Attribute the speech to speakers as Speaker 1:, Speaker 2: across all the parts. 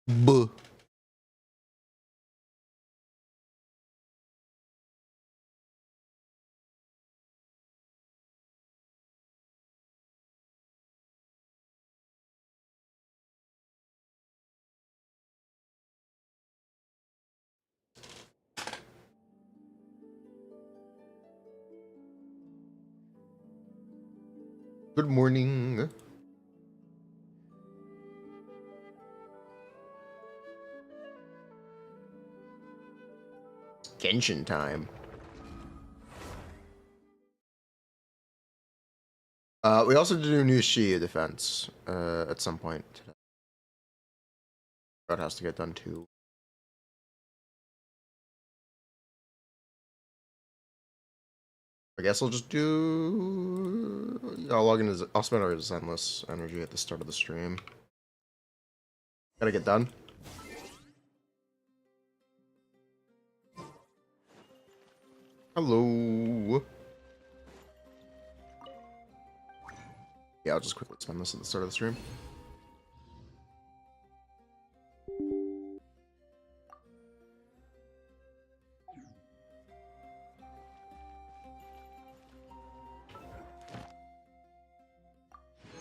Speaker 1: Buh. Good morning. Genshin time. We also did a new Shiyu defense at some point today. That has to get done too. I guess I'll just do. I'll log in. I'll spend our Zenless energy at the start of the stream. Gotta get done. Hello. Yeah, I'll just quickly spend this at the start of the stream.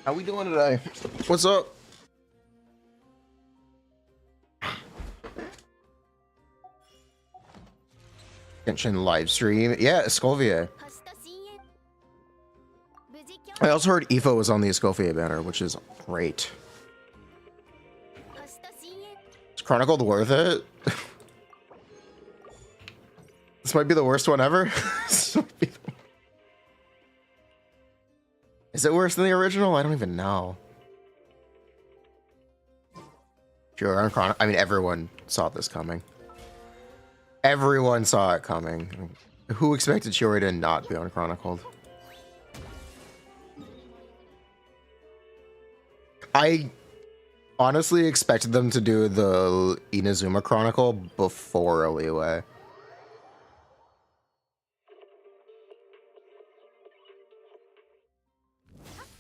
Speaker 1: How we doing today? What's up? Genshin live stream. Yeah, Escolier. I also heard Ifo was on the Escolier banner, which is great. Is Chronicled worth it? This might be the worst one ever. Is it worse than the original? I don't even know. Sure, I mean, everyone saw this coming. Everyone saw it coming. Who expected Shiyu to not be unchronicled? I honestly expected them to do the Inazuma Chronicle before Oliwe.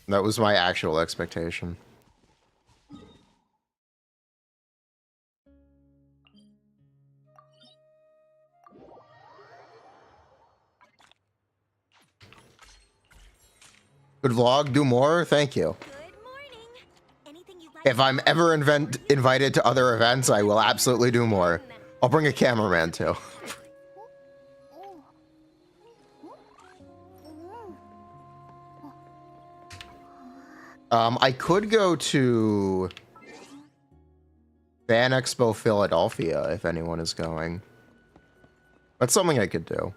Speaker 1: That was my actual expectation. Good vlog, do more, thank you. If I'm ever invited to other events, I will absolutely do more. I'll bring a cameraman too. I could go to Fan Expo Philadelphia if anyone is going. That's something I could do.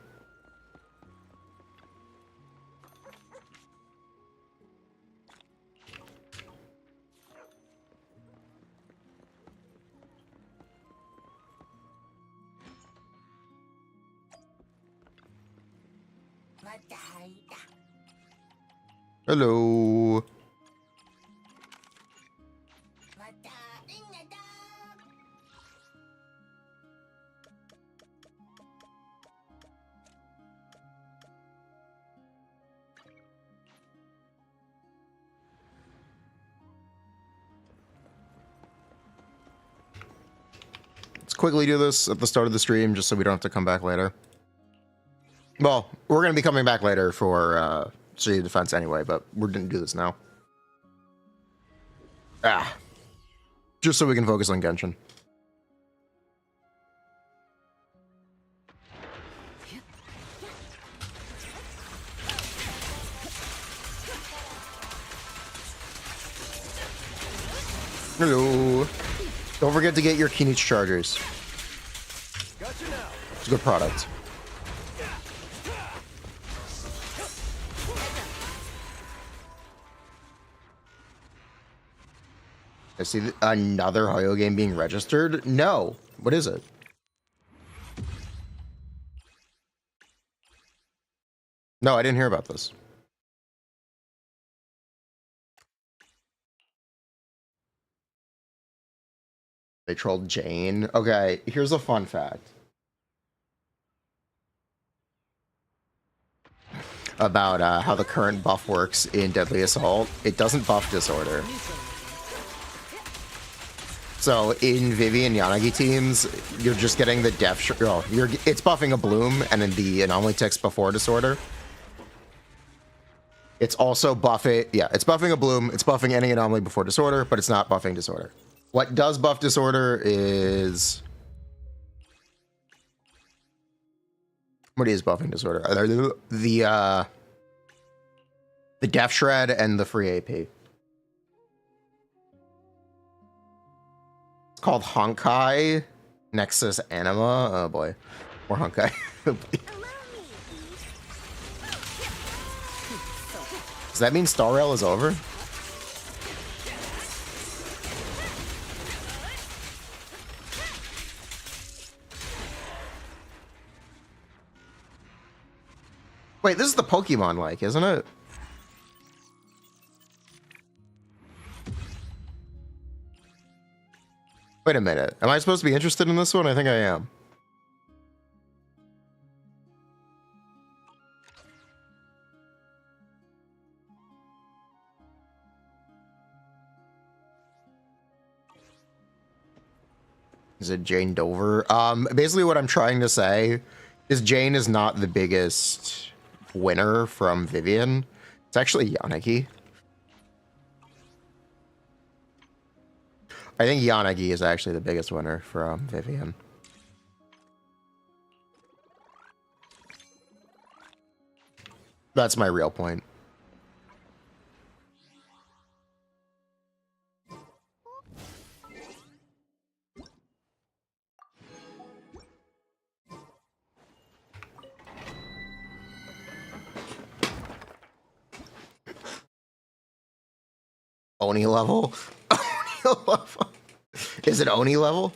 Speaker 1: Hello. Let's quickly do this at the start of the stream just so we don't have to come back later. Well, we're going to be coming back later for City Defense anyway, but we're going to do this now. Just so we can focus on Genshin. Hello. Don't forget to get your Kinich chargers. It's a good product. I see another Hoyo game being registered. No. What is it? No, I didn't hear about this. They trolled Jane. Okay, here's a fun fact about how the current buff works in Deadly Assault. It doesn't buff Disorder. So in Vivian Yanagi teams, you're just getting the def. Oh, it's buffing a bloom and then the anomaly ticks before disorder. It's also buffing. Yeah, it's buffing a bloom. It's buffing any anomaly before disorder, but it's not buffing disorder. What does buff disorder is what is buffing disorder? The def shred and the free AP. Called Honkai Nexus Anima. Oh boy, more Honkai. Does that mean Star Rail is over? Wait, this is the Pokemon like, isn't it? Wait a minute. Am I supposed to be interested in this one? I think I am. Is it Jane Dover? Basically what I'm trying to say is Jane is not the biggest winner from Vivian. It's actually Yanagi. I think Yanagi is actually the biggest winner from Vivian. That's my real point. Oni level? Oni level? Is it Oni level?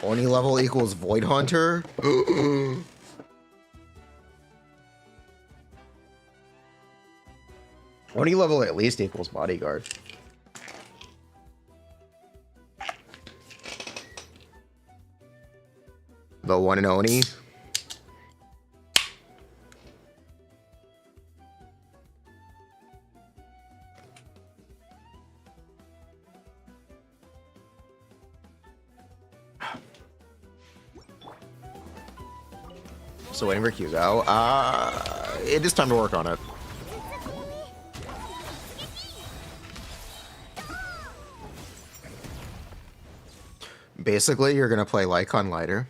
Speaker 1: Oni level equals Void Hunter? Oni level at least equals Bodyguard. The one and Oni. So waiting for Hugo. It is time to work on it. Basically, you're gonna play Lycon Lighter.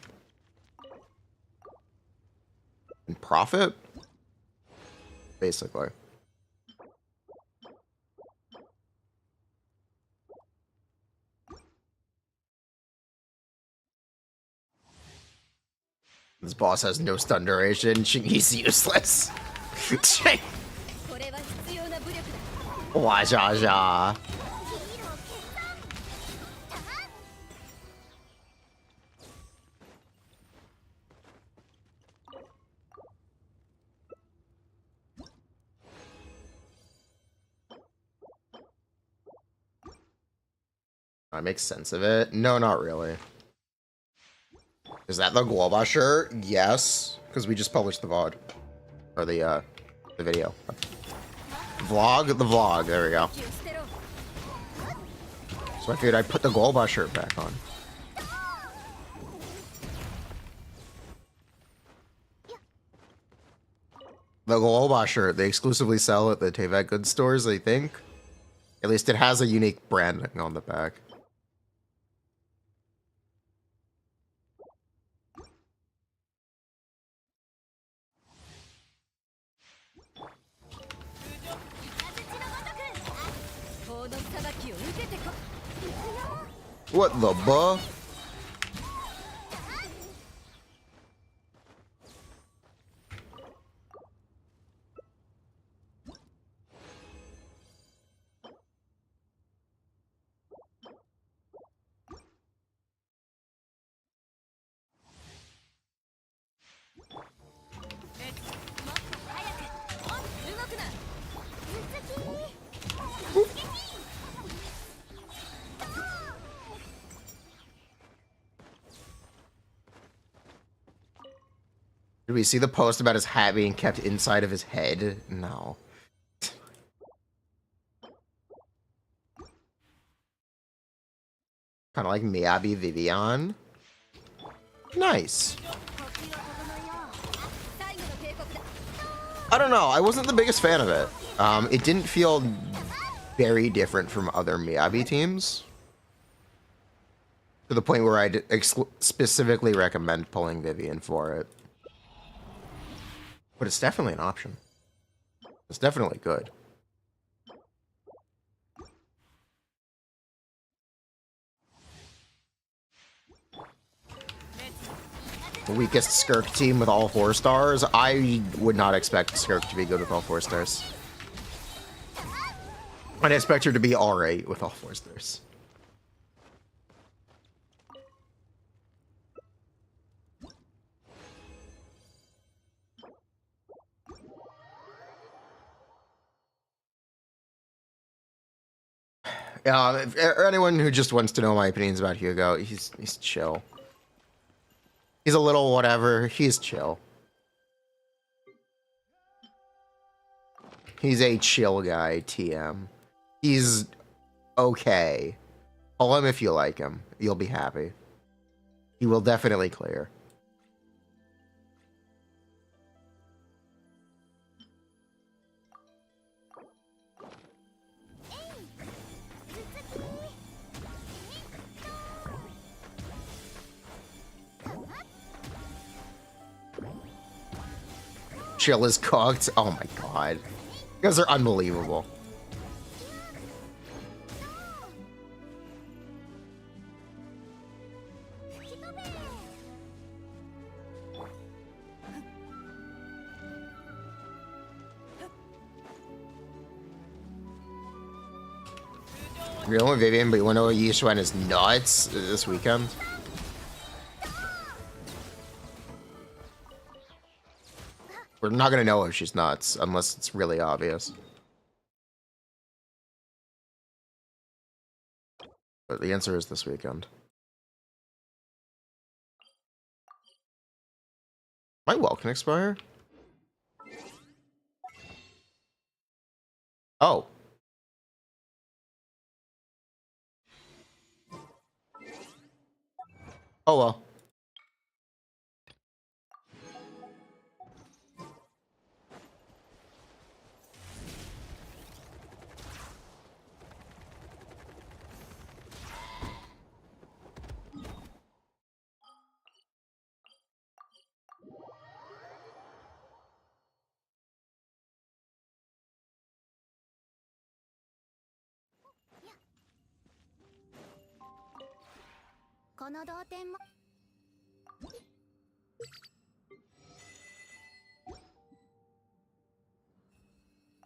Speaker 1: And profit? Basically. This boss has no stun duration. He's useless. Wajaja. That makes sense of it. No, not really. Is that the Globa shirt? Yes, because we just published the VOD. Or the video. Vlog? The vlog. There we go. So I figured I'd put the Globa shirt back on. The Globa shirt, they exclusively sell at the Tevat goods stores, I think. At least it has a unique branding on the back. What the buh? Did we see the post about his hat being kept inside of his head? No. Kind of like Miyabi Vivian. Nice. I don't know. I wasn't the biggest fan of it. It didn't feel very different from other Miyabi teams. To the point where I'd specifically recommend pulling Vivian for it. But it's definitely an option. It's definitely good. The weakest Skirk team with all 4 stars? I would not expect Skirk to be good with all 4 stars. I'd expect her to be alright with all 4 stars. Anyone who just wants to know my opinions about Hugo, he's chill. He's a little whatever. He's chill. He's a chill guy, TM. He's okay. Pull him if you like him. You'll be happy. He will definitely clear. Chill is cooked. Oh my god. You guys are unbelievable. You're going with Vivian, but you want to know Yishuan is nuts this weekend? We're not going to know if she's nuts unless it's really obvious. But the answer is this weekend. My well can expire? Oh. Oh well.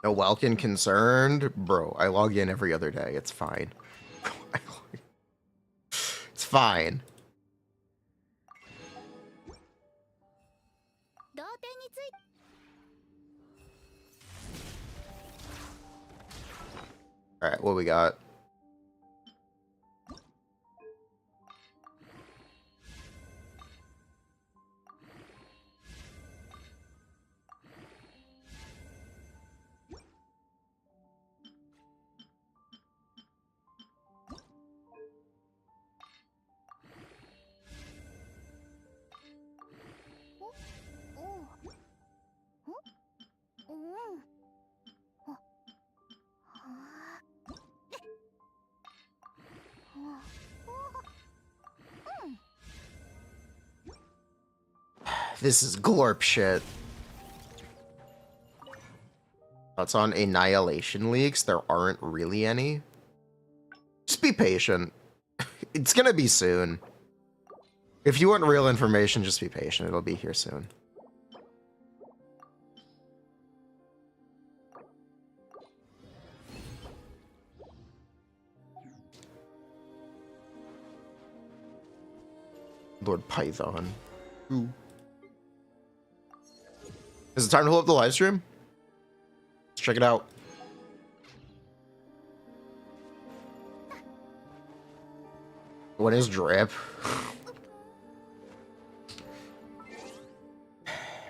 Speaker 1: No Welkin concerned? Bro, I log in every other day. It's fine. It's fine. Alright, what we got? This is glorp shit. That's on Annihilation Leaks. There aren't really any. Just be patient. It's gonna be soon. If you want real information, just be patient. It'll be here soon. Lord Python. Ooh. Is it time to hold up the live stream? Let's check it out. What is drip?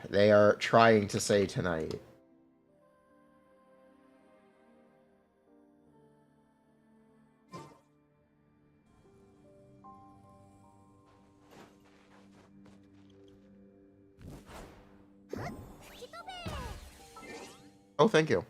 Speaker 1: They are trying to say tonight. Oh, thank you.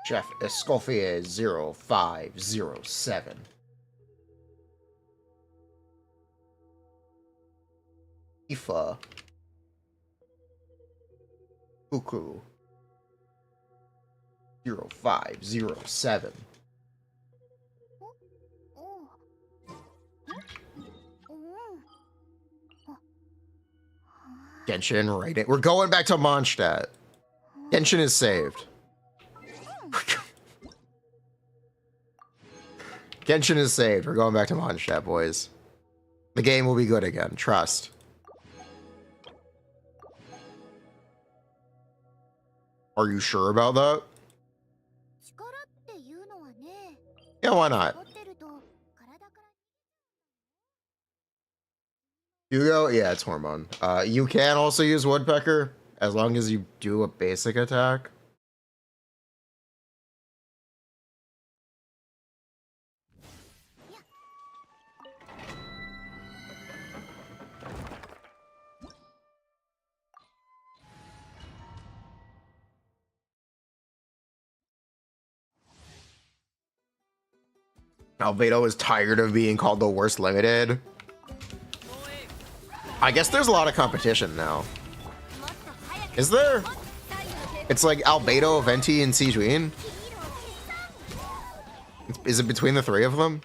Speaker 1: Chef Escoffier 0507. Ifa. Uku. 0507. Genshin, right it. We're going back to Mondstadt. Genshin is saved. Genshin is saved. We're going back to Mondstadt, boys. The game will be good again. Trust. Are you sure about that? Yeah, why not? Hugo? Yeah, it's hormone. You can also use Woodpecker, as long as you do a basic attack. Albedo is tired of being called the worst limited. I guess there's a lot of competition now. Is there? It's like Albedo, Venti, and Sijuin. Is it between the three of them?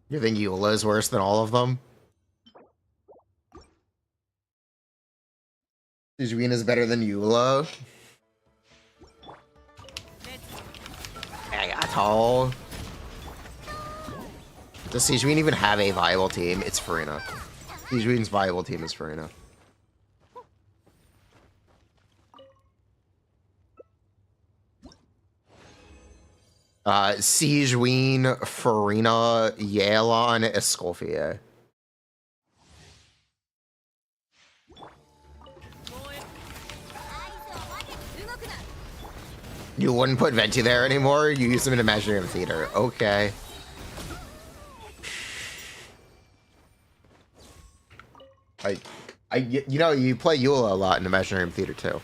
Speaker 1: You think Eula is worse than all of them? Sijuin is better than Eula? All. Does Sijuin even have a viable team? It's Furina. Sijuin's viable team is Furina. Sijuin, Furina, Yelan, Escoffier. You wouldn't put Venti there anymore? You use them in Imaginary Theater. Okay. You know, you play Eula a lot in Imaginary Theater too.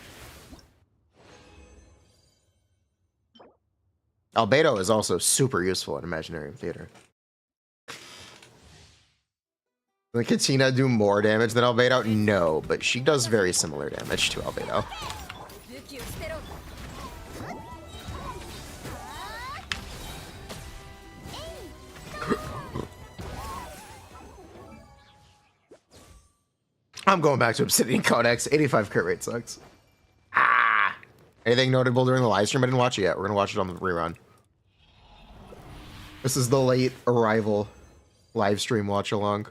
Speaker 1: Albedo is also super useful in Imaginary Theater. Can Katina do more damage than Albedo? No, but she does very similar damage to Albedo. I'm going back to Obsidian Codex. 85 crit rate sucks. Ah! Anything notable during the live stream? I didn't watch it yet. We're going to watch it on the rerun. This is the late arrival live stream watch along.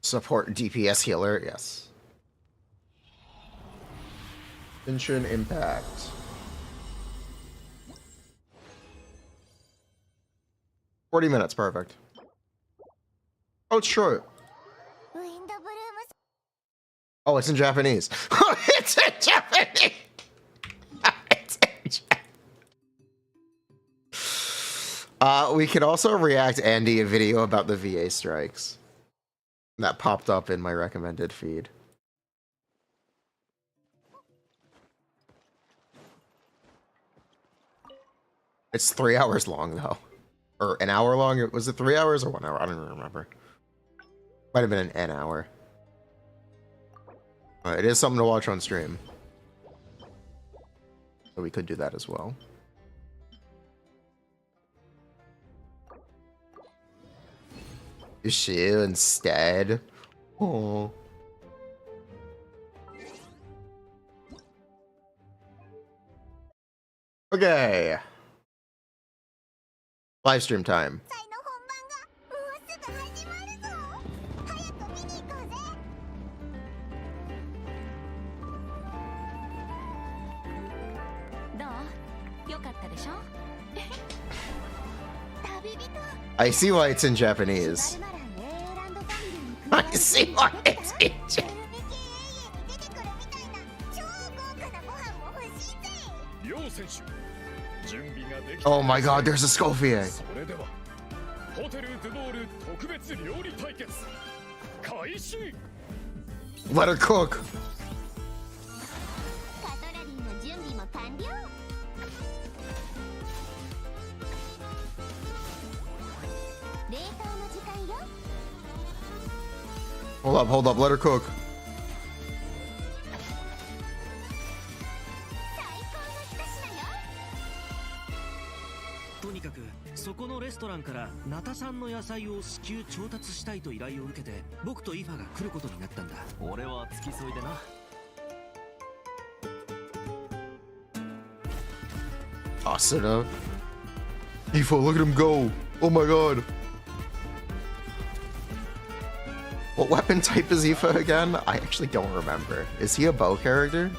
Speaker 1: Support DPS healer, yes. Genshin Impact. 40 minutes, perfect. Oh, it's short. Oh, it's in Japanese. It's in Japanese. It's in Japanese. We could also react Andy a video about the VA strikes. That popped up in my recommended feed. It's 3 hours long, though. Or an hour long? Was it 3 hours or 1 hour? I don't even remember. Might have been an hour. It is something to watch on stream. So we could do that as well. Shiyu instead. Oh. Okay. Livestream time. I see why it's in Japanese. I see why it's in Japanese. Oh my god, there's a Scofier. Let her cook. Hold up, let her cook. Asuna. Ifa, look at him go. Oh my god. What weapon type is Ifa again? I actually don't remember. Is he a bow character?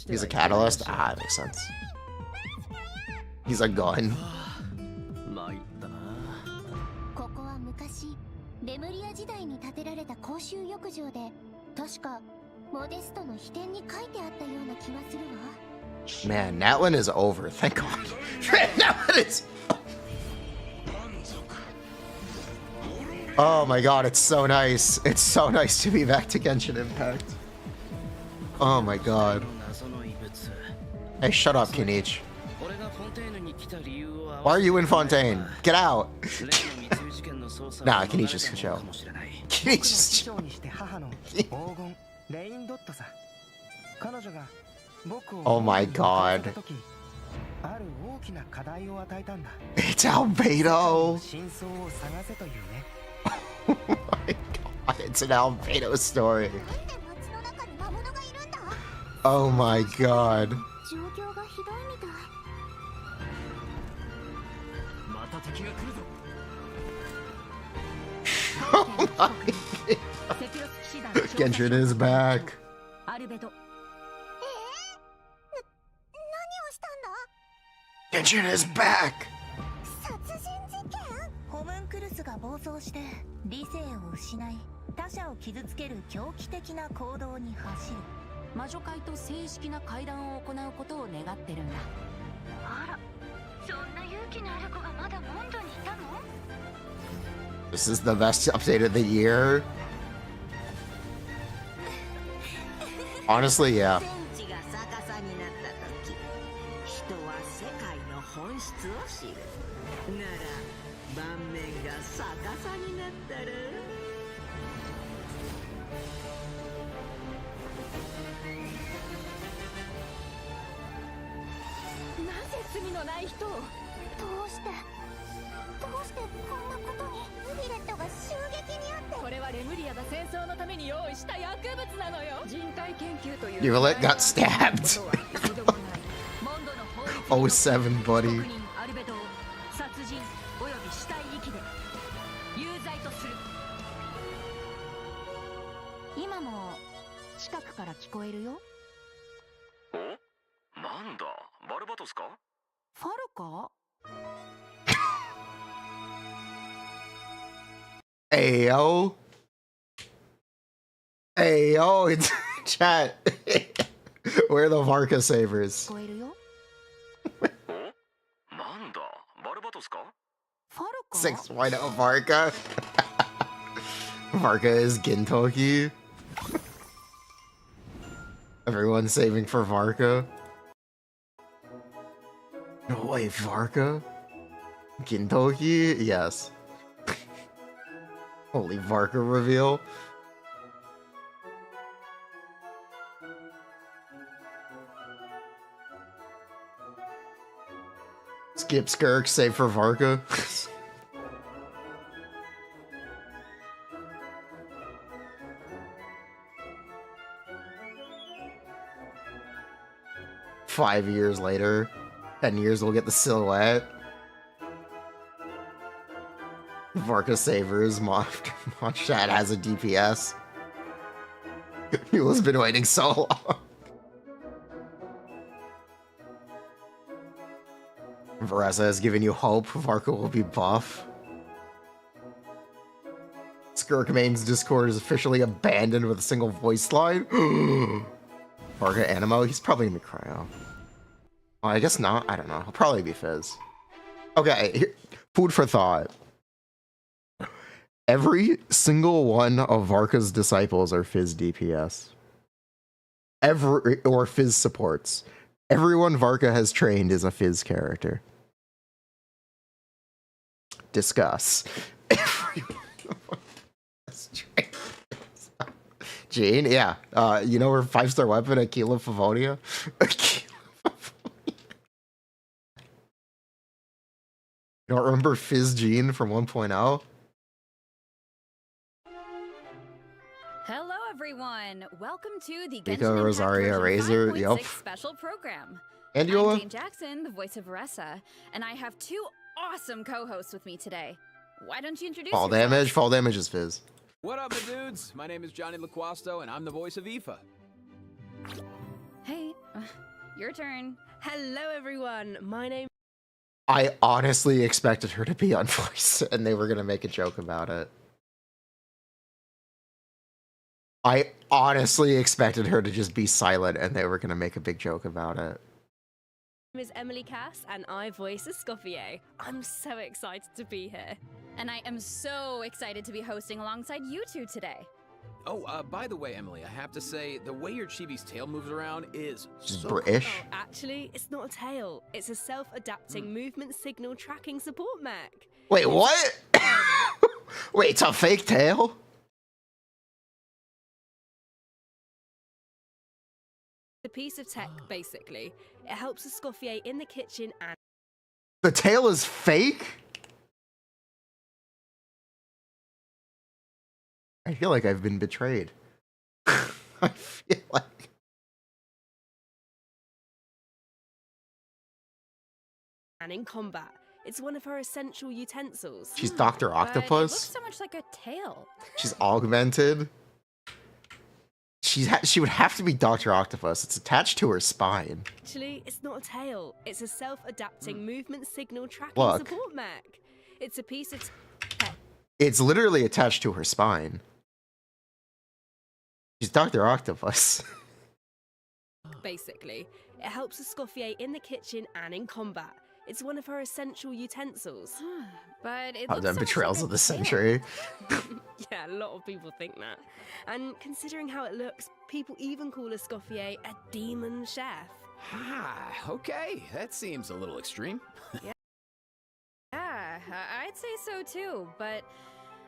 Speaker 1: He's a catalyst? Ah, that makes sense. He's a gun. Man, Natlin is over. Thank God. Natlin is... Oh my god, it's so nice. It's so nice to be back to Genshin Impact. Oh my god. Hey, shut up, Kinich. Why are you in Fontaine? Get out! Nah, Kinich is chill. Kinich is chill. Oh my god. It's Albedo! Oh my god, it's an Albedo story. Oh my god. Oh my god. Genshin is back. Genshin is back. This is the best update of the year. Honestly, yeah. Yulet got stabbed. Oh, 07, buddy.
Speaker 2: から聞こえるよ。
Speaker 3: お、なんだ、バルバトスか？
Speaker 2: ファルか？
Speaker 1: Ayo. Ayo, it's chat. We're the Varka Savers.
Speaker 2: 聞こえるよ。
Speaker 3: お、なんだ、バルバトスか？
Speaker 2: ファルか？
Speaker 1: 6.0 Varka. Varka is Gintoki. Everyone's saving for Varka. No way, Varka? Gintoki? Yes. Holy Varka reveal. Skip Skirk, save for Varka. Five years later, 10 years, we'll get the silhouette. Varka Savers, Monchat has a DPS. Mula's been waiting so long. Varesa has given you hope. Varka will be buff. Skirk Main's Discord is officially abandoned with a single voice line. Varka Animo? He's probably gonna be Cryo. Oh, I guess not. I don't know. He'll probably be Fizz. Okay, here, food for thought. Every single one of Varka's disciples are Fizz DPS. Or Fizz supports. Everyone Varka has trained is a Fizz character. Discuss. Gene, yeah. You know her 5-star weapon, Aquila Favonia? You don't remember Fizz Gene from 1.0?
Speaker 4: Hello, everyone. Welcome to the
Speaker 1: Mika,
Speaker 4: Genshin
Speaker 1: Rosaria, Razor,
Speaker 4: 5.6
Speaker 1: yep.
Speaker 4: special program.
Speaker 1: And
Speaker 4: I'm
Speaker 1: Yola?
Speaker 4: Jane Jackson, the voice of Varesa, and I have two awesome co-hosts with me today. Why don't you introduce
Speaker 1: Fall
Speaker 4: yourselves?
Speaker 1: damage? Fall damage is Fizz.
Speaker 5: What up, my dudes? My name is Johnny LaQuasto, and I'm the voice of Aoife.
Speaker 4: Hey, your turn.
Speaker 6: Hello, everyone. My name.
Speaker 1: I honestly expected her to be on voice, and they were gonna make a joke about it. I honestly expected her to just be silent, and they were gonna make a big joke about it.
Speaker 6: is Emily Cass, and I voice Escoffier. I'm so excited to be here.
Speaker 4: And I am so excited to be hosting alongside you two today.
Speaker 5: Oh, by the way, Emily, I have to say, the way your chibi's tail moves around is
Speaker 1: She's
Speaker 5: so
Speaker 1: British.
Speaker 6: Oh, actually, it's not a tail. It's a self-adapting movement signal tracking support mech.
Speaker 1: Wait, what? Wait, it's a fake tail?
Speaker 6: A piece of tech, basically. It helps Escoffier in the kitchen and...
Speaker 1: The tail is fake? I feel like I've been betrayed. I feel like...
Speaker 6: and in combat. It's one of her essential utensils.
Speaker 1: She's Dr.
Speaker 4: But it looks
Speaker 1: Octopus?
Speaker 4: so much like a tail.
Speaker 1: She's augmented? She would have to be Dr. Octopus. It's attached to her spine.
Speaker 6: Actually, it's not a tail. It's a self-adapting movement signal tracking
Speaker 1: Look.
Speaker 6: support mech. It's a piece of tech.
Speaker 1: It's literally attached to her spine. She's Dr. Octopus.
Speaker 6: Basically, it helps Escoffier in the kitchen and in combat. It's one of her essential utensils.
Speaker 4: But it
Speaker 1: Oh,
Speaker 4: looks
Speaker 1: them
Speaker 4: so much
Speaker 1: betrayals
Speaker 4: like
Speaker 1: of
Speaker 4: a
Speaker 1: the
Speaker 4: tail.
Speaker 1: century.
Speaker 6: Yeah, a lot of people think that. And considering how it looks, people even call Escoffier a demon chef.
Speaker 5: Ah, okay. That seems a little extreme.
Speaker 4: Yeah, I'd say so too, but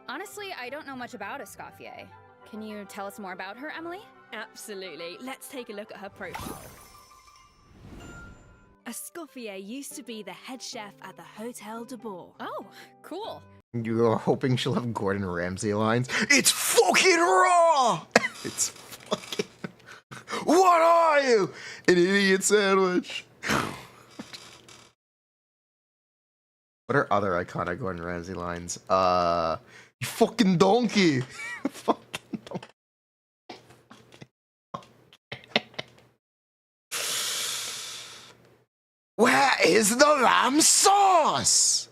Speaker 4: honestly, I don't know much about Escoffier. Can you tell us more about her, Emily?
Speaker 6: Absolutely. Let's take a look at her profile. Escoffier used to be the head chef at the Hotel de Bourg.
Speaker 4: Oh, cool.
Speaker 1: You're hoping she'll have Gordon Ramsay lines. It's fucking raw! It's fucking... What are you? An idiot sandwich. What are other iconic Gordon Ramsay lines? You fucking donkey. Fucking donkey. is the lamb sauce!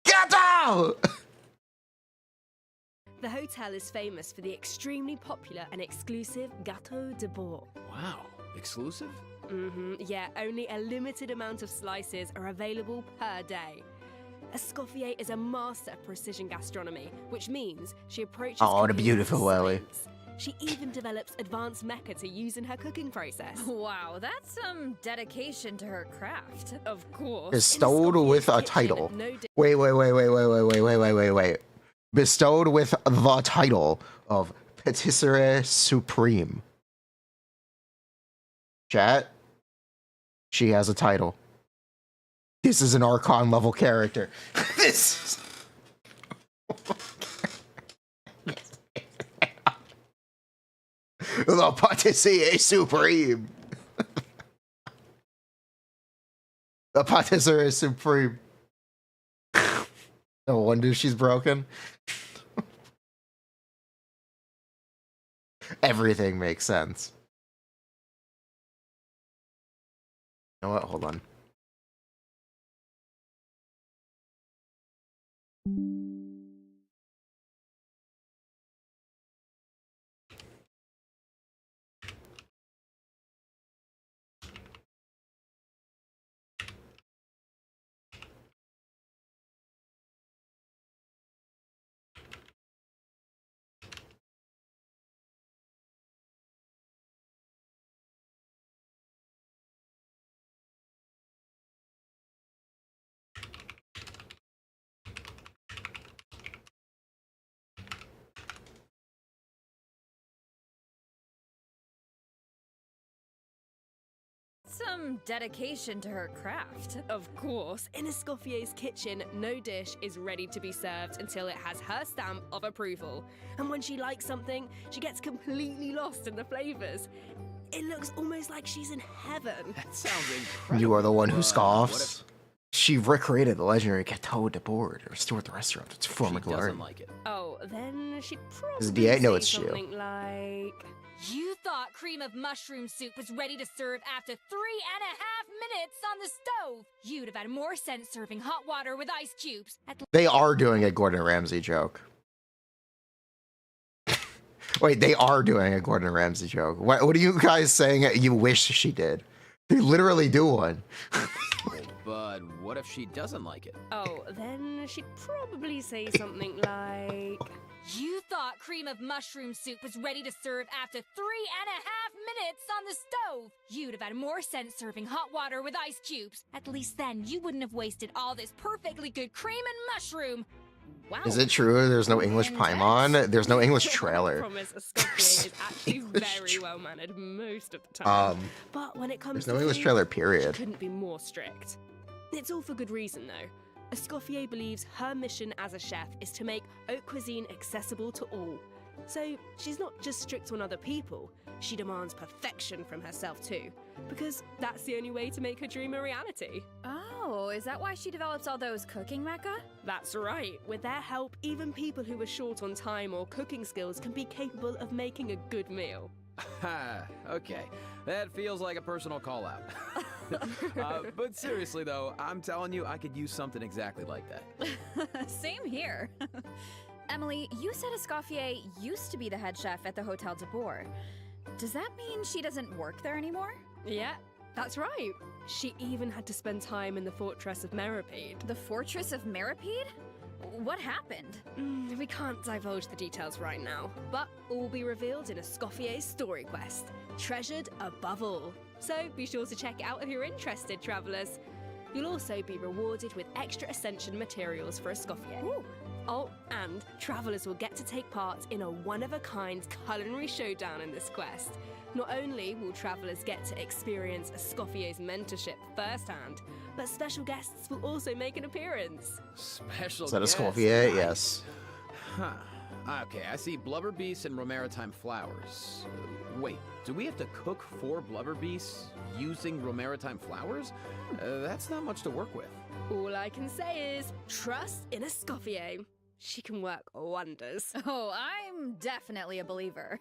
Speaker 1: Get out!
Speaker 6: The hotel is famous for the extremely popular and exclusive Gâteau de Bourg.
Speaker 5: Wow, exclusive?
Speaker 6: Yeah, only a limited amount of slices are available per day. Escoffier is a master of precision gastronomy, which means she approaches
Speaker 1: Oh, the
Speaker 6: cooking
Speaker 1: beautiful
Speaker 6: with
Speaker 1: Welly.
Speaker 6: science. She even develops advanced mecha to use in her cooking process.
Speaker 4: Wow, that's some dedication to her craft.
Speaker 6: Of course.
Speaker 1: Bestowed
Speaker 6: in
Speaker 1: with a
Speaker 6: Escoffier's kitchen,
Speaker 1: title.
Speaker 6: no
Speaker 1: Wait. Bestowed with the title of Patisserie Supreme. Chat. She has a title. This is an Archon level character. This the Patisserie Supreme. The Patisserie Supreme. No wonder she's broken. Everything makes sense. You know what? Hold on.
Speaker 4: Some dedication to her craft.
Speaker 6: Of course, in Escoffier's kitchen, no dish is ready to be served until it has her stamp of approval. And when she likes something, she gets completely lost in the flavors. It looks almost like she's in heaven.
Speaker 5: That sounds incredible.
Speaker 1: You are the one who
Speaker 5: What
Speaker 1: scoffs.
Speaker 5: if
Speaker 1: She recreated the legendary Gâteau de Bourg and restored the restaurant to its
Speaker 5: she
Speaker 1: former
Speaker 5: doesn't
Speaker 1: glory.
Speaker 5: like it?
Speaker 6: Oh, then she'd
Speaker 1: Is it
Speaker 6: probably
Speaker 1: D8? No,
Speaker 6: say
Speaker 1: it's Shiyu.
Speaker 6: something like...
Speaker 7: You thought cream of mushroom soup was ready to serve after 3.5 minutes on the stove. You'd have had more sense serving hot water with ice cubes.
Speaker 1: They are doing a Gordon Ramsay joke. Wait, they are doing a Gordon Ramsay joke. What are you guys saying you wish she did? They literally do one.
Speaker 5: But what if she doesn't like it?
Speaker 6: Oh, then she'd probably say something like...
Speaker 7: You thought cream of mushroom soup was ready to serve after 3.5 minutes on the stove. You'd have had more sense serving hot water with ice cubes. At least then you wouldn't have wasted all this perfectly good cream and mushroom.
Speaker 4: Wow.
Speaker 1: Is it true there's no English Paimon? There's no English
Speaker 6: I
Speaker 1: trailer.
Speaker 6: promise Escoffier is actually
Speaker 1: English
Speaker 6: very well mannered most of the time. But when it comes
Speaker 1: There's no
Speaker 6: to
Speaker 1: English
Speaker 6: food,
Speaker 1: trailer,
Speaker 6: she
Speaker 1: period.
Speaker 6: couldn't be more strict. It's all for good reason, though. Escoffier believes her mission as a chef is to make haute cuisine accessible to all. So she's not just strict on other people, she demands perfection from herself too. Because that's the only way to make her dream a reality.
Speaker 4: Oh, is that why she develops all those cooking mecha?
Speaker 6: That's right. With their help, even people who are short on time or cooking skills can be capable of making a good meal.
Speaker 5: Ha, okay. That feels like a personal call out. But seriously though, I'm telling you, I could use something exactly like that.
Speaker 4: Same here. Emily, you said Escoffier used to be the head chef at the Hotel de Bourg. Does that mean she doesn't work there anymore?
Speaker 6: Yeah, that's right. She even had to spend time in the Fortress of Meripede.
Speaker 4: The Fortress of Meripede? What happened?
Speaker 6: We can't divulge the details right now, but all will be revealed in Escoffier's story quest, treasured above all. So be sure to check it out if you're interested, travellers. You'll also be rewarded with extra Ascension materials for Escoffier.
Speaker 4: Ooh.
Speaker 6: Oh, and travellers will get to take part in a one-of-a-kind culinary showdown in this quest. Not only will travellers get to experience Escoffier's mentorship firsthand, but special guests will also make an appearance.
Speaker 5: Special
Speaker 1: Is that
Speaker 5: guest.
Speaker 1: Escoffier?
Speaker 5: Nice.
Speaker 1: Yes.
Speaker 5: Huh. Okay, I see blubber beasts and romaritime flowers. Wait, do we have to cook 4 blubber beasts using romaritime flowers? That's not much to work with.
Speaker 6: All I can say is, trust in Escoffier. she can work wonders.
Speaker 4: Oh, I'm definitely a believer.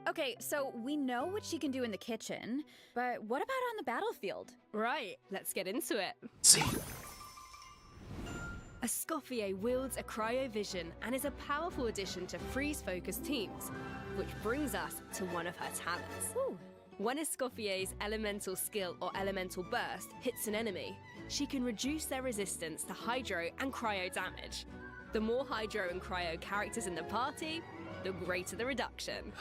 Speaker 4: Okay, so we know what she can do in the kitchen, but what about on the battlefield?
Speaker 6: Right, let's get into it.
Speaker 1: See.
Speaker 6: Escoffier wields a cryovision and is a powerful addition to freeze-focused teams, which brings us to one of her talents.
Speaker 4: Ooh.
Speaker 6: When Escoffier's elemental skill or elemental burst hits an enemy, she can reduce their resistance to hydro and cryo damage. The more hydro and cryo characters in the party, the greater the reduction.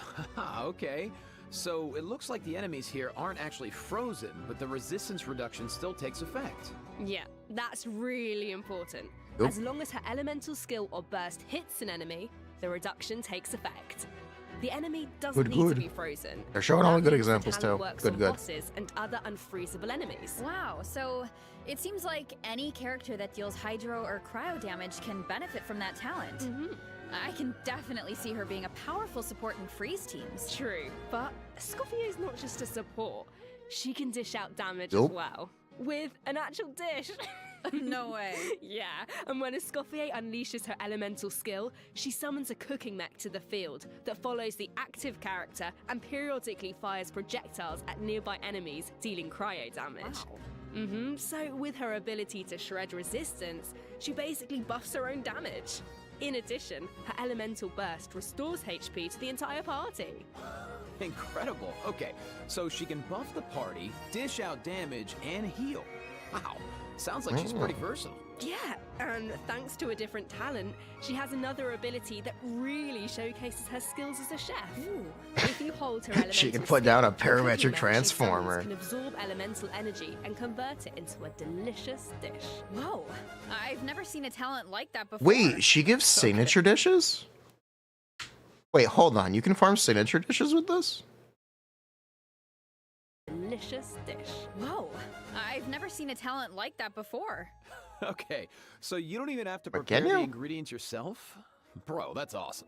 Speaker 5: Okay. So it looks like the enemies here aren't actually frozen, but the resistance reduction still takes effect.
Speaker 6: Yeah, that's really important.
Speaker 1: Yep.
Speaker 6: As long as her elemental skill or burst hits an enemy, the reduction takes effect. The enemy doesn't need to be frozen.
Speaker 1: They're showing all the
Speaker 6: That
Speaker 1: good
Speaker 6: means the
Speaker 1: examples
Speaker 6: talent
Speaker 1: too.
Speaker 6: works
Speaker 1: Good,
Speaker 6: on
Speaker 1: good.
Speaker 6: bosses and other unfreezable enemies.
Speaker 4: Wow, so it seems like any character that deals hydro or cryo damage can benefit from that talent.
Speaker 6: Mm-hmm.
Speaker 4: I can definitely see her being a powerful support in freeze teams.
Speaker 6: True, but Escoffier is not just a support. She can dish out damage
Speaker 1: Nope.
Speaker 6: as well. With an actual dish.
Speaker 4: No way.
Speaker 6: Yeah, and when Escoffier unleashes her elemental skill, she summons a cooking mech to the field that follows the active character and periodically fires projectiles at nearby enemies, dealing cryo damage.
Speaker 4: Wow.
Speaker 6: So with her ability to shred resistance, she basically buffs her own damage. In addition, her elemental burst restores HP to the entire party.
Speaker 5: Incredible. Okay, so she can buff the party, dish out damage, and heal. Wow. Sounds like she's pretty versatile.
Speaker 6: Yeah, and thanks to a different talent, she has another ability that really showcases her skills as a chef. If you hold her elemental
Speaker 1: She can put down a
Speaker 6: skill, the cooking
Speaker 1: parametric
Speaker 6: mech she
Speaker 1: transformer.
Speaker 6: summons can absorb elemental energy and convert it into a delicious dish.
Speaker 4: Whoa, I've never seen a talent like that before.
Speaker 1: Wait, she gives signature dishes? Wait, hold on. You can farm signature dishes with this?
Speaker 6: Delicious dish.
Speaker 4: Whoa, I've never seen a talent like that before.
Speaker 5: Okay, so you don't even have to
Speaker 1: But
Speaker 5: prepare
Speaker 1: can
Speaker 5: the
Speaker 1: you?
Speaker 5: ingredients yourself? Bro, that's awesome.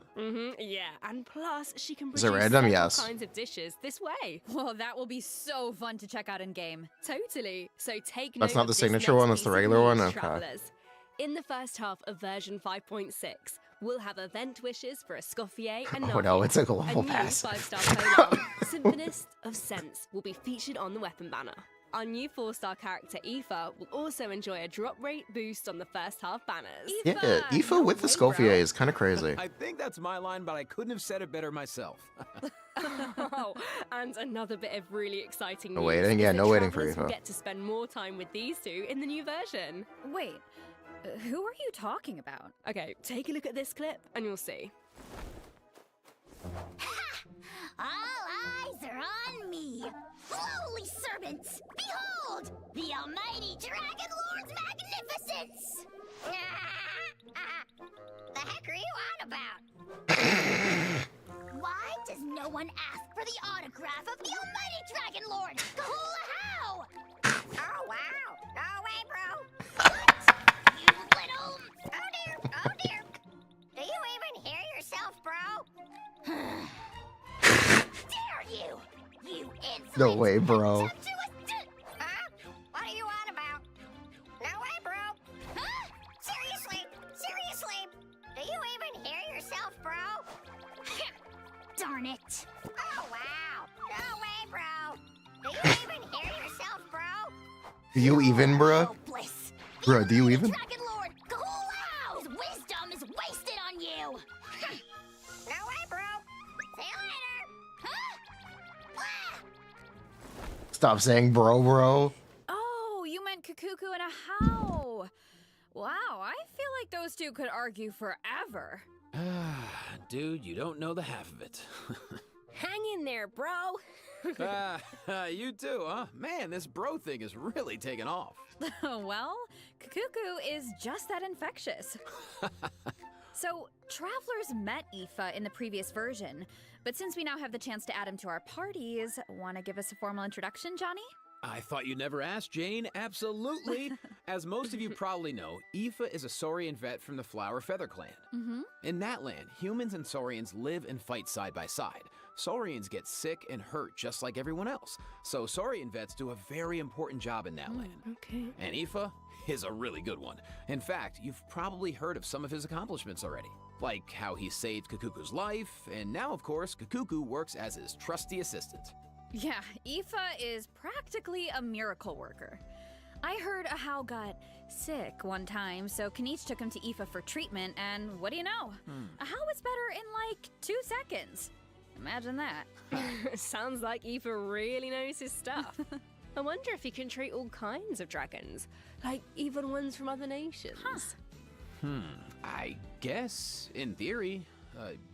Speaker 6: Yeah, and plus she can
Speaker 1: Is
Speaker 6: produce
Speaker 1: it random?
Speaker 6: several
Speaker 1: Yes.
Speaker 6: kinds of dishes this way.
Speaker 4: Well, that will be so fun to check out in game.
Speaker 6: Totally. So take note
Speaker 1: That's not
Speaker 6: of
Speaker 1: the
Speaker 6: this
Speaker 1: signature
Speaker 6: next
Speaker 1: one, that's
Speaker 6: piece
Speaker 1: the
Speaker 6: of
Speaker 1: regular one?
Speaker 6: news,
Speaker 1: Okay.
Speaker 6: travelers. In the first half of version 5.6, we'll have event wishes for Escoffier and
Speaker 1: Oh no,
Speaker 6: Navi.
Speaker 1: it's a
Speaker 6: A
Speaker 1: global
Speaker 6: new
Speaker 1: pass.
Speaker 6: 5-star polearm, Symphonist of Sense, will be featured on the weapon banner. Our new 4-star character Aoife will also enjoy a drop rate boost on the first half banners.
Speaker 1: Yeah, Aoife
Speaker 4: no
Speaker 1: with the
Speaker 4: way,
Speaker 1: Scofier
Speaker 4: bro.
Speaker 1: is kind of crazy.
Speaker 5: I think that's my line, but I couldn't have said it better myself.
Speaker 6: Oh, and another bit of really exciting news.
Speaker 1: No waiting?
Speaker 6: is
Speaker 1: Yeah,
Speaker 6: that
Speaker 1: no waiting for
Speaker 6: travelers will
Speaker 1: Aoife.
Speaker 6: get to spend more time with these two in the new version.
Speaker 4: Wait, who are you talking about?
Speaker 6: Okay, take a look at this clip and you'll see.
Speaker 2: All eyes are on me. Lowly servants, behold, the almighty Dragon Lord's magnificence! The heck are you on about? Why does no one ask for the autograph of the almighty Dragon Lord? Kahula how? Oh wow, no way, bro. What? You little... Oh dear. Do you even hear yourself, bro? Dare you! You insolent,
Speaker 1: No way, bro.
Speaker 2: contemptuous Huh? What are you on about? No way, bro. Huh? Seriously? Do you even hear yourself, bro? Darn it. Oh, wow. No way, bro. Do you even hear yourself, bro?
Speaker 1: Do you even, bruh?
Speaker 2: Hopeless.
Speaker 1: Bruh, do you even?
Speaker 2: Dragon Lord Kahulao's wisdom is wasted on you. No way, bro. See you later. Huh? Ah!
Speaker 1: Stop saying bro.
Speaker 4: Oh, you meant Kakuku and a how. Wow, I feel like those two could argue forever.
Speaker 5: Dude, you don't know the half of it.
Speaker 6: Hang in there, bro.
Speaker 5: You too, huh? Man, this bro thing is really taking off.
Speaker 4: Well, Kakuku is just that infectious. So, travelers met Aoife in the previous version, but since we now have the chance to add him to our parties, want to give us a formal introduction, Johnny?
Speaker 5: I thought you'd never ask, Jane. Absolutely. As most of you probably know, Aoife is a Saurian vet from the Flower Feather clan.
Speaker 4: Mm-hmm.
Speaker 5: In that land, humans and Saurians live and fight side by side. Saurians get sick and hurt just like everyone else, so Saurian vets do a very important job in that land.
Speaker 6: Okay.
Speaker 5: And Aoife is a really good one. In fact, you've probably heard of some of his accomplishments already. Like how he saved Kakuku's life, and now, of course, Kakuku works as his trusty assistant.
Speaker 4: Yeah, Aoife is practically a miracle worker. I heard Ahau got sick one time, so Kaniche took him to Aoife for treatment, and what do you know? Ahau was better in like 2 seconds. Imagine that.
Speaker 6: Sounds like Aoife really knows his stuff. I wonder if he can treat all kinds of dragons, like even ones from other nations.
Speaker 5: I guess, in theory,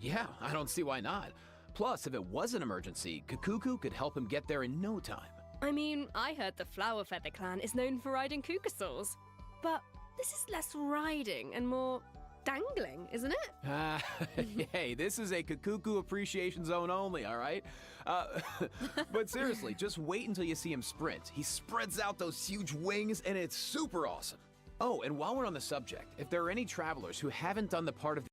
Speaker 5: yeah, I don't see why not. Plus, if it was an emergency, Kakuku could help him get there in no time.
Speaker 6: I mean, I heard the Flower Feather clan is known for riding kukasaurs. But this is less riding and more dangling, isn't it?
Speaker 5: Hey, this is a Kakuku appreciation zone only, all right? But seriously, just wait until you see him sprint. He spreads out those huge wings, and it's super awesome. Oh, and while we're on the subject, if there are any travelers who haven't done the part of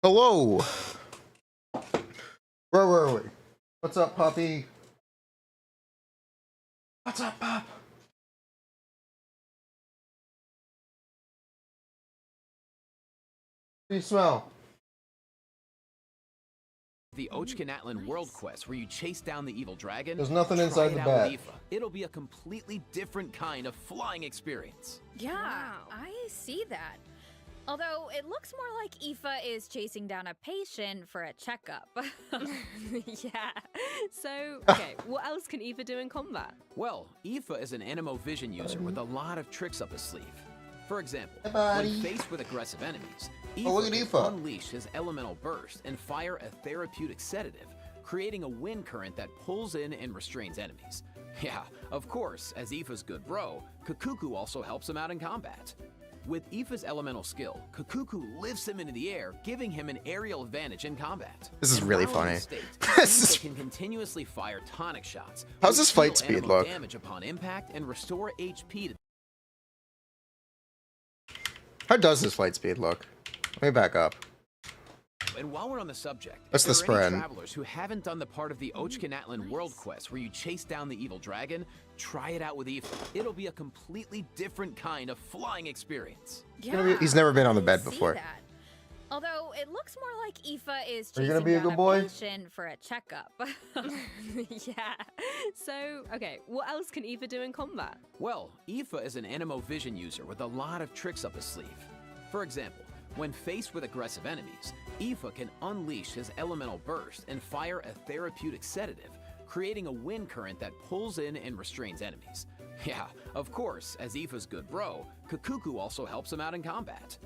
Speaker 1: Hello. Where were we? What's up, puppy? What's up, pup? What do you smell?
Speaker 5: The Ochkanatlan World Quest, where you chase down the evil dragon.
Speaker 1: There's nothing
Speaker 5: Try
Speaker 1: inside
Speaker 5: it
Speaker 1: the
Speaker 5: out
Speaker 1: bag.
Speaker 5: with Aoife. It'll be a completely different kind of flying experience.
Speaker 4: Yeah,
Speaker 6: Wow.
Speaker 4: I see that. Although it looks more like Aoife is chasing down a patient for a checkup.
Speaker 6: Yeah. So, okay, what else can Eva do in combat?
Speaker 5: Well, Aoife is an Animo Vision user with a lot of tricks up his sleeve. For example,
Speaker 1: Hey, buddy.
Speaker 5: when faced with aggressive enemies,
Speaker 1: Oh, look at
Speaker 5: can
Speaker 1: Aoife.
Speaker 5: unleash his elemental burst and fire a therapeutic sedative, creating a wind current that pulls in and restrains enemies. Yeah, of course, as Aoife's good bro, Kakuku also helps him out in combat. With Aoife's elemental skill, Kakuku lifts him into the air, giving him an aerial advantage in combat.
Speaker 1: This is
Speaker 5: And
Speaker 1: really
Speaker 5: while in
Speaker 1: funny.
Speaker 5: this state,
Speaker 1: This
Speaker 5: Aoife
Speaker 1: is-
Speaker 5: can continuously fire tonic shots.
Speaker 1: How's
Speaker 5: which
Speaker 1: his fight
Speaker 5: deal
Speaker 1: speed
Speaker 5: Animo
Speaker 1: look?
Speaker 5: damage upon impact and restore HP to
Speaker 1: How does this flight speed look? Let me back up.
Speaker 5: And while we're on the subject,
Speaker 1: That's
Speaker 5: if
Speaker 1: the
Speaker 5: there are any
Speaker 1: spread.
Speaker 5: travelers who haven't done the part of the Ochkanatlan World Quest where you chase down the evil dragon, try it out with Aoife. It'll be a completely different kind of flying experience.
Speaker 4: Yeah,
Speaker 1: He's never been on the bed
Speaker 4: I see
Speaker 1: before.
Speaker 4: that. Although it looks more like Aoife is
Speaker 1: Are you
Speaker 4: chasing
Speaker 1: gonna be a
Speaker 4: down
Speaker 1: good boy?
Speaker 4: patient for a checkup.
Speaker 6: Yeah. So, okay, what else can Eva do in combat?
Speaker 5: Well, Aoife is an Animo Vision user with a lot of tricks up his sleeve. For example, when faced with aggressive enemies, Aoife can unleash his elemental burst and fire a therapeutic sedative, creating a wind current that pulls in and restrains enemies. Yeah, of course, as Aoife's good bro, Kakuku also helps him out in combat.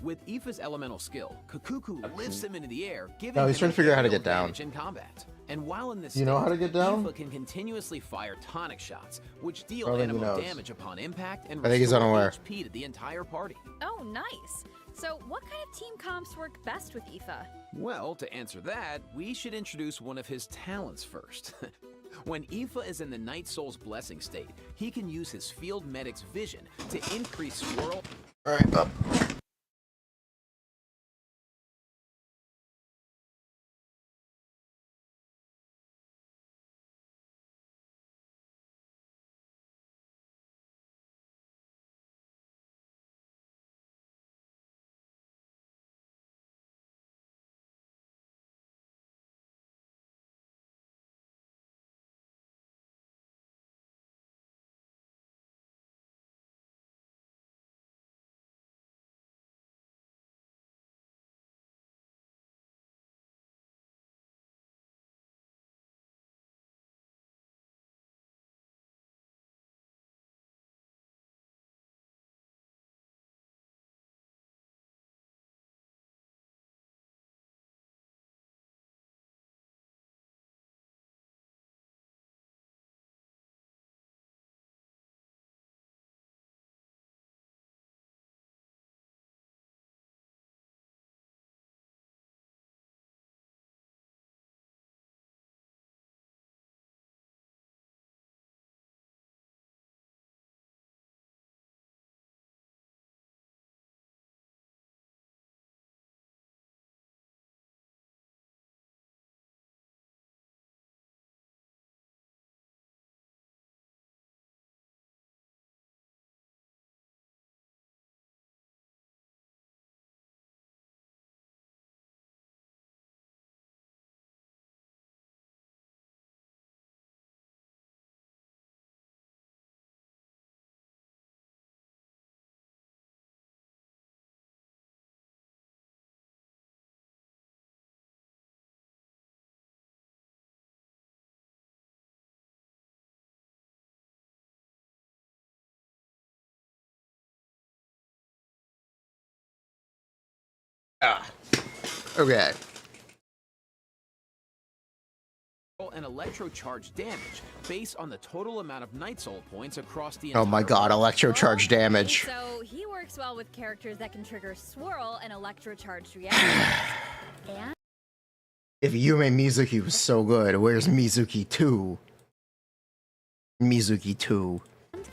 Speaker 5: With Aoife's elemental skill, Kakuku lifts him into the air, giving
Speaker 1: No, he's
Speaker 5: him
Speaker 1: trying
Speaker 5: an
Speaker 1: to figure out how to
Speaker 5: aerial
Speaker 1: get down.
Speaker 5: advantage in combat. And while in this
Speaker 1: Do you know
Speaker 5: state,
Speaker 1: how to get down?
Speaker 5: Aoife can continuously fire tonic shots, which
Speaker 1: I
Speaker 5: deal
Speaker 1: don't think he
Speaker 5: Animo
Speaker 1: knows.
Speaker 5: damage upon impact and
Speaker 1: I think he's
Speaker 5: restore
Speaker 1: unaware.
Speaker 5: HP to the entire party.
Speaker 4: Oh, nice. So what kind of team comps work best with Aoife?
Speaker 5: Well, to answer that, we should introduce one of his talents first. When Aoife is in the Night Soul's Blessing state, he can use his Field Medic's vision to increase swirl.
Speaker 1: Alright, up. Okay.
Speaker 5: And electrocharge damage based on the total amount of Night Soul points across the
Speaker 1: Oh my
Speaker 5: entire
Speaker 1: god,
Speaker 5: party.
Speaker 1: electrocharge
Speaker 4: Okay,
Speaker 1: damage.
Speaker 4: So he works well with characters that can trigger swirl and electrocharged reactions. And
Speaker 1: If Yume Mizuki was so good, where's Mizuki 2? Mizuki 2.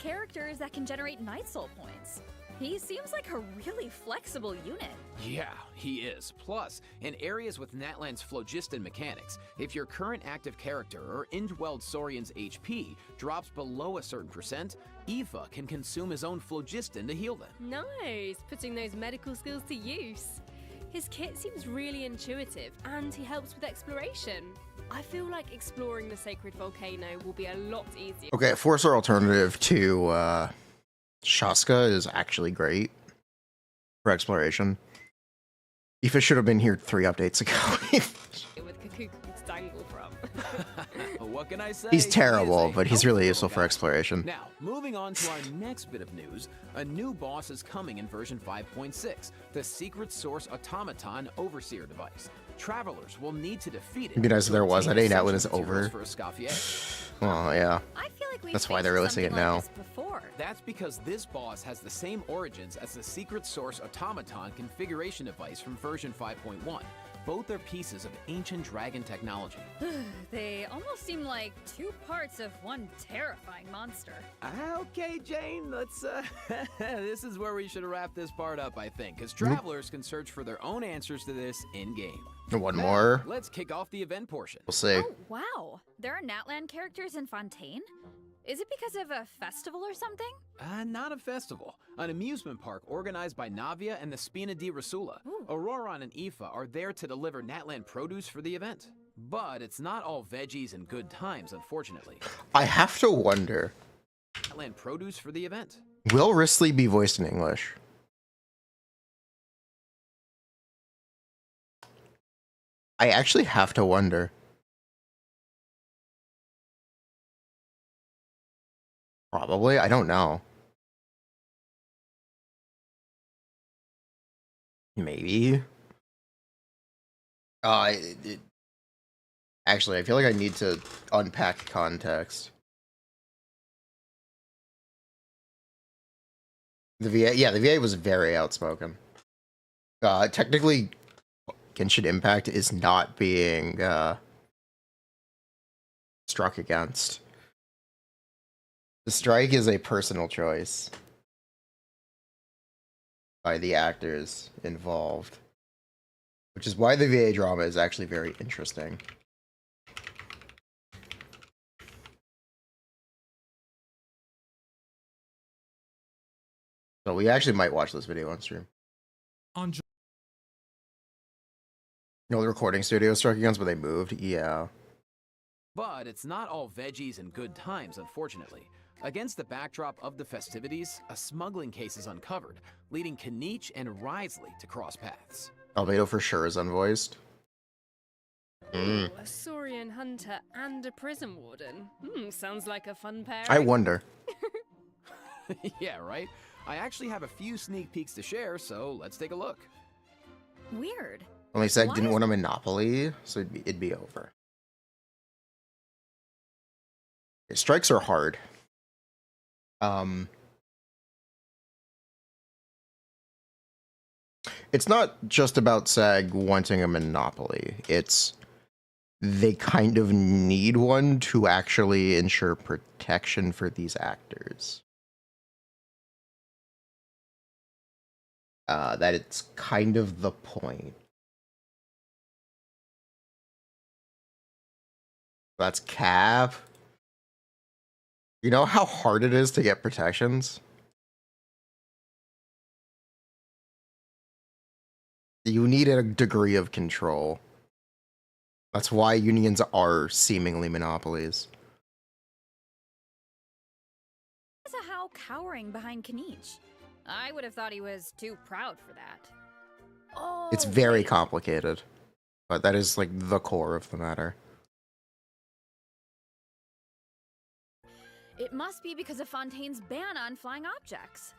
Speaker 4: characters that can generate Night Soul points. He seems like a really flexible unit.
Speaker 5: Yeah, he is. Plus, in areas with Natlan's phlogiston mechanics, if your current active character or indwelled Saurian's HP drops below a certain percent, Aoife can consume his own phlogiston to heal them.
Speaker 6: Nice, putting those medical skills to use. His kit seems really intuitive, and he helps with exploration. I feel like exploring the sacred volcano will be a lot easier.
Speaker 1: Okay, a 4-star alternative to Shaska is actually great for exploration. Aoife should have been here 3 updates ago.
Speaker 6: With Kakuku to dangle from.
Speaker 5: What can I say?
Speaker 1: He's
Speaker 5: He
Speaker 1: terrible,
Speaker 5: is a
Speaker 1: but he's really
Speaker 5: helpful
Speaker 1: useful for
Speaker 5: guy.
Speaker 1: exploration.
Speaker 5: Now, moving on to our next bit of news, a new boss is coming in version 5.6, the Secret Source Automaton Overseer device. Travelers will need to defeat it.
Speaker 1: It'd be nice if there was.
Speaker 5: to
Speaker 1: I
Speaker 5: obtain
Speaker 1: think that one
Speaker 5: essential
Speaker 1: is
Speaker 5: materials
Speaker 1: over.
Speaker 5: For a Scoffier.
Speaker 1: Oh, yeah.
Speaker 4: I feel like we've
Speaker 1: That's why
Speaker 4: faced
Speaker 1: they're releasing
Speaker 4: something
Speaker 1: it now.
Speaker 4: like this before.
Speaker 5: That's because this boss has the same origins as the Secret Source Automaton configuration device from version 5.1. Both are pieces of ancient dragon technology.
Speaker 4: They almost seem like 2 parts of one terrifying monster.
Speaker 5: Okay, Jane, let's, this is where we should wrap this part up, I think, because travelers can search for their own answers to this in-game.
Speaker 1: One
Speaker 5: Now,
Speaker 1: more.
Speaker 5: let's kick off the event portion.
Speaker 1: We'll see.
Speaker 4: Oh, wow. There are Natlan characters in Fontaine? Is it because of a festival or something?
Speaker 5: Not a festival. An amusement park organized by Navia and the Spina di Rasula.
Speaker 4: Ooh.
Speaker 5: Auroron and Aoife are there to deliver Natlan produce for the event. But it's not all veggies and good times, unfortunately.
Speaker 1: I have to wonder,
Speaker 5: Natlan produce for the event.
Speaker 1: will Risley be voiced in English? I actually have to wonder. Probably. I don't know. Maybe. Actually, I feel like I need to unpack context. The VA, yeah, the VA was very outspoken. Technically, Genshin Impact is not being struck against. The strike is a personal choice by the actors involved, which is why the VA drama is actually very interesting. So we actually might watch this video on stream. No, the recording studio struck against, but they moved. Yeah.
Speaker 5: But it's not all veggies and good times, unfortunately. Against the backdrop of the festivities, a smuggling case is uncovered, leading Kanich and Risley to cross paths.
Speaker 1: Albedo for sure is unvoiced.
Speaker 6: A Saurian hunter and a prison warden. Sounds like a fun pair.
Speaker 1: I wonder.
Speaker 5: Yeah, right? I actually have a few sneak peeks to share, so let's take a look.
Speaker 4: Weird.
Speaker 1: Only said didn't
Speaker 4: What?
Speaker 1: want a monopoly, so it'd be over. Strikes are hard. It's not just about SAG wanting a monopoly. It's they kind of need one to actually ensure protection for these actors. That it's kind of the point. That's cap. You know how hard it is to get protections? You need a degree of control. That's why unions are seemingly monopolies.
Speaker 4: Why is a How cowering behind Kanich? I would have thought he was too proud for that. Oh,
Speaker 1: It's very
Speaker 4: wait.
Speaker 1: complicated, but that is like the core of the matter.
Speaker 4: It must be because of Fontaine's ban on flying objects.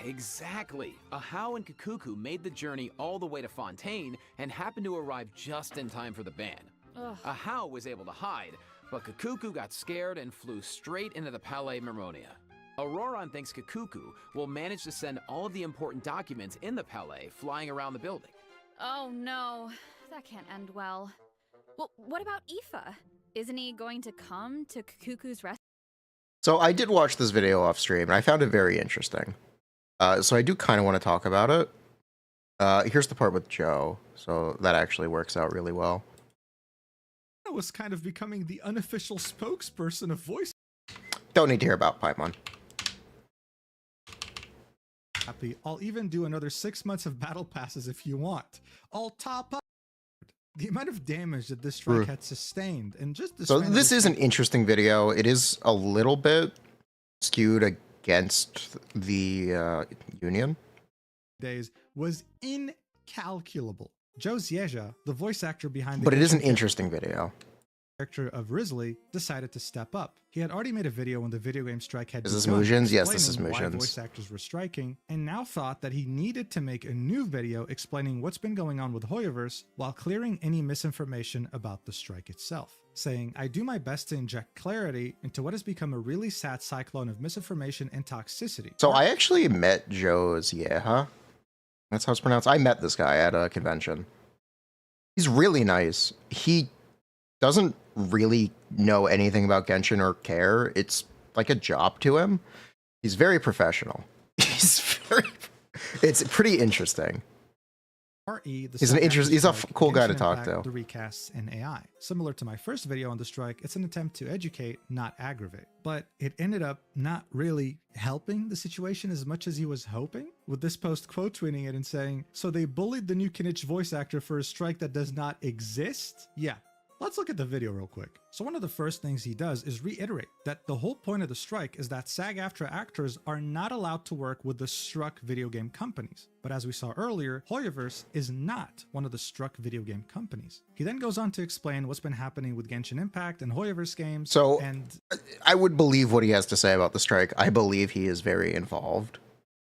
Speaker 5: Exactly. Ahau and Kakuku made the journey all the way to Fontaine and happened to arrive just in time for the ban.
Speaker 4: Ugh.
Speaker 5: Ahau was able to hide, but Kakuku got scared and flew straight into the Palais Mermonia. Auroron thinks Kakuku will manage to send all of the important documents in the Palais flying around the building.
Speaker 4: Oh no, that can't end well. Well, what about Aoife? Isn't he going to come to Kakuku's rescue?
Speaker 1: So I did watch this video off stream, and I found it very interesting. So I do kind of want to talk about it. Here's the part with Joe, so that actually works out really well.
Speaker 8: I was kind of becoming the unofficial spokesperson of voice.
Speaker 1: Don't need to hear about Paimon.
Speaker 8: Happy. I'll even do another 6 months of battle passes if you want. I'll top up the amount of damage that this strike had sustained, and just
Speaker 1: So this is an interesting video. It is a little bit skewed against the Union.
Speaker 8: Days was incalculable. Joe Zieja, the voice actor behind the
Speaker 1: But it is an
Speaker 8: Genshin
Speaker 1: interesting video.
Speaker 8: character of Risley, decided to step up. He had already made a video when the video game strike had
Speaker 1: Is this
Speaker 8: begun,
Speaker 1: Mugens? Yes, this is
Speaker 8: explaining why
Speaker 1: Mugens.
Speaker 8: voice actors were striking, and now thought that he needed to make a new video explaining what's been going on with Hoyoverse while clearing any misinformation about the strike itself, saying, "I do my best to inject clarity into what has become a really sad cyclone of misinformation and toxicity."
Speaker 1: So I actually met Joe Zieja. That's how it's pronounced. I met this guy at a convention. He's really nice. He doesn't really know anything about Genshin or care. It's like a job to him. He's very professional. It's pretty interesting.
Speaker 8: RE, the
Speaker 1: He's an
Speaker 8: South
Speaker 1: he's a
Speaker 8: Strike,
Speaker 1: cool guy to
Speaker 8: Genshin
Speaker 1: talk
Speaker 8: Impact,
Speaker 1: to.
Speaker 8: The recasts and AI. Similar to my first video on the strike, it's an attempt to educate, not aggravate. But it ended up not really helping the situation as much as he was hoping, with this post quote tweeting it and saying, "So they bullied the new Kinich voice actor for a strike that does not exist?" Yeah. Let's look at the video real quick. So one of the first things he does is reiterate that the whole point of the strike is that SAG-AFTRA actors are not allowed to work with the struck video game companies. But as we saw earlier, Hoyoverse is not one of the struck video game companies. He then goes on to explain what's been happening with Genshin Impact and Hoyoverse games.
Speaker 1: So
Speaker 8: and
Speaker 1: I would believe what he has to say about the strike. I believe he is very involved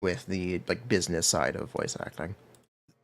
Speaker 1: with the business side of voice acting.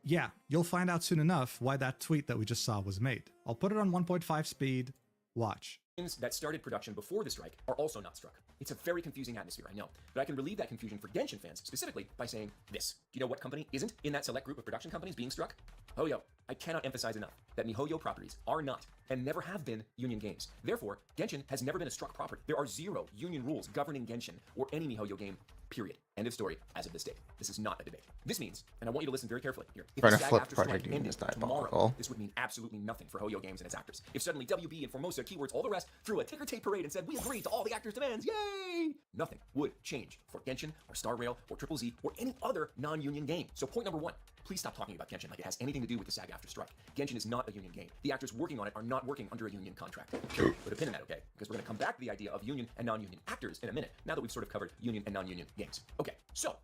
Speaker 8: yeah, you'll find out soon enough why that tweet that we just saw was made. I'll put it on 1.5 speed. Watch.
Speaker 9: Games that started production before the strike are also not struck. It's a very confusing atmosphere, I know, but I can relieve that confusion for Genshin fans specifically by saying this. Do you know what company isn't in that select group of production companies being struck? Hoyo. I cannot emphasize enough that MiHoYo properties are not and never have been Union games. Therefore, Genshin has never been a struck property. There are 0 Union rules governing Genshin or any MiHoYo game, period. End of story as of this date. This is not a debate. This means, and I want you to listen very carefully here, if
Speaker 1: Trying
Speaker 9: the
Speaker 1: to flip
Speaker 9: SAG-AFTRA
Speaker 1: Project
Speaker 9: strike
Speaker 1: Union's
Speaker 9: ended
Speaker 1: diabolical.
Speaker 9: tomorrow, this would mean absolutely nothing for Hoyo Games and its actors. If suddenly WB and Formosa, Keywords, all the rest threw a ticker tape parade and said, "We agree to all the actors' demands, yay!" Nothing would change for Genshin or Star Rail or Triple Z or any other non-union game. So point number 1, please stop talking about Genshin like it has anything to do with the SAG-AFTRA strike. Genshin is not a union game. The actors working on it are not working under a union contract. Put a pin in that, okay? Because we're going to come back to the idea of union and non-union actors in a minute, now that we've sort of covered union and non-union games. Okay, so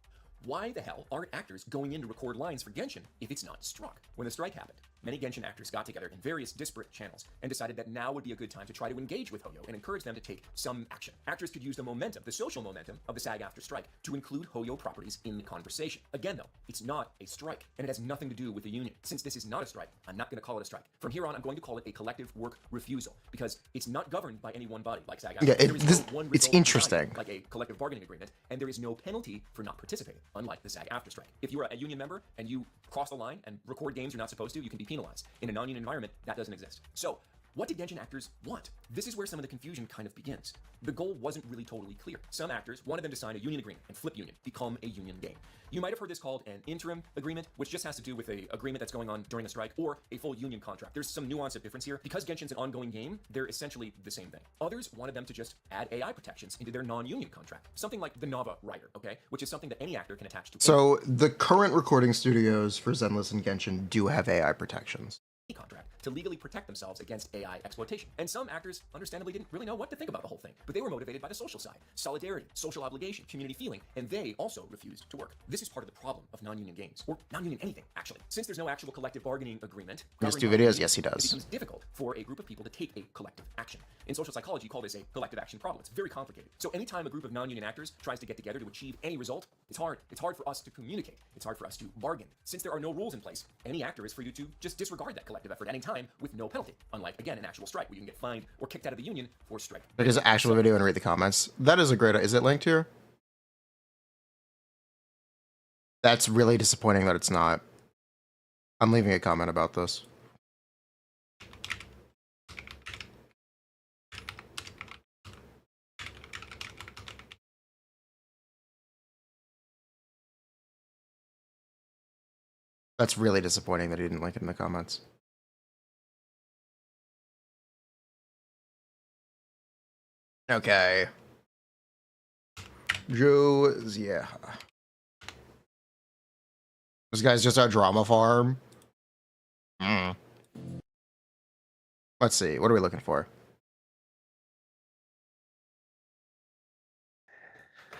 Speaker 9: why the hell aren't actors going in to record lines for Genshin if it's not struck? When the strike happened, many Genshin actors got together in various disparate channels and decided that now would be a good time to try to engage with Hoyo and encourage them to take some action. Actors could use the momentum, the social momentum of the SAG-AFTRA strike to include Hoyo properties in the conversation. Again though, it's not a strike and it has nothing to do with the union. Since this is not a strike, I'm not going to call it a strike. From here on, I'm going to call it a collective work refusal because it's not governed by any one body like SAG-AFTRA.
Speaker 1: Yeah,
Speaker 9: There is no one
Speaker 1: it's
Speaker 9: result
Speaker 1: interesting.
Speaker 9: like a collective bargaining agreement, and there is no penalty for not participating, unlike the SAG-AFTRA strike. If you're a union member and you cross the line and record games you're not supposed to, you can be penalized. In a non-union environment, that doesn't exist. So, what did Genshin actors want? This is where some of the confusion kind of begins. The goal wasn't really totally clear. Some actors wanted them to sign a union agreement and flip union, become a union game. You might have heard this called an interim agreement, which just has to do with an agreement that's going on during a strike, or a full union contract. There's some nuance of difference here. Because Genshin's an ongoing game, they're essentially the same thing. Others wanted them to just add AI protections into their non-union contract. Something like the Nava rider, okay? Which is something that any actor can attach to.
Speaker 1: So the current recording studios for Zenless and Genshin do have AI protections.
Speaker 9: Contract to legally protect themselves against AI exploitation. And some actors understandably didn't really know what to think about the whole thing, but they were motivated by the social side, solidarity, social obligation, community feeling, and they also refused to work. This is part of the problem of non-union games, or non-union anything, actually. Since there's no actual collective bargaining agreement,
Speaker 1: He does
Speaker 9: governing
Speaker 1: do videos?
Speaker 9: non-union,
Speaker 1: Yes, he does.
Speaker 9: It becomes difficult for a group of people to take a collective action. In social psychology, you call this a collective action problem. It's very complicated. So anytime a group of non-union actors tries to get together to achieve any result, it's hard. It's hard for us to communicate. It's hard for us to bargain. Since there are no rules in place, any actor is free to just disregard that collective effort at any time with no penalty. Unlike, again, an actual strike where you can get fined or kicked out of the union for strike.
Speaker 1: There's an actual video and read the comments. That is a great... Is it linked here? That's really disappointing that it's not. I'm leaving a comment about this. That's really disappointing that he didn't link it in the comments. Okay. Joe, yeah. This guy's just our drama farm. Let's see. What are we looking for?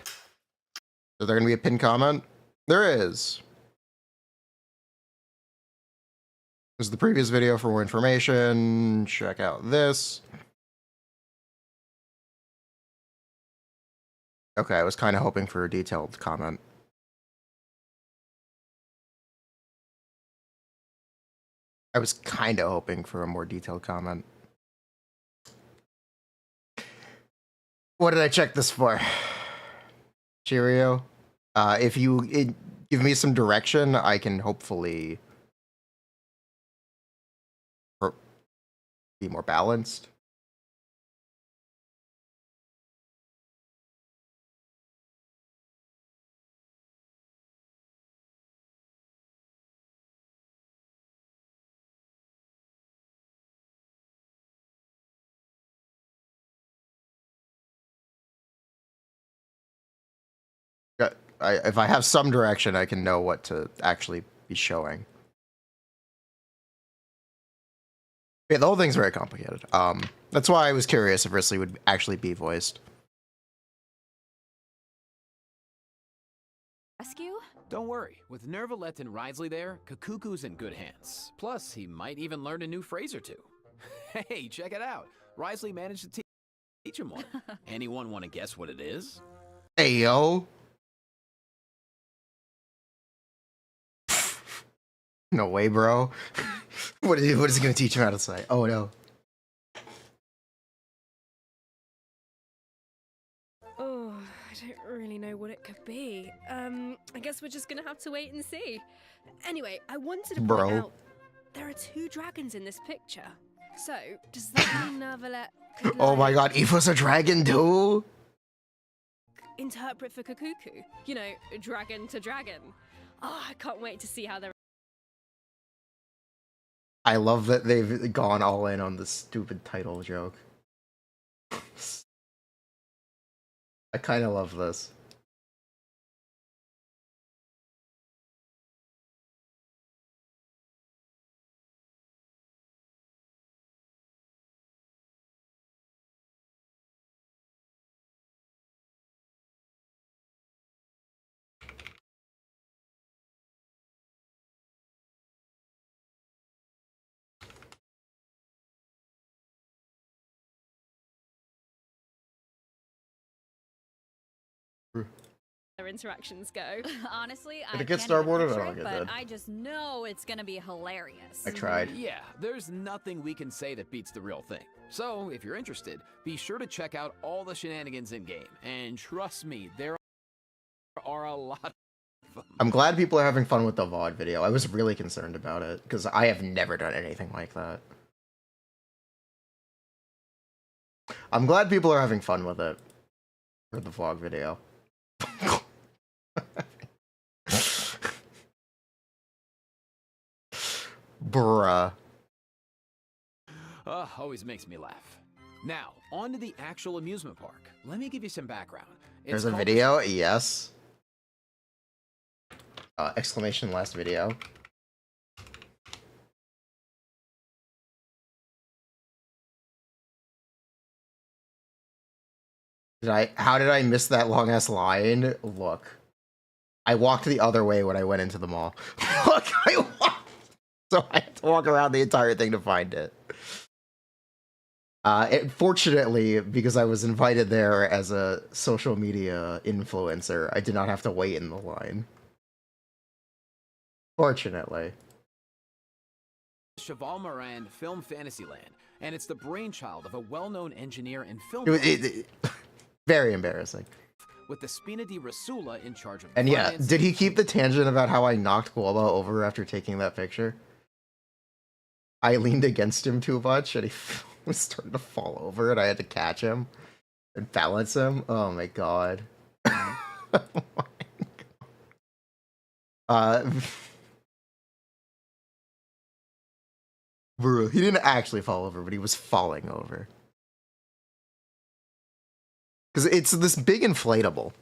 Speaker 1: Is there going to be a pinned comment? There is. This is the previous video for more information. Check out this. Okay, I was kind of hoping for a detailed comment. I was kind of hoping for a more detailed comment. What did I check this for? Cheerio. If you give me some direction, I can hopefully be more balanced. If I have some direction, I can know what to actually be showing. Yeah, the whole thing's very complicated. That's why I was curious if Risley would actually be voiced.
Speaker 4: Rescue?
Speaker 5: Don't worry, with Nervalet and Risley there, Kakuku's in good hands. Plus, he might even learn a new phrase or two. Hey, check it out. Risley managed to teach him one. Anyone want to guess what it is?
Speaker 1: Hey, yo. No way, bro. What is he going to teach him how to say? Oh, no.
Speaker 6: Oh, I don't really know what it could be. I guess we're just gonna have to wait and see. Anyway, I wanted to point out there are 2 dragons in this picture. So, does that mean Nervalet could,
Speaker 1: Oh my god, Aoife's a dragon too?
Speaker 6: interpret for Kakuku? You know, dragon to dragon. Oh, I can't wait to see how they're...
Speaker 1: I love that they've gone all in on this stupid title joke. I kind of love this.
Speaker 6: their interactions go.
Speaker 4: Honestly,
Speaker 1: Did
Speaker 4: I
Speaker 1: it get
Speaker 4: can't even
Speaker 1: starboarded?
Speaker 4: picture
Speaker 1: I don't
Speaker 4: it,
Speaker 1: get
Speaker 4: but
Speaker 1: that.
Speaker 4: I just know it's gonna be hilarious.
Speaker 1: I tried.
Speaker 5: Yeah, there's nothing we can say that beats the real thing. So, if you're interested, be sure to check out all the shenanigans in-game. And trust me, there are a lot of them.
Speaker 1: I'm glad people are having fun with the VOD video. I was really concerned about it, because I have never done anything like that. I'm glad people are having fun with it. For the vlog video. Bruh.
Speaker 5: Always makes me laugh. Now, on to the actual amusement park. Let me give you some background.
Speaker 1: There's a
Speaker 5: called-
Speaker 1: video? Yes. Exclamation last video. How did I miss that long ass line? Look. I walked the other way when I went into the mall. Look, I walked. So I had to walk around the entire thing to find it. Fortunately, because I was invited there as a social media influencer, I did not have to wait in the line. Fortunately.
Speaker 5: Cheval Moran Film Fantasyland, and it's the brainchild of a well-known engineer and film
Speaker 1: Very embarrassing.
Speaker 5: with the Spina di Rasula in charge of
Speaker 1: And yeah,
Speaker 5: finance.
Speaker 1: did he keep the tangent about how I knocked Guoba over after taking that picture? I leaned against him too much and he was starting to fall over and I had to catch him and balance him. Oh my god. Oh my god. Bro, he didn't actually fall over, but he was falling over. Because it's this big inflatable.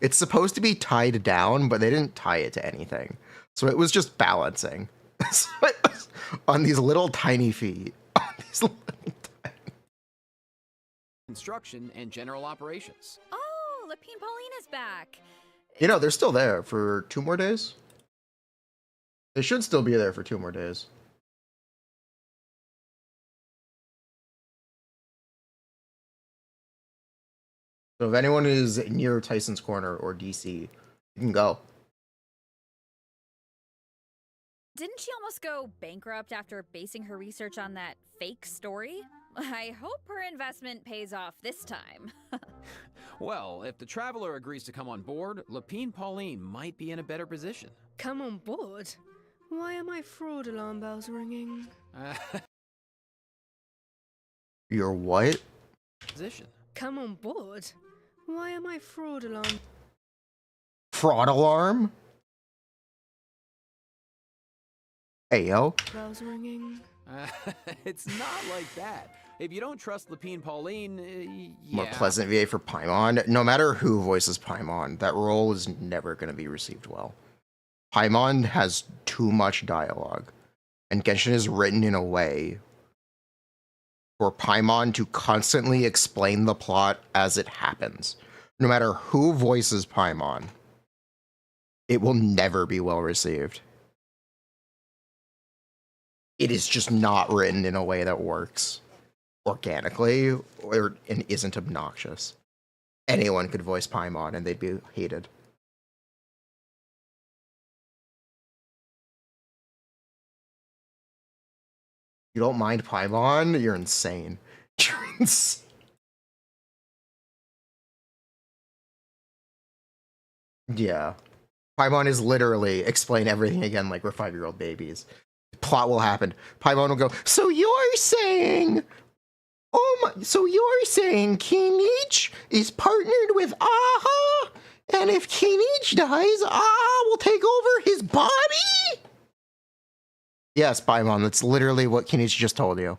Speaker 1: It's supposed to be tied down, but they didn't tie it to anything. So it was just balancing. So it was on these little tiny feet. On these little tiny...
Speaker 5: Construction and general operations.
Speaker 4: Oh, Lapine Pauline is back.
Speaker 1: You know, they're still there for 2 more days. They should still be there for 2 more days. So if anyone is near Tyson's Corner or DC, you can go.
Speaker 4: Didn't she almost go bankrupt after basing her research on that fake story? I hope her investment pays off this time.
Speaker 5: Well, if the Traveler agrees to come on board, Lapine Pauline might be in a better position.
Speaker 6: Come on board? Why are my fraud alarm bells ringing?
Speaker 1: Your what?
Speaker 5: Position.
Speaker 6: Come on board? Why are my fraud alarm...
Speaker 1: Fraud alarm? Hey, yo.
Speaker 6: bells ringing?
Speaker 5: It's not like that. If you don't trust Lapine Pauline, yeah.
Speaker 1: More Pleasant VA for Paimon. No matter who voices Paimon, that role is never going to be received well. Paimon has too much dialogue, and Genshin is written in a way for Paimon to constantly explain the plot as it happens. No matter who voices Paimon, it will never be well received. It is just not written in a way that works organically or and isn't obnoxious. Anyone could voice Paimon and they'd be hated. You don't mind Paimon? You're insane. You're insane. Yeah. Paimon is literally explain everything again like we're 5-year-old babies. Plot will happen. Paimon will go, so you're saying... Oh my... So you're saying Kinich is partnered with Aha? And if Kinich dies, Aha will take over his body? Yes, Paimon, that's literally what Kinich just told you.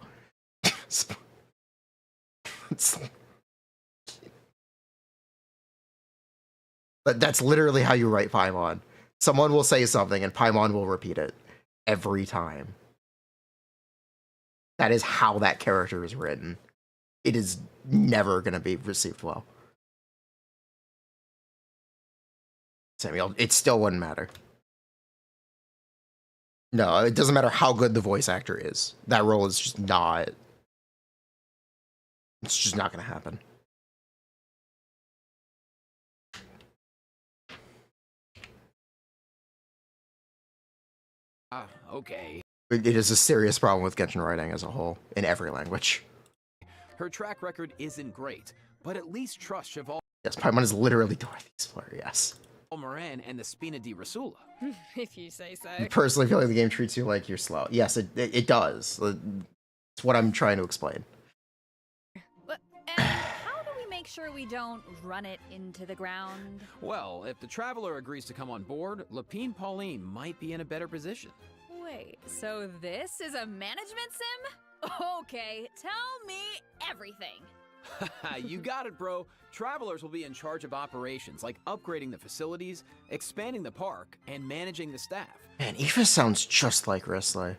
Speaker 1: But that's literally how you write Paimon. Someone will say something and Paimon will repeat it every time. That is how that character is written. It is never going to be received well. Samuel, it still wouldn't matter. No, it doesn't matter how good the voice actor is. That role is just not... It's just not going to happen.
Speaker 5: Okay.
Speaker 1: It is a serious problem with Genshin writing as a whole, in every language.
Speaker 5: Her track record isn't great, but at least trust Cheval
Speaker 1: Yes, Paimon is literally Dorothy's Fleur, yes.
Speaker 5: Moran and the Spina di Rasula.
Speaker 6: If you say so.
Speaker 1: I personally feel like the game treats you like you're slow. Yes, it does. It's what I'm trying to explain.
Speaker 4: But, and how do we make sure we don't run it into the ground?
Speaker 5: Well, if the Traveler agrees to come on board, Lapine Pauline might be in a better position.
Speaker 4: Wait, so this is a management sim? Okay, tell me everything.
Speaker 5: You got it, bro. Travelers will be in charge of operations, like upgrading the facilities, expanding the park, and managing the staff.
Speaker 1: Man, Aoife sounds just like Risley.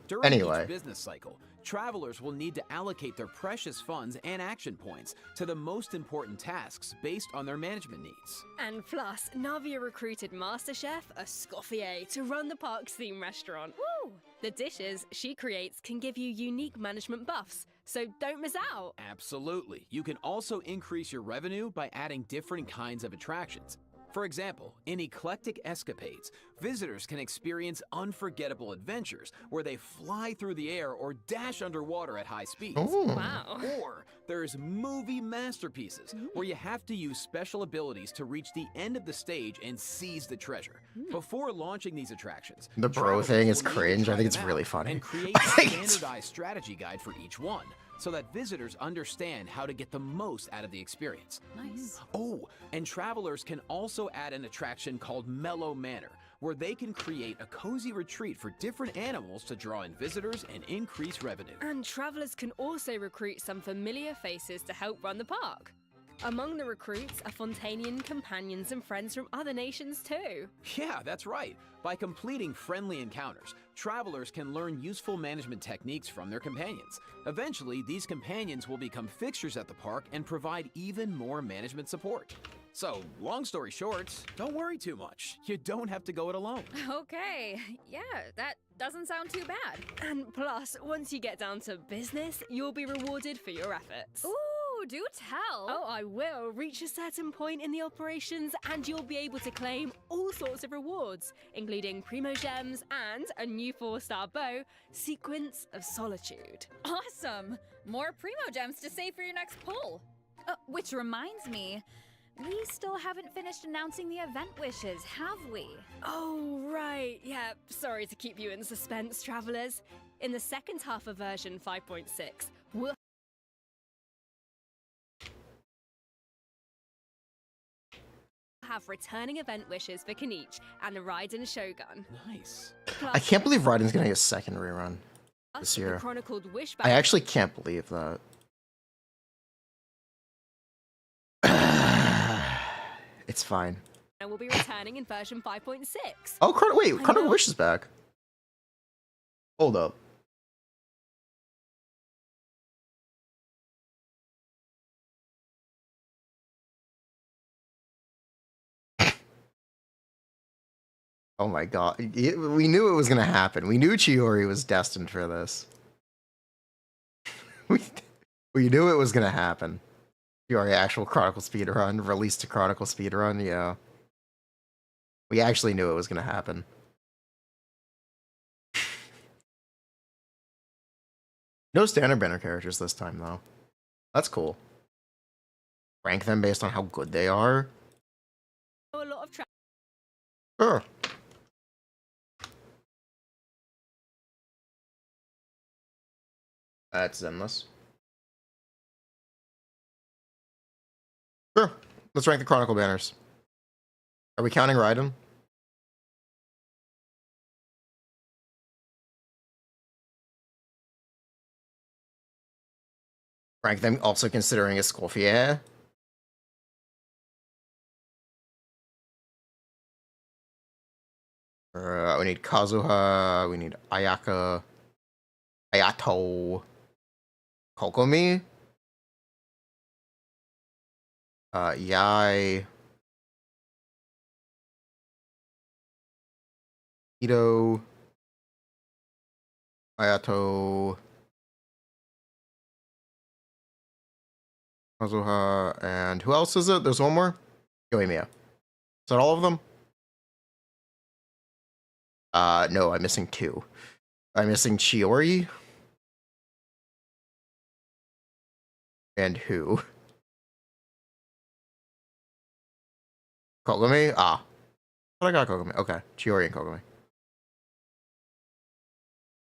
Speaker 5: During
Speaker 1: Anyway.
Speaker 5: each business cycle, travelers will need to allocate their precious funds and action points to the most important tasks based on their management needs.
Speaker 6: And plus, Navia recruited Master Chef, a Scoffier, to run the park's theme restaurant.
Speaker 4: Woo!
Speaker 6: The dishes she creates can give you unique management buffs, so don't miss out.
Speaker 5: Absolutely. You can also increase your revenue by adding different kinds of attractions. For example, in Eclectic Escapades, visitors can experience unforgettable adventures where they fly through the air or dash underwater at high speeds.
Speaker 1: Oh.
Speaker 6: Wow.
Speaker 5: Or there's movie masterpieces where you have to use special abilities to reach the end of the stage and seize the treasure. Before launching these attractions,
Speaker 1: The bro
Speaker 5: travelers
Speaker 1: thing is
Speaker 5: will need to
Speaker 1: cringe. I
Speaker 5: try
Speaker 1: think it's
Speaker 5: them
Speaker 1: really
Speaker 5: out
Speaker 1: funny.
Speaker 5: and create
Speaker 1: I
Speaker 5: a
Speaker 1: think it's-
Speaker 5: standardized strategy guide for each one. so that visitors understand how to get the most out of the experience.
Speaker 4: Nice.
Speaker 5: Oh, and travelers can also add an attraction called Mellow Manor, where they can create a cozy retreat for different animals to draw in visitors and increase revenue.
Speaker 6: And travelers can also recruit some familiar faces to help run the park. Among the recruits are Fontanian companions and friends from other nations too.
Speaker 5: Yeah, that's right. By completing friendly encounters, travelers can learn useful management techniques from their companions. Eventually, these companions will become fixtures at the park and provide even more management support. So, long story short, don't worry too much. You don't have to go it alone.
Speaker 4: Okay, yeah, that doesn't sound too bad.
Speaker 6: And plus, once you get down to business, you'll be rewarded for your efforts.
Speaker 4: Ooh, do tell.
Speaker 6: Oh, I will. Reach a certain point in the operations and you'll be able to claim all sorts of rewards, including Primo Gems and a new 4-star bow, Sequence of Solitude.
Speaker 4: Awesome! More Primo Gems to save for your next pull. Which reminds me, we still haven't finished announcing the event wishes, have we?
Speaker 6: Oh, right. Yeah, sorry to keep you in suspense, travelers. In the second half of version 5.6, we'll have returning event wishes for Kanichi and the Raiden Shogun.
Speaker 5: Nice.
Speaker 1: I can't believe Raiden's getting a second rerun this
Speaker 6: The
Speaker 1: year.
Speaker 6: chronicled wish
Speaker 1: I actually can't believe that. It's fine.
Speaker 6: will be returning in version 5.6.
Speaker 1: Oh, wait,
Speaker 6: I
Speaker 1: Chronicle
Speaker 6: know.
Speaker 1: Wish is back. Hold up. Oh my god. We knew it was going to happen. We knew Chiori was destined for this. we knew it was going to happen. Chiori actual Chronicle speedrun, released a Chronicle speedrun, yeah. We actually knew it was going to happen. No standard banner characters this time, though. That's cool. Rank them based on how good they are.
Speaker 6: A lot of
Speaker 1: Sure. That's Zenless. Sure. Let's rank the Chronicle banners. Are we counting Raiden? Rank them also considering Escoffier. We need Kazuha, we need Ayaka, Ayato, Kokomi, Yai, Ito, Ayato, Kazuha, and who else is it? There's one more? Yoimiya. Is that all of them? No, I'm missing two. I'm missing Chiori. And who? Kogami? Ah. But I got Kogami. Okay. Chiori and Kogami.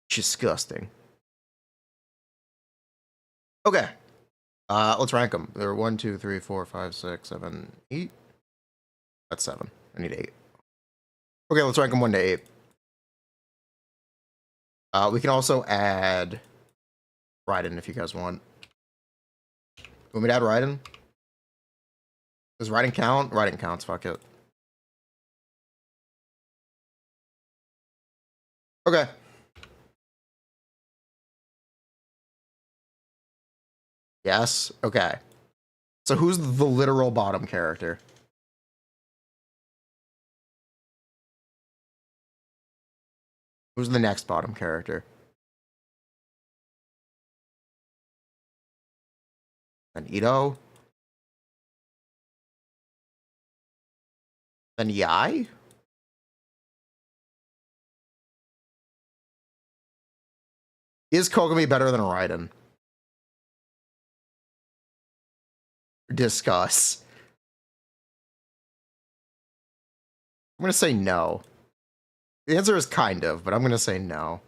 Speaker 1: Disgusting. Okay. Let's rank them. There are 1, 2, 3, 4, 5, 6, 7, 8. That's 7. I need 8. Okay, let's rank them 1 to 8. We can also add Raiden if you guys want. Want me to add Raiden? Does Raiden count? Raiden counts, fuck it. Okay. Yes? Okay. So who's the literal bottom character? Who's the next bottom character? Then Ito? Then Yai? Is Kogami better than Raiden? Discuss. I'm gonna say no. The answer is kind of, but I'm gonna say no.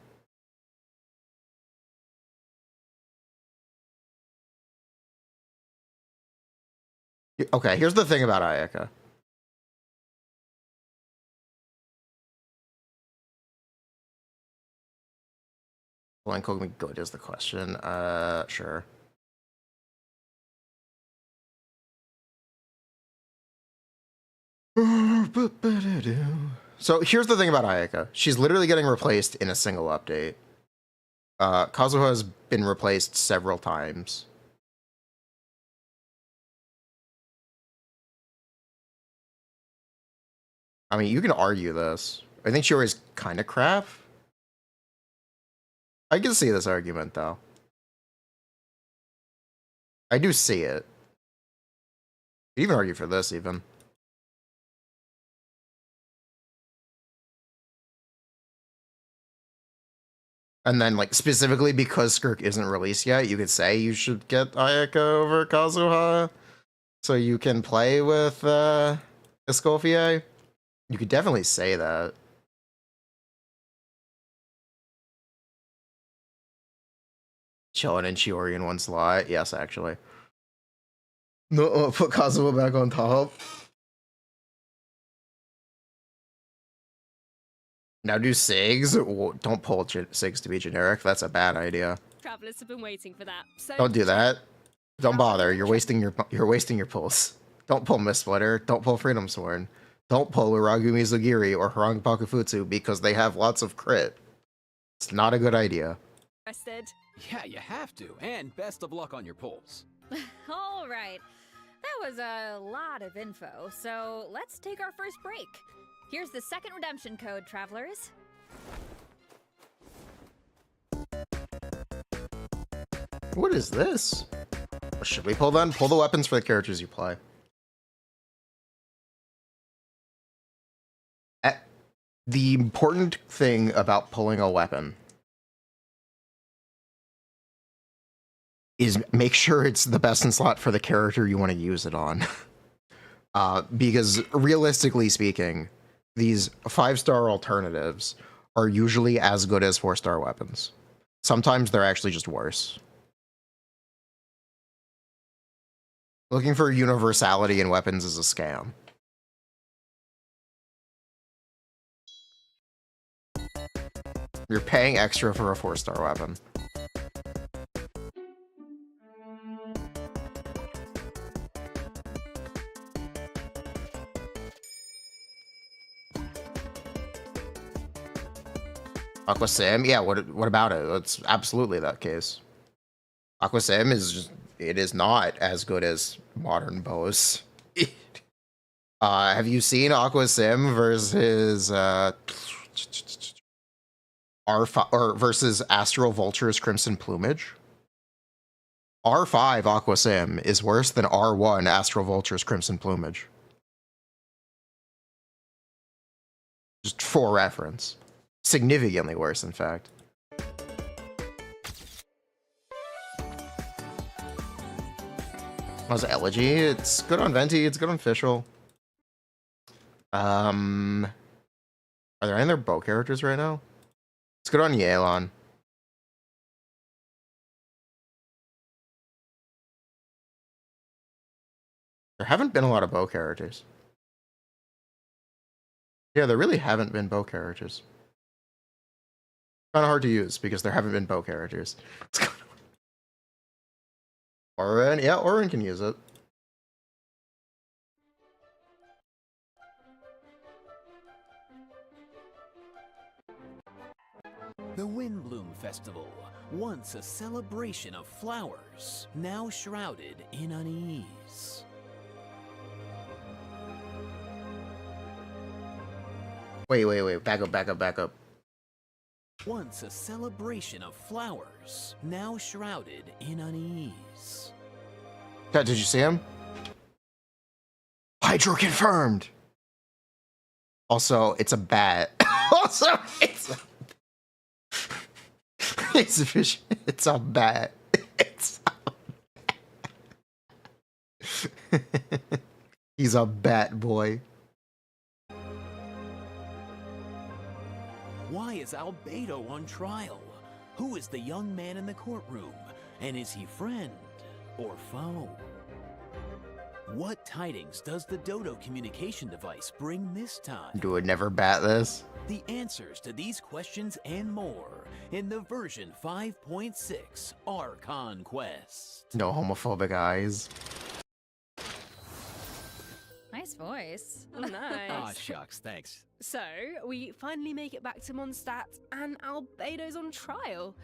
Speaker 1: Okay, here's the thing about Ayaka. Blank me good is the question. Sure. So here's the thing about Ayaka. She's literally getting replaced in a single update. Kazuha has been replaced several times. I mean, you can argue this. I think Shiori's kind of crap. I can see this argument, though. I do see it. You can even argue for this, even. And then, like, specifically because Skirk isn't released yet, you could say you should get Ayaka over Kazuha so you can play with Escoffier. You could definitely say that. Chillin' and Shiori in one slot. Yes, actually. No, put Kazuha back on top. Now do SIGs. Don't pull SIGs to be generic. That's a bad idea.
Speaker 6: Travelers have been waiting for that. So
Speaker 1: Don't do that. Don't bother. You're wasting your pulls. Don't pull Mistsplitter. Don't pull Freedom Sworn. Don't pull Uragumi Zugiri or Harangi Pakufutsu because they have lots of crit. It's not a good idea.
Speaker 6: Rested.
Speaker 5: Yeah, you have to. And best of luck on your pulls.
Speaker 4: All right. That was a lot of info, so let's take our first break. Here's the second redemption code, travelers.
Speaker 1: What is this? Should we pull then? Pull the weapons for the characters you play. The important thing about pulling a weapon is make sure it's the best in slot for the character you want to use it on. Because realistically speaking, these 5-star alternatives are usually as good as 4-star weapons. Sometimes they're actually just worse. Looking for universality in weapons is a scam. You're paying extra for a 4-star weapon. Aqua Sim? Yeah, what about it? It's absolutely that case. Aqua Sim is just, it is not as good as modern bows. Have you seen Aqua Sim versus R5 or versus Astral Vulture's Crimson Plumage? R5 Aqua Sim is worse than R1 Astral Vulture's Crimson Plumage. Just for reference. Significantly worse, in fact. How's Elegy? It's good on Venti, it's good on Fischl. Are there any other bow characters right now? It's good on Yelan. There haven't been a lot of bow characters. Yeah, there really haven't been bow characters. Kind of hard to use because there haven't been bow characters. It's kind of... Orin, yeah, Orin can use it.
Speaker 5: The Windbloom Festival, once a celebration of flowers, now shrouded in unease.
Speaker 1: Wait, back up.
Speaker 5: Once a celebration of flowers, now shrouded in unease.
Speaker 1: Did you see him? Hydro confirmed! Also, it's a bat. Also, it's a... It's a fish. It's a bat. It's a bat. He's a bat boy.
Speaker 5: Why is Albedo on trial? Who is the young man in the courtroom? And is he friend or foe? What tidings does the Dodo communication device bring this time?
Speaker 1: Do it never bat this?
Speaker 5: The answers to these questions and more in the version 5.6 Archon Quest.
Speaker 1: No homophobic eyes.
Speaker 4: Nice voice.
Speaker 6: Oh, nice.
Speaker 5: Ah, shucks, thanks.
Speaker 6: So, we finally make it back to Mondstadt, and Albedo's on trial.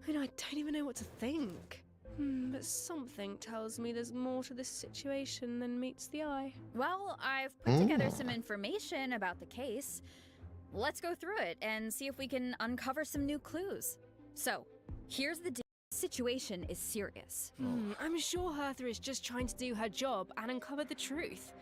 Speaker 6: And I don't even know what to think. But something tells me there's more to this situation than meets the eye.
Speaker 4: Well, I've put together some information about the case. Let's go through it and see if we can uncover some new clues. So, here's the situation is serious.
Speaker 6: I'm sure Hertha is just trying to do her job and uncover the truth.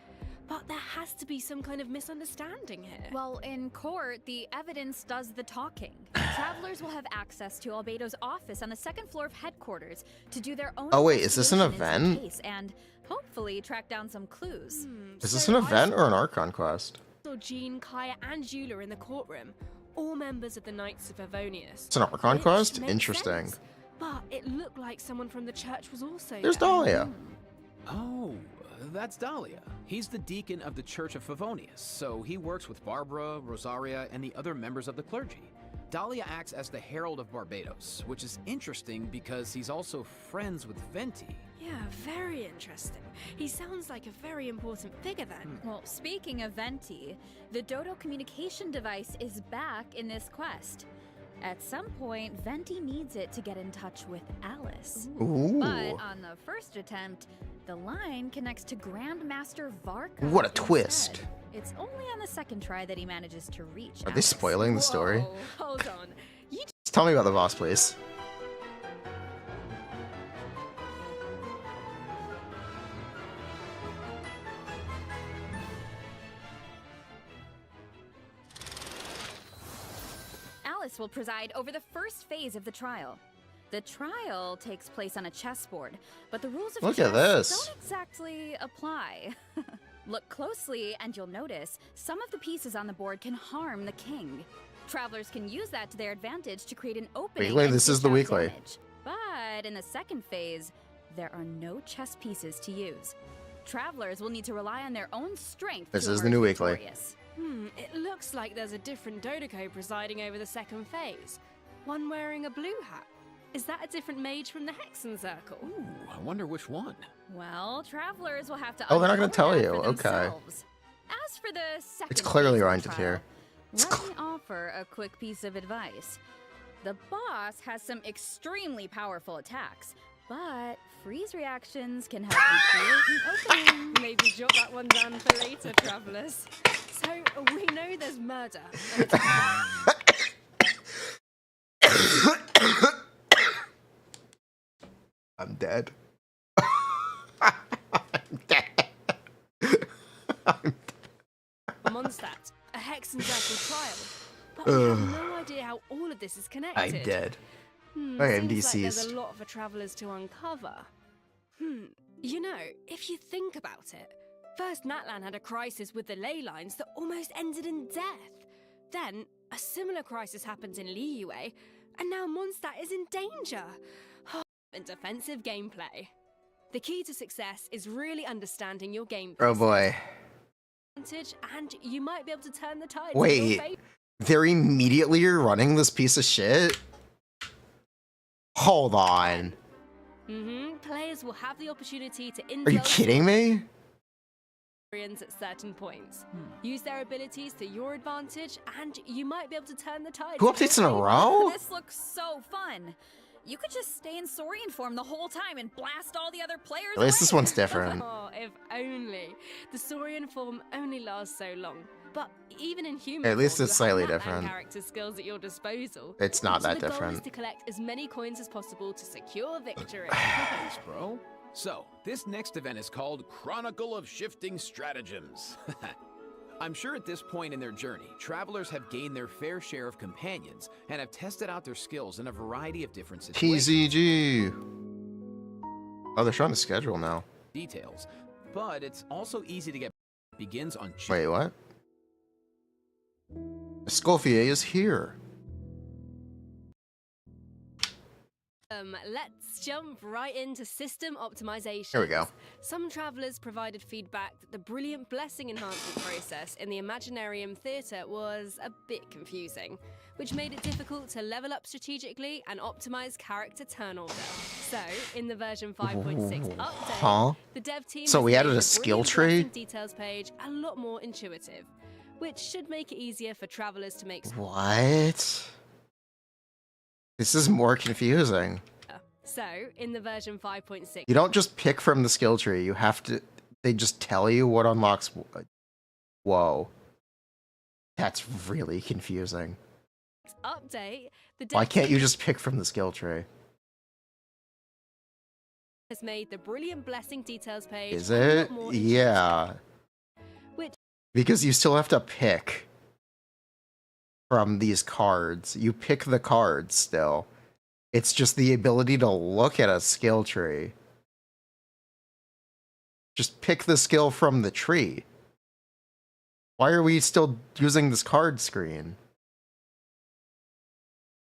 Speaker 6: But there has to be some kind of misunderstanding here.
Speaker 4: Well, in court, the evidence does the talking. Travelers will have access to Albedo's office on the second floor of headquarters to do their own.
Speaker 1: Oh wait, is this an
Speaker 4: investigation into the
Speaker 1: event?
Speaker 4: case and hopefully track down some clues.
Speaker 1: Is this an event or an Archon quest?
Speaker 6: I saw Jean, Kaya, and Jula in the courtroom, all members of the Knights of Favonius.
Speaker 1: It's an Archon
Speaker 6: Which
Speaker 1: quest?
Speaker 6: makes
Speaker 1: Interesting.
Speaker 6: sense, but it looked like someone from the church was also
Speaker 1: There's
Speaker 6: there.
Speaker 1: Dahlia.
Speaker 5: Oh, that's Dahlia. He's the deacon of the Church of Favonius, so he works with Barbara, Rosaria, and the other members of the clergy. Dahlia acts as the Herald of Barbados, which is interesting because he's also friends with Venti.
Speaker 6: Yeah, very interesting. He sounds like a very important figure then.
Speaker 4: Well, speaking of Venti, the Dodo communication device is back in this quest. At some point, Venti needs it to get in touch with Alice.
Speaker 1: Ooh.
Speaker 4: But on the first attempt, the line connects to Grandmaster Varka.
Speaker 1: What a
Speaker 4: instead.
Speaker 1: twist.
Speaker 4: It's only on the second try that he manages to reach
Speaker 1: Are they
Speaker 4: Alice.
Speaker 1: spoiling the story?
Speaker 6: Whoa, hold on. You
Speaker 1: Just tell me about the boss, please.
Speaker 4: Alice will preside over the first phase of the trial. The trial takes place on a chessboard, but the rules of
Speaker 1: Look
Speaker 4: chess
Speaker 1: at this.
Speaker 4: don't exactly apply. Look closely and you'll notice some of the pieces on the board can harm the king. Travelers can use that to their advantage to create an opening.
Speaker 1: Weekly?
Speaker 4: and
Speaker 1: This is
Speaker 4: dish
Speaker 1: the
Speaker 4: out
Speaker 1: weekly.
Speaker 4: damage. But in the second phase, there are no chess pieces to use. Travelers will need to rely on their own strength.
Speaker 1: This
Speaker 4: to
Speaker 1: is the
Speaker 4: emerge
Speaker 1: new weekly.
Speaker 4: victorious.
Speaker 6: It looks like there's a different Dodoco presiding over the second phase. One wearing a blue hat. Is that a different mage from the Hexen Circle?
Speaker 5: Ooh, I wonder which one.
Speaker 4: Well, travelers will have to.
Speaker 1: Oh, they're not gonna
Speaker 4: uncover
Speaker 1: tell
Speaker 4: that
Speaker 1: you.
Speaker 4: for
Speaker 1: Okay.
Speaker 4: themselves. As for the second,
Speaker 1: It's clearly
Speaker 4: phase of the
Speaker 1: oriented
Speaker 4: trial,
Speaker 1: here.
Speaker 4: Let me offer a quick piece of advice. The boss has some extremely powerful attacks, but freeze reactions can help you create an opening.
Speaker 6: Maybe jot that one down for later, travelers. So, we know there's murder.
Speaker 1: I'm dead. I'm dead.
Speaker 6: Mondstadt, a Hexen Circle trial. But we have no idea how all of this is connected.
Speaker 1: I'm dead.
Speaker 6: Seems
Speaker 1: I am
Speaker 6: like
Speaker 1: deceased.
Speaker 6: there's a lot for travelers to uncover. You know, if you think about it, first Natlan had a crisis with the ley lines that almost ended in death. Then, a similar crisis happened in Liyue, and now Mondstadt is in danger. And defensive gameplay. The key to success is really understanding your gameplay.
Speaker 1: Oh boy.
Speaker 6: Advantage, and you might be able to turn the tide.
Speaker 1: Wait. They're immediately running this piece of shit? Hold on.
Speaker 6: Players will have the opportunity to
Speaker 1: Are you kidding me?
Speaker 6: at certain points. Use their abilities to your advantage, and you might be able to turn the tide.
Speaker 1: Two updates in a row?
Speaker 4: This looks so fun. You could just stay in Saurian form the whole time and blast all the other players.
Speaker 1: At least this
Speaker 4: away.
Speaker 1: one's different.
Speaker 6: Oh, if only. The Saurian form only lasts so long. But even in human
Speaker 1: At least
Speaker 6: form,
Speaker 1: it's
Speaker 6: you
Speaker 1: slightly
Speaker 6: have Natlan
Speaker 1: different.
Speaker 6: character skills at your disposal.
Speaker 1: It's not
Speaker 6: So
Speaker 1: that
Speaker 6: the goal is
Speaker 1: different.
Speaker 6: to collect as many coins as possible to secure victory.
Speaker 5: Thanks, bro. So, this next event is called Chronicle of Shifting Stratagems. I'm sure at this point in their journey, travelers have gained their fair share of companions and have tested out their skills in a variety of different situations.
Speaker 1: TZG. Oh, they're trying to schedule now.
Speaker 5: Details, but it's also easy to get. Begins on
Speaker 1: Wait, what? Escoffier is here.
Speaker 6: Let's jump right into system optimization.
Speaker 1: Here we go.
Speaker 6: Some travelers provided feedback that the brilliant blessing enhancement process in the Imaginarium Theatre was a bit confusing, which made it difficult to level up strategically and optimize character turnover. So, in the version 5.6 update,
Speaker 1: Huh?
Speaker 6: the dev team
Speaker 1: So
Speaker 6: has
Speaker 1: we added
Speaker 6: made
Speaker 1: a
Speaker 6: the
Speaker 1: skill
Speaker 6: brilliant
Speaker 1: tree?
Speaker 6: blessing details page a lot more intuitive, which should make it easier for travelers to make.
Speaker 1: What? This is more confusing.
Speaker 6: So, in the version 5.6
Speaker 1: You don't just pick from the skill tree. You have to... They just tell you what unlocks... Whoa. That's really confusing.
Speaker 6: update, the dev
Speaker 1: Why can't you
Speaker 6: team
Speaker 1: just pick from the skill tree?
Speaker 6: has made the brilliant blessing details page
Speaker 1: Is
Speaker 6: a lot
Speaker 1: it?
Speaker 6: more intuitive,
Speaker 1: Yeah.
Speaker 6: which
Speaker 1: Because you still have to pick from these cards. You pick the cards still. It's just the ability to look at a skill tree. Just pick the skill from the tree. Why are we still using this card screen?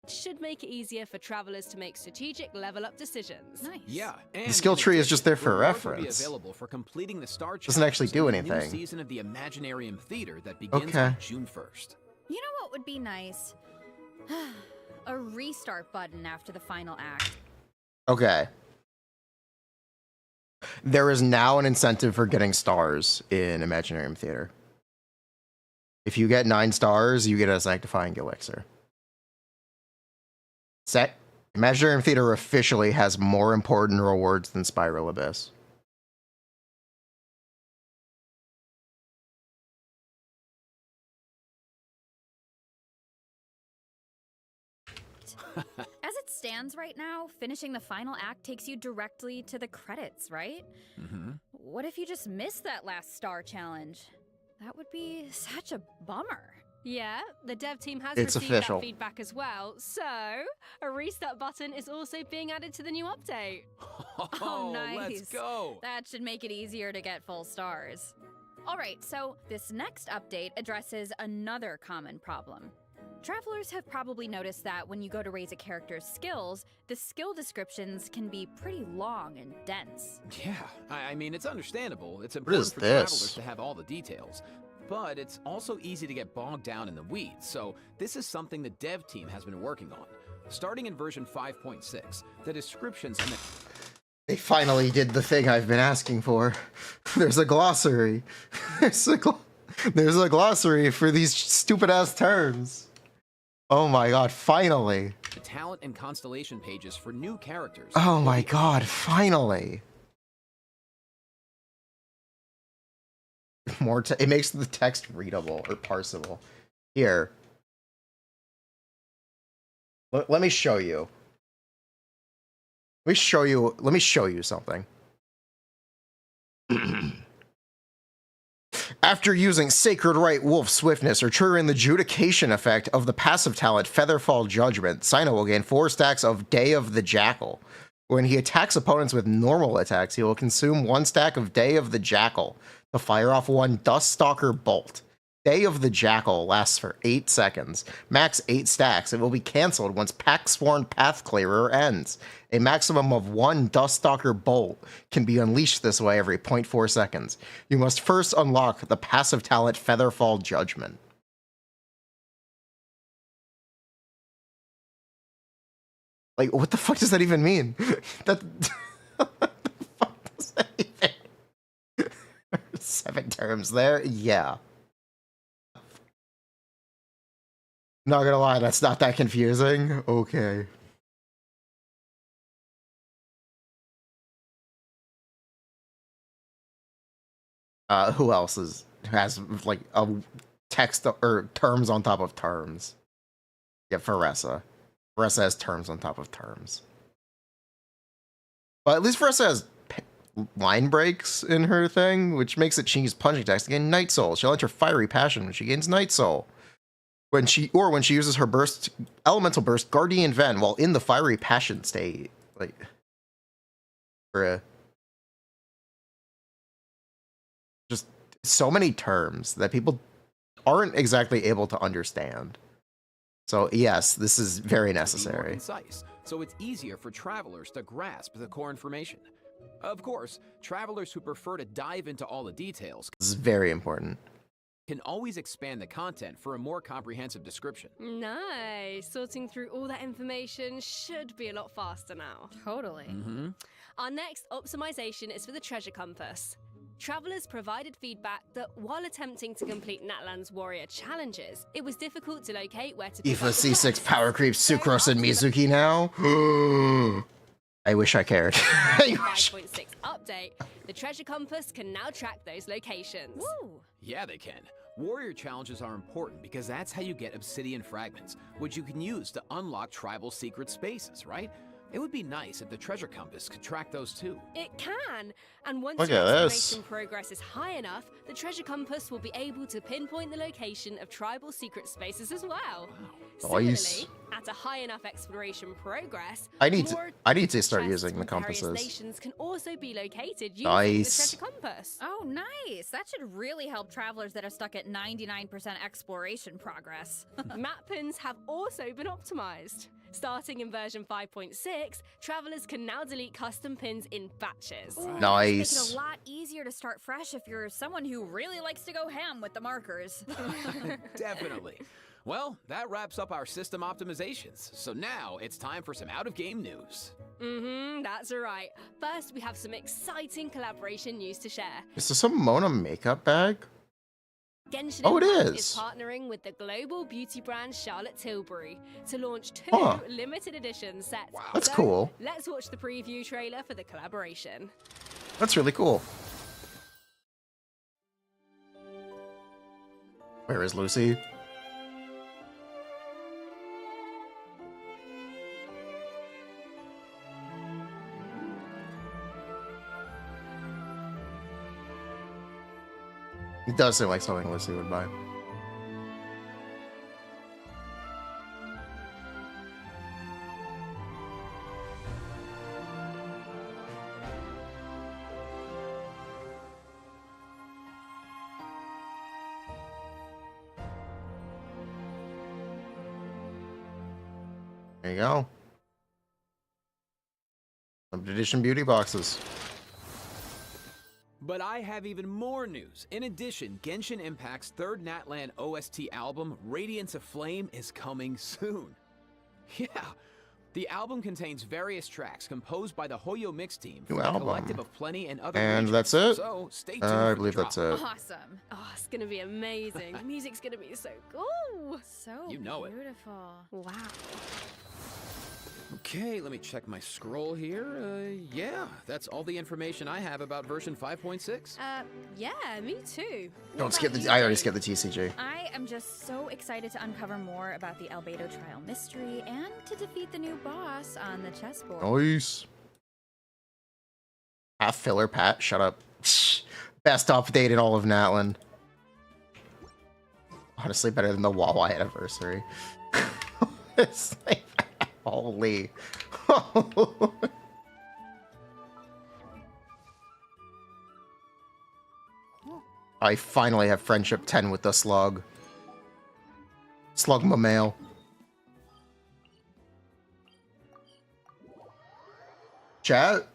Speaker 6: should make it easier for travelers to make strategic level up decisions.
Speaker 4: Nice.
Speaker 5: Yeah, and
Speaker 1: The skill
Speaker 5: in
Speaker 1: tree is just there for
Speaker 5: rewards will
Speaker 1: reference.
Speaker 5: Be available for completing the star
Speaker 1: Doesn't actually
Speaker 5: challenges
Speaker 1: do
Speaker 5: in the new
Speaker 1: anything.
Speaker 5: season of the Imaginarium Theater that begins
Speaker 1: Okay.
Speaker 5: on June 1st.
Speaker 4: You know what would be nice? A restart button after the final act.
Speaker 1: Okay. There is now an incentive for getting stars in Imaginarium Theater. If you get 9 stars, you get a Sanctifying Elixir. Imaginarium Theater officially has more important rewards than Spiral Abyss.
Speaker 4: As it stands right now, finishing the final act takes you directly to the credits, right?
Speaker 5: Mm-hmm.
Speaker 4: What if you just missed that last star challenge? That would be such a bummer.
Speaker 6: Yeah, the dev team has
Speaker 1: It's
Speaker 6: received
Speaker 1: official.
Speaker 6: that feedback as well, so a restart button is also being added to the new update.
Speaker 4: Oh, nice.
Speaker 5: Let's go.
Speaker 4: That should make it easier to get full stars. Alright, so this next update addresses another common problem. Travelers have probably noticed that when you go to raise a character's skills, the skill descriptions can be pretty long and dense.
Speaker 5: Yeah, I mean, it's understandable. It's
Speaker 1: is
Speaker 5: important for
Speaker 1: this?
Speaker 5: travelers to have all the details. But it's also easy to get bogged down in the weeds, so this is something the dev team has been working on. Starting in version 5.6, the descriptions and the...
Speaker 1: They finally did the thing I've been asking for. There's a glossary. There's a glossary for these stupid-ass terms. Oh my god, finally.
Speaker 5: the talent and constellation pages for new characters.
Speaker 1: Oh my god, finally. More it makes the text readable or parsable. Here. Let me show you. Let me show you something. After using Sacred Right Wolf Swiftness or triggering the Judication effect of the passive talent Featherfall Judgment, Sino will gain 4 stacks of Day of the Jackal. When he attacks opponents with normal attacks, he will consume 1 stack of Day of the Jackal to fire off 1 Duststalker Bolt. Day of the Jackal lasts for 8 seconds, max 8 stacks. It will be cancelled once Packsworn Path Clearer ends. A maximum of 1 Duststalker Bolt can be unleashed this way every 0.4 seconds. You must first unlock the passive talent Featherfall Judgment. Like, what the fuck does that even mean? That... what the fuck does that even... 7 terms there? Yeah. Not gonna lie, that's not that confusing. Okay. Who else has like a text or terms on top of terms? Yeah, Furina. Furina has terms on top of terms. But at least Furina has line breaks in her thing, which makes it change punching attacks to gain Night Soul. She'll enter Fiery Passion when she gains Night Soul. When she uses her burst, elemental burst, Guardian Ven while in the Fiery Passion state. Like, just so many terms that people aren't exactly able to understand. So yes, this is very
Speaker 5: To be more
Speaker 1: necessary.
Speaker 5: concise, so it's easier for travelers to grasp the core information. Of course, travelers who prefer to dive into all the details
Speaker 1: This is very important.
Speaker 5: can always expand the content for a more comprehensive description.
Speaker 6: Nice. Sorting through all that information should be a lot faster now.
Speaker 4: Totally.
Speaker 6: Our next optimization is for the treasure compass. Travelers provided feedback that while attempting to complete Natlan's warrior challenges, it was difficult to locate where to pick
Speaker 1: Ifa
Speaker 6: up the
Speaker 1: C6
Speaker 6: compasses.
Speaker 1: power creep
Speaker 6: So
Speaker 1: Sucrose and
Speaker 6: after the
Speaker 1: Mizuki now. I wish I cared. I wish.
Speaker 6: 5.6 update, the treasure compass can now track those locations.
Speaker 4: Woo!
Speaker 5: Yeah, they can. Warrior challenges are important because that's how you get obsidian fragments, which you can use to unlock tribal secret spaces, right? It would be nice if the treasure compass could track those too.
Speaker 6: It can, and once
Speaker 1: Look
Speaker 6: your
Speaker 1: at this.
Speaker 6: exploration progress is high enough, the treasure compass will be able to pinpoint the location of tribal secret spaces as well.
Speaker 1: Nice.
Speaker 6: Similarly, at a high enough exploration progress,
Speaker 1: I need
Speaker 6: more
Speaker 1: to start
Speaker 6: chests
Speaker 1: using the
Speaker 6: from various
Speaker 1: compasses.
Speaker 6: stations can also be located using
Speaker 1: Nice.
Speaker 6: the treasure compass.
Speaker 4: Oh, nice. That should really help travelers that are stuck at 99% exploration progress.
Speaker 6: Map pins have also been optimized. Starting in version 5.6, travelers can now delete custom pins in batches.
Speaker 4: Ooh,
Speaker 1: Nice.
Speaker 4: Make it a lot easier to start fresh if you're someone who really likes to go ham with the markers.
Speaker 5: Definitely. Well, that wraps up our system optimizations. So now it's time for some out-of-game news.
Speaker 6: That's right. First, we have some exciting collaboration news to share.
Speaker 1: Is this a Mona makeup bag?
Speaker 6: Genshin
Speaker 1: Oh, it
Speaker 6: Impact
Speaker 1: is.
Speaker 6: partnering with the global beauty brand Charlotte Tilbury to launch 2
Speaker 1: Huh.
Speaker 6: limited edition sets.
Speaker 5: Wow.
Speaker 1: That's
Speaker 6: So,
Speaker 1: cool.
Speaker 6: Let's watch the preview trailer for the collaboration.
Speaker 1: That's really cool. Where is Lucy? It does seem like something Lucy would buy. There you go. Limited edition beauty boxes.
Speaker 5: But I have even more news. In addition, Genshin Impact's third Natlan OST album, Radiance of Flame, is coming soon. Yeah, the album contains various tracks composed by the Hoyo Mix team from
Speaker 1: New
Speaker 5: the
Speaker 1: album.
Speaker 5: Collective of Plenty and other
Speaker 1: And
Speaker 5: regions.
Speaker 1: that's it?
Speaker 5: So stay tuned
Speaker 1: I
Speaker 5: for
Speaker 1: believe
Speaker 5: the
Speaker 1: that's
Speaker 5: drop.
Speaker 1: it.
Speaker 4: Awesome.
Speaker 6: Oh, it's gonna be amazing. The music's gonna be so cool.
Speaker 4: So
Speaker 5: You know it.
Speaker 4: beautiful.
Speaker 6: Wow.
Speaker 5: Okay, let me check my scroll here. Yeah, that's all the information I have about version 5.6.
Speaker 6: Yeah, me too. What
Speaker 1: Don't skip
Speaker 6: about
Speaker 1: the.
Speaker 6: you,
Speaker 1: I already
Speaker 6: Dave?
Speaker 1: skipped the TCG.
Speaker 4: I am just so excited to uncover more about the Albedo trial mystery and to defeat the new boss on the chessboard.
Speaker 1: Nice. Half filler, Pat. Shut up. Best update in all of Natlan. Honestly, better than the Wawa anniversary. It's like, holy. I finally have friendship 10 with the slug. Slug my mail. Chat,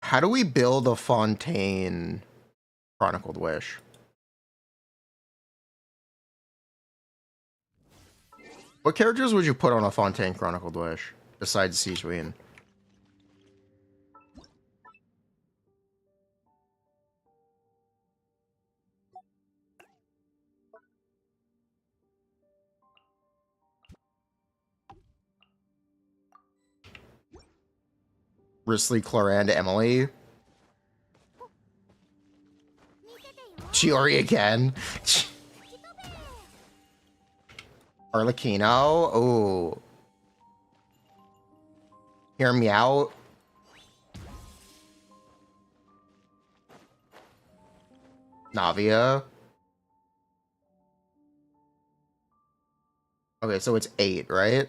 Speaker 1: how do we build a Fontaine Chronicled Wish? What characters would you put on a Fontaine Chronicled Wish besides Siegeween? Risley, Clorand, Emily. Chiori again. Arlecchino. Oh. Hear me out. Navia. Okay, so it's 8, right?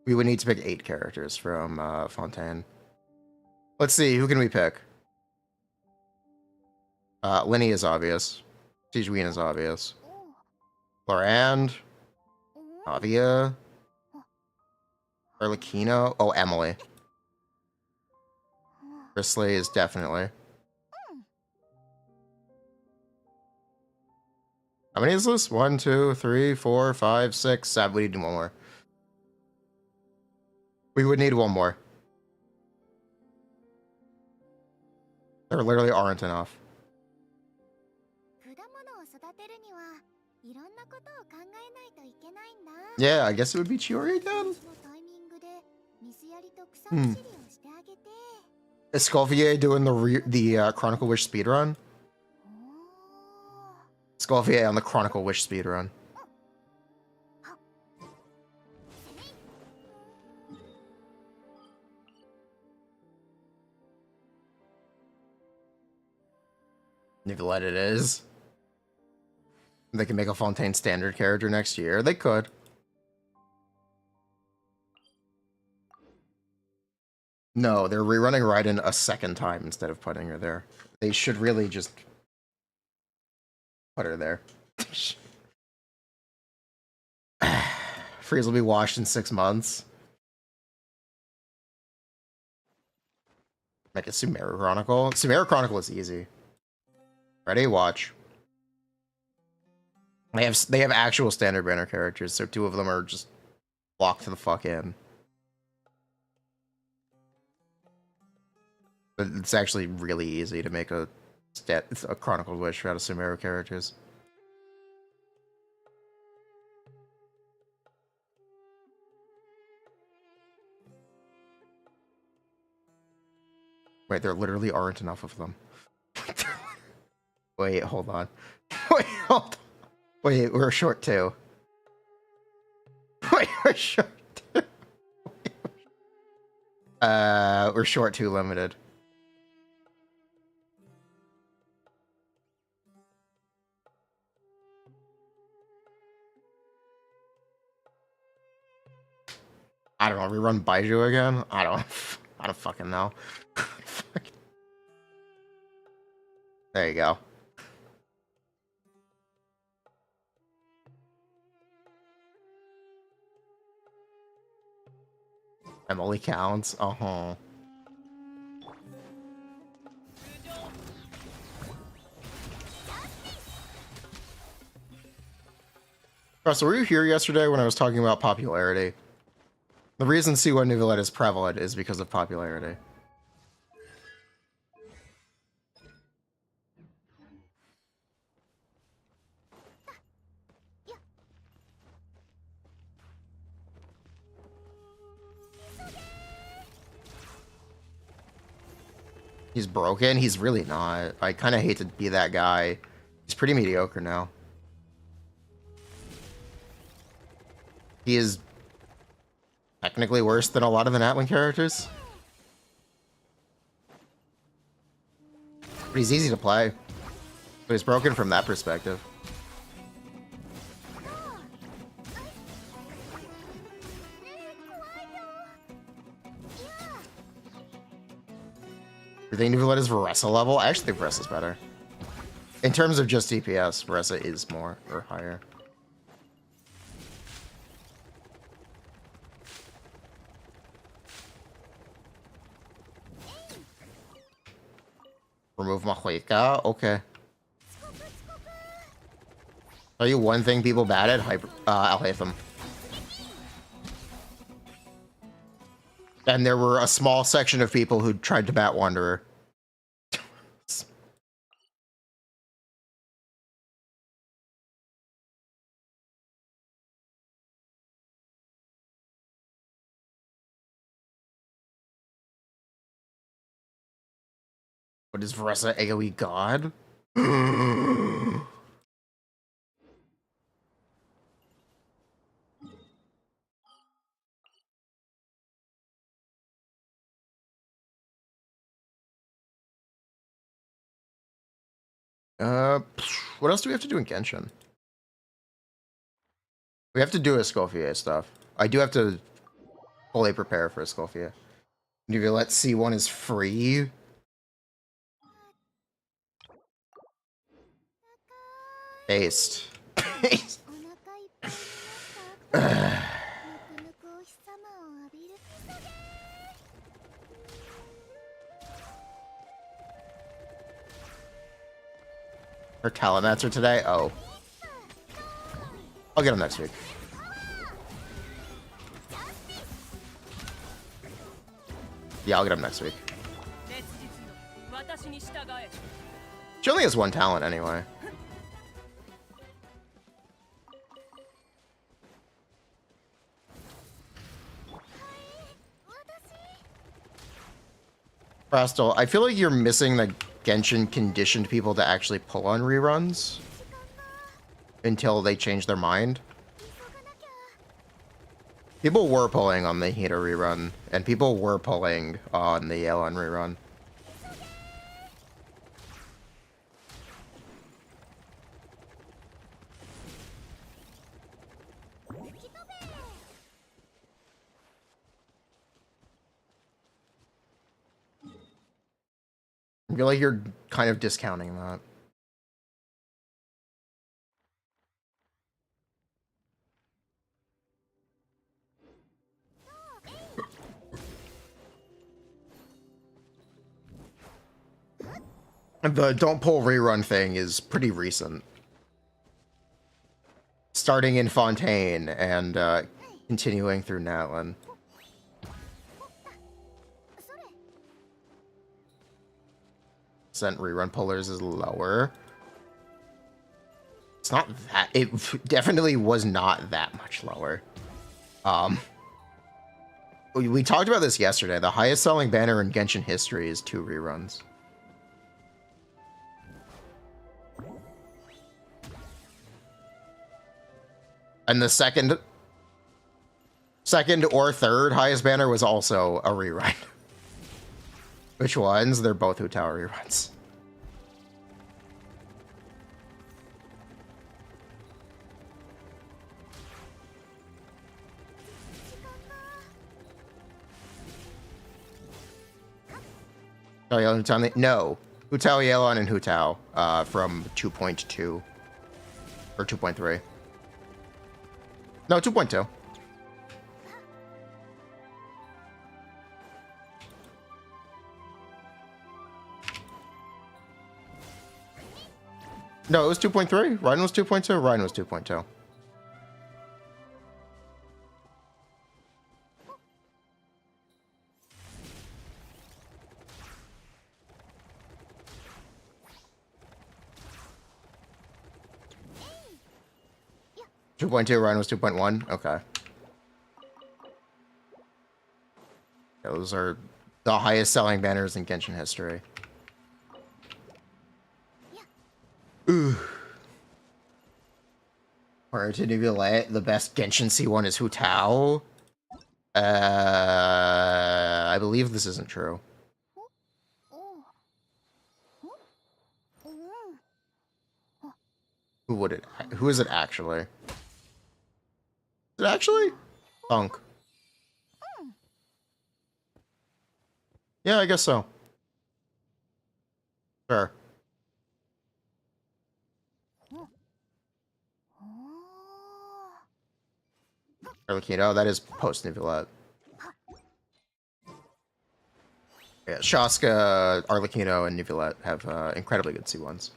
Speaker 1: We would need to pick 8 characters from Fontaine. Let's see, who can we pick? Linny is obvious. Siegeween is obvious. Florand. Navia. Arlecchino? Oh, Emily. Grizzly is definitely. How many is this? 1, 2, 3, 4, 5, 6, 7. We need one more. We would need one more. There literally aren't enough. Yeah, I guess it would be Chiori again. Is Scalvier doing the Chronicle Wish speedrun? Scalvier on the Chronicle Wish speedrun. Nicolette it is. They can make a Fontaine standard character next year. They could. No, they're rerunning Raiden a second time instead of putting her there. They should really just put her there. Freeze will be washed in 6 months. Make a Sumeru Chronicle. Sumeru Chronicle is easy. Ready? Watch. They have actual standard banner characters, so 2 of them are just locked the fuck in. But it's actually really easy to make a Chronicle Wish out of Sumeru characters. Wait, there literally aren't enough of them. Wait, hold on. Wait, hold on. Wait, we're short 2. Wait, we're short 2. We're short 2 limited. I don't know, rerun Baiju again? I don't fucking know. There you go. Emily counts. Uh-huh. So were you here yesterday when I was talking about popularity? The reason C1 Nivelette is prevalent is because of popularity. He's broken? He's really not. I kind of hate to be that guy. He's pretty mediocre now. He is technically worse than a lot of the Natlan characters. But he's easy to play. But he's broken from that perspective. Do you think Nivelette is Veressa level? I actually think Veressa's better. In terms of just DPS, Veressa is more or higher. Remove Mahuika? Okay. Tell you one thing people bad at? Alhaitham. And there were a small section of people who tried to bat Wanderer. What is Veressa AoE God? What else do we have to do in Genshin? We have to do Escoffier stuff. I do have to fully prepare for Escoffier. Nivelette C1 is free. Based. Her talent answer today? Oh. I'll get him next week. Yeah, I'll get him next week. She only has one talent anyway. Frastal, I feel like you're missing that Genshin conditioned people to actually pull on reruns until they change their mind. People were pulling on the Hito rerun, and people were pulling on the Yelan rerun. I feel like you're kind of discounting that. The don't pull rerun thing is pretty recent. Starting in Fontaine and continuing through Natlin. Rerun pullers is lower. It's not that, it definitely was not that much lower. We talked about this yesterday. The highest selling banner in Genshin history is 2 reruns. And the second or third highest banner was also a rerun. Which ones? They're both Hu Tower reruns. No. Hu Tao Yelan and Hu Tao from 2.2 or 2.3. No, 2.2. No, it was 2.3. Ryan was 2.2. Ryan was 2.2. Ryan was 2.1. Okay. Those are the highest selling banners in Genshin history. Ooh. Or to Nivulette, the best Genshin C1 is Hu Tao. I believe this isn't true. Who is it actually? Is it actually? Thunk. Yeah, I guess so. Sure. Arlecchino, that is post Nivulette. Yeah, Shaska, Arlecchino, and Nivulette have incredibly good C1s.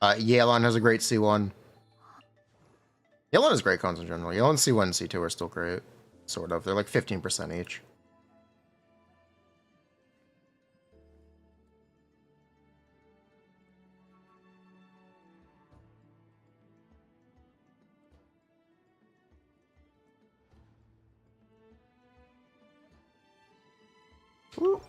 Speaker 1: Yelan has a great C1. Yelan has great cons in general. Yelan C1 and C2 are still great. Sort of. They're like 15% each. Woo.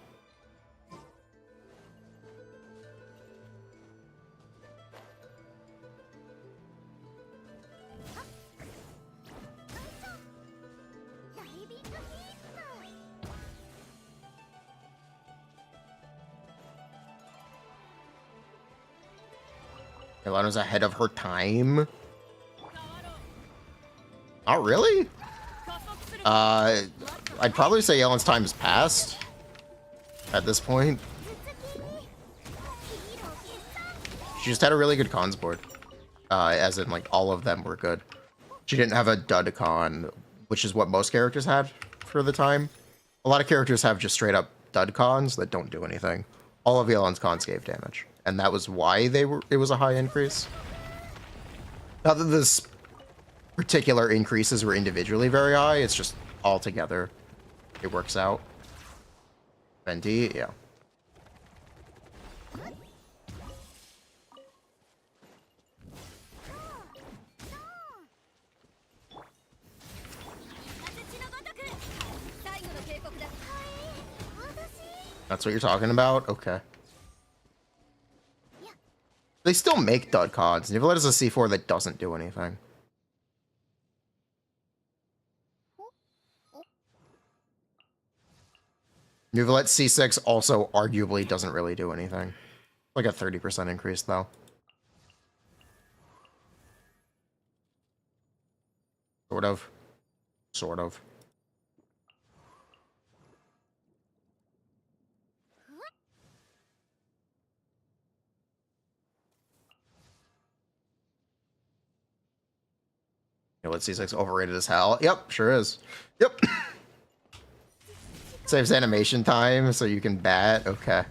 Speaker 1: Yelan was ahead of her time. Not really. I'd probably say Yelan's time has passed at this point. She just had a really good cons board. As in, like, all of them were good. She didn't have a dud con, which is what most characters had for the time. A lot of characters have just straight up dud cons that don't do anything. All of Yelan's cons gave damage, and that was why it was a high increase. Not that this particular increases were individually very high, it's just all together it works out. Venti, yeah. That's what you're talking about? Okay. They still make dud cons. Nivalet is a C4 that doesn't do anything. Nivalet C6 also arguably doesn't really do anything. Like a 30% increase though. Sort of. Sort of. Let's see, C6 overrated as hell. Yep, sure is. Yep. Saves animation time so you can bat. Okay.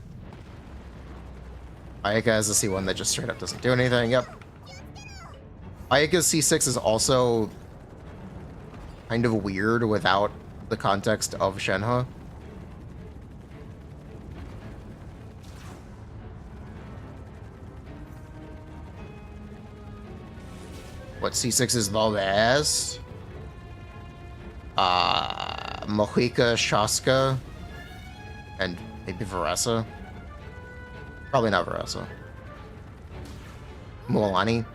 Speaker 1: Ayaka has a C1 that just straight up doesn't do anything. Yep. Ayaka's C6 is also kind of weird without the context of Shenhe. What C6 is the best? Mohica, Shaska, and maybe Varesa. Probably not Varesa. Mualani.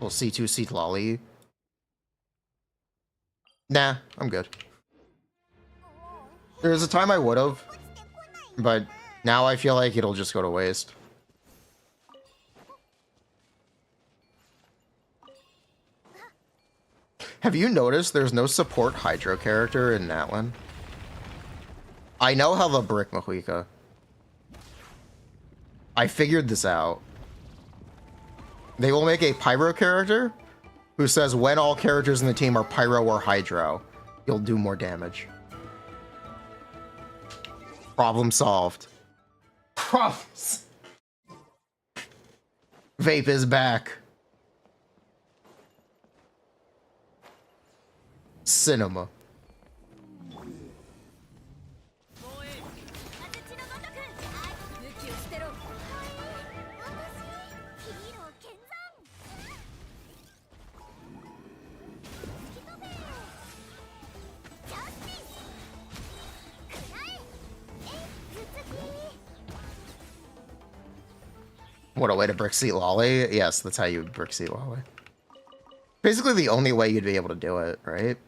Speaker 1: Well, C2 seat lolly. Nah, I'm good. There was a time I would have, but now I feel like it'll just go to waste. Have you noticed there's no support Hydro character in Natlin? I know how the brick Mohica. I figured this out. They will make a Pyro character who says when all characters in the team are Pyro or Hydro, you'll do more damage. Problem solved. Problems. Vape is back. Cinema. What a way to brick seat lolly. Yes, that's how you would brick seat lolly. Basically the only way you'd be able to do it, right?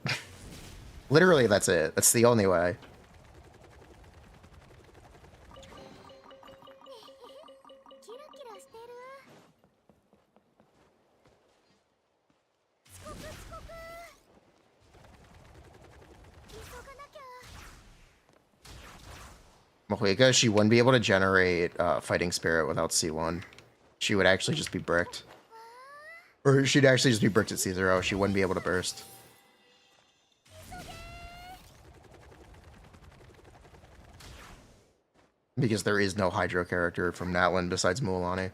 Speaker 1: Literally, that's it. That's the only way. Mohica, she wouldn't be able to generate Fighting Spirit without C1. She would actually just be bricked. Or she'd actually just be bricked at C0. She wouldn't be able to burst. Because there is no Hydro character from Natlin besides Mualani.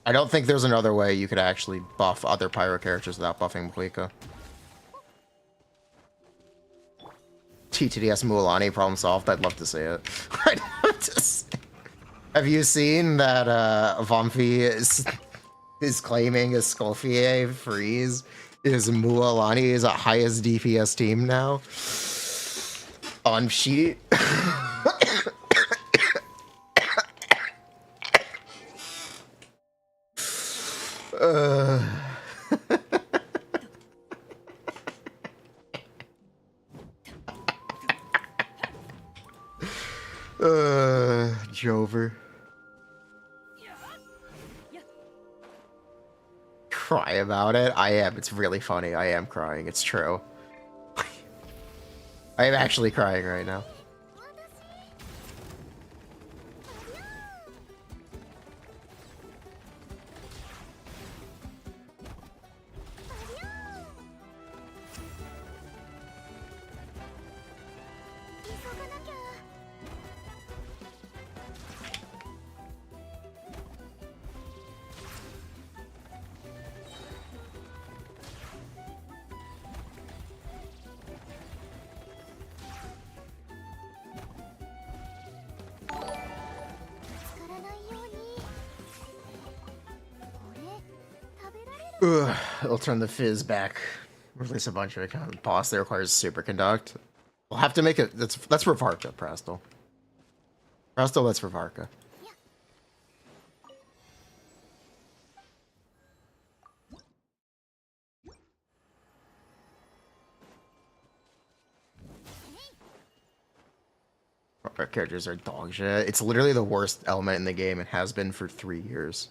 Speaker 1: I don't think there's another way you could actually buff other Pyro characters without buffing Mohica. TTDS Mualani, problem solved. I'd love to see it. I'd love to see it. Have you seen that Vamfi is claiming a Scolfier freeze is Mualani's highest DPS team now? On sheet. Jover. Cry about it? I am. It's really funny. I am crying. It's true. I am actually crying right now. Ugh, it'll turn the fizz back. Release a bunch of it. Boss that requires superconduct. We'll have to make it. That's for Varka, Prastal. Prastal, that's for Varka. Our characters are dog shit. It's literally the worst element in the game and has been for 3 years.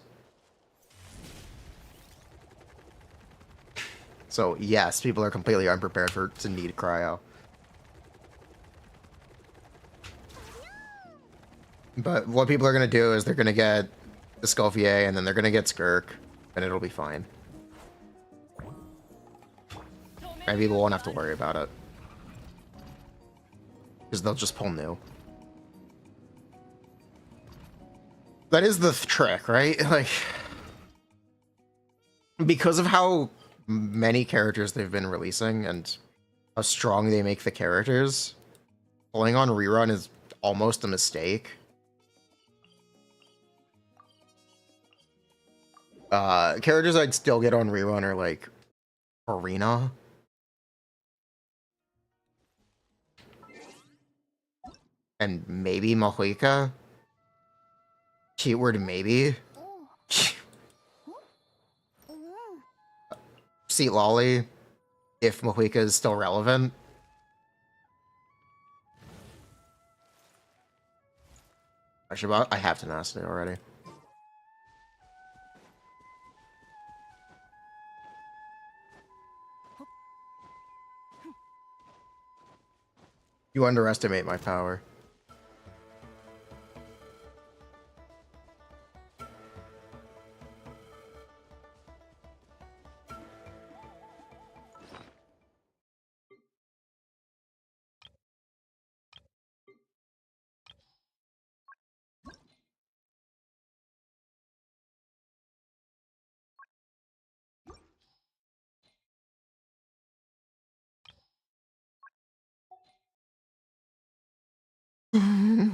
Speaker 1: So yes, people are completely unprepared to need cryo. But what people are gonna do is they're gonna get the Escoffier and then they're gonna get Skirk, and it'll be fine. And people won't have to worry about it. Because they'll just pull new. That is the trick, right? Like, because of how many characters they've been releasing and how strong they make the characters, pulling on rerun is almost a mistake. Characters I'd still get on rerun are like Furina. And maybe Mahika. Keyword maybe. Seat Lolly, if Mahika is still relevant. Actually, I have tenacity already. You underestimate my power.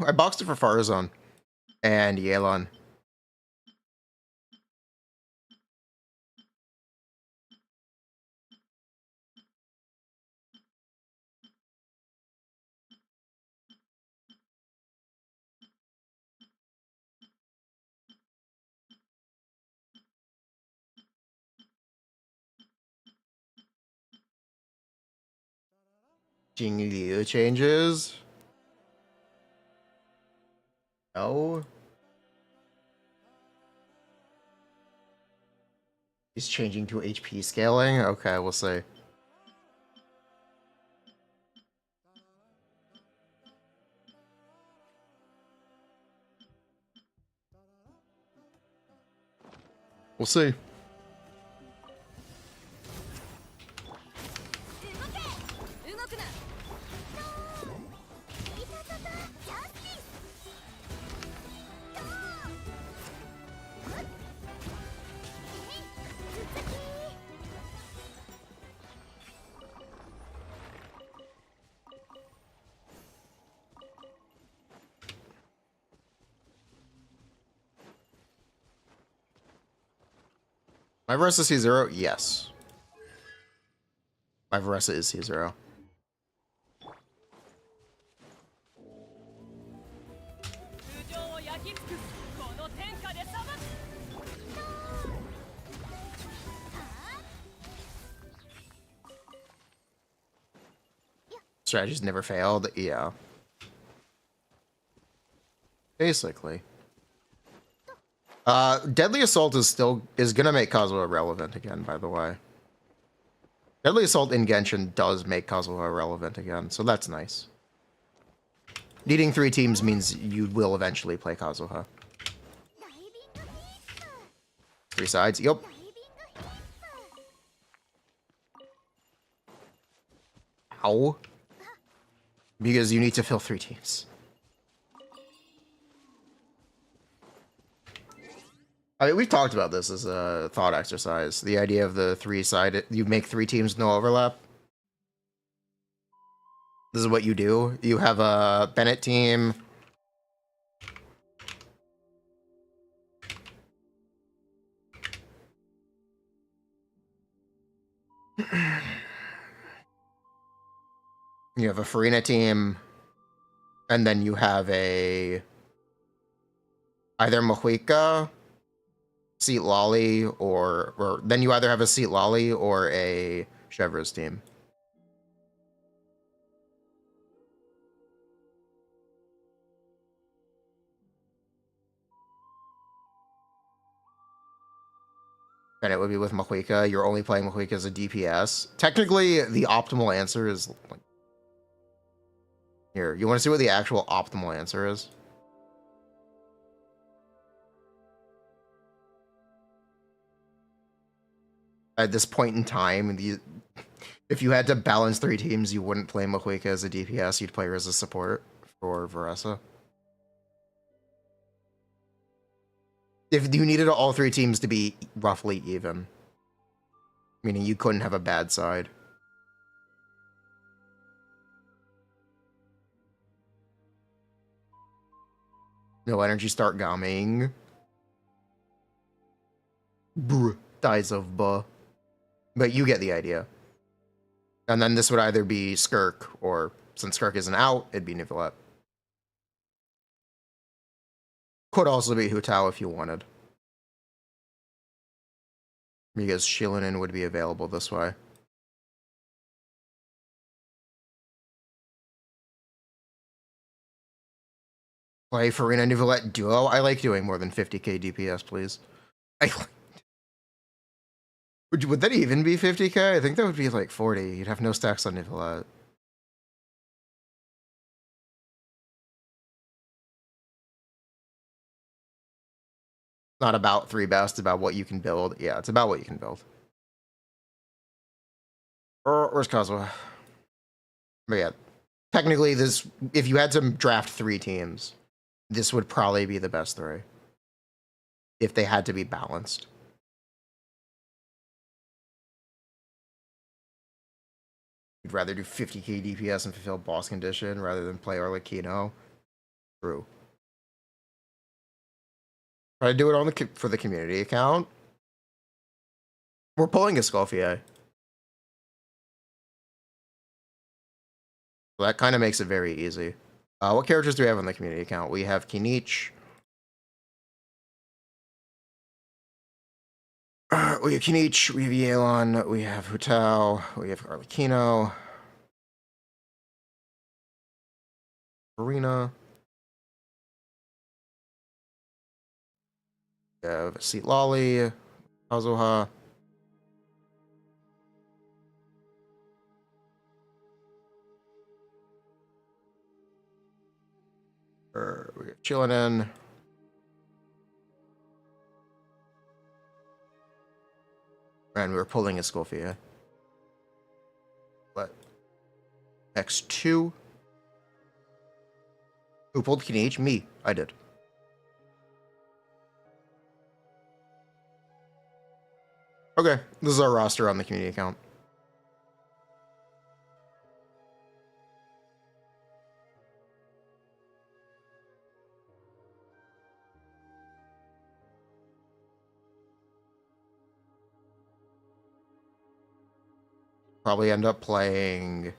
Speaker 1: I boxed it for Farazan and Yelan. Jing Liu changes. No. He's changing to HP scaling? Okay, we'll see. We'll see. My Varessa C0? Yes. My Varessa is C0. Strategies never failed? Yeah. Basically. Deadly Assault is gonna make Kazuha relevant again, by the way. Deadly Assault in Genshin does make Kazuha relevant again, so that's nice. Needing 3 teams means you will eventually play Kazuha. 3 sides, yup. How? Because you need to fill 3 teams. I mean, we've talked about this as a thought exercise. The idea of the 3-sided, you make 3 teams, no overlap. This is what you do. You have a Bennett team. You have a Furina team. And then you have a either Mohuika, Seat Lolly, or then you either have a Seat Lolly or a Chevro's team. And it would be with Mohuika. You're only playing Mohuika as a DPS. Technically, the optimal answer is like here. You want to see what the actual optimal answer is? At this point in time, if you had to balance 3 teams, you wouldn't play Mohuika as a DPS. You'd play her as a support for Veressa. If you needed all 3 teams to be roughly even, meaning you couldn't have a bad side. No energy, start gamming. Brr, dies of buh. But you get the idea. And then this would either be Skirk, or since Skirk isn't out, it'd be Nivelette. Could also be Hutao if you wanted. Because Shilinen would be available this way. Play Furina Nivelette duo? I like doing more than 50k DPS, please. Would that even be 50k? I think that would be like 40. You'd have no stacks on Nivelette. Not about 3 best, about what you can build. Yeah, it's about what you can build. Where's Kazuha? But yeah, technically this, if you had to draft 3 teams, this would probably be the best 3. If they had to be balanced. You'd rather do 50k DPS and fulfill boss condition rather than play Arlecchino. True. Try to do it on for the community account. We're pulling a Escoffier. So that kind of makes it very easy. What characters do we have on the community account? We have Kinich. We have Kinich, we have Yelan, we have Hutao, we have Arlecchino. Furina. We have Seat Lolly, Kazuha. We got Chillin'. And we're pulling a Escoffier. What? X2. Who pulled Kinich? Me. I did. Okay, this is our roster on the community account. Probably end up playing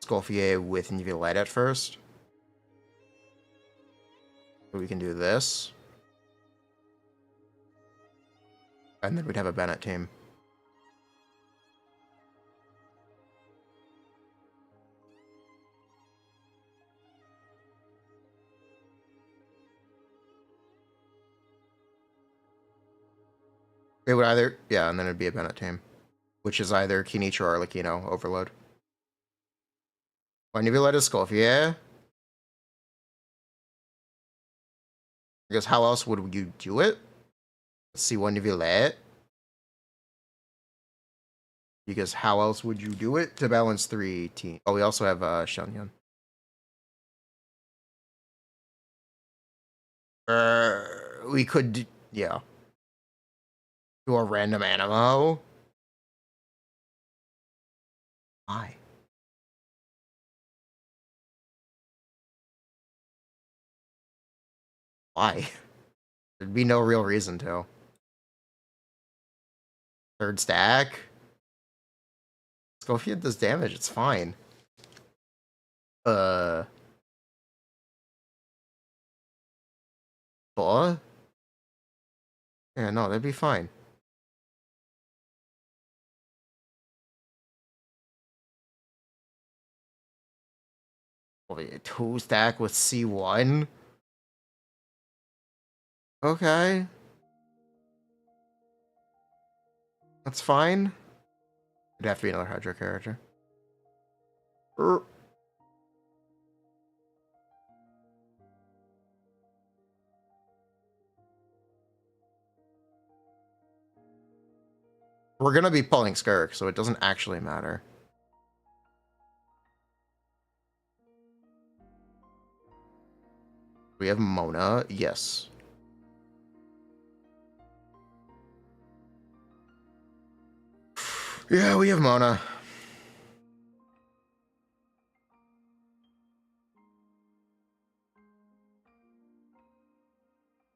Speaker 1: Escoffier with Nivelette at first. So we can do this. And then we'd have a Bennett team. It would either, yeah, and then it'd be a Bennett team, which is either Kinichi or Arlecchino overload. When you let us go, yeah. Because how else would you do it? Let's see, when you let. Because how else would you do it to balance 3 teams? Oh, we also have Shenyun. We could do, yeah. Do a random animo. Why? Why? There'd be no real reason to. Third stack. Scofield does damage, it's fine. What? Yeah, no, that'd be fine. Wait, 2 stack with C1? Okay. That's fine. It'd have to be another Hydra character. We're gonna be pulling Skirk, so it doesn't actually matter. We have Mona, yes. Yeah, we have Mona.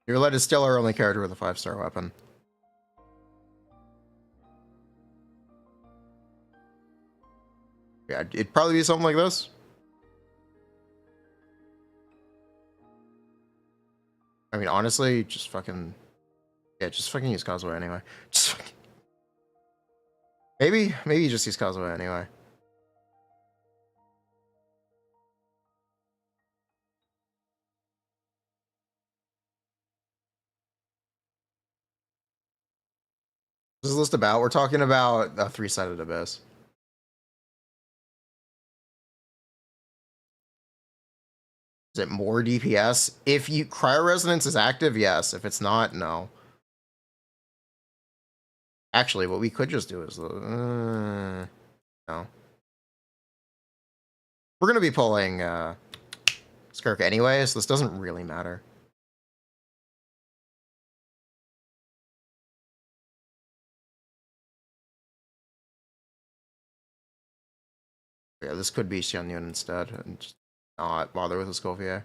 Speaker 1: Your is still our only character with a 5-star weapon. Yeah, it'd probably be something like this. I mean, honestly, just fucking... Yeah, just fucking use Kazuha anyway. Just fucking... Maybe you just use Kazuha anyway. This is list about, we're talking about a 3-sided abyss. Is it more DPS? If you Cryo Resonance is active, yes. If it's not, no. Actually, what we could just do is no. We're gonna be pulling Skirk anyway, so this doesn't really matter. Yeah, this could be Xianyun instead, and just not bother with the Scofier.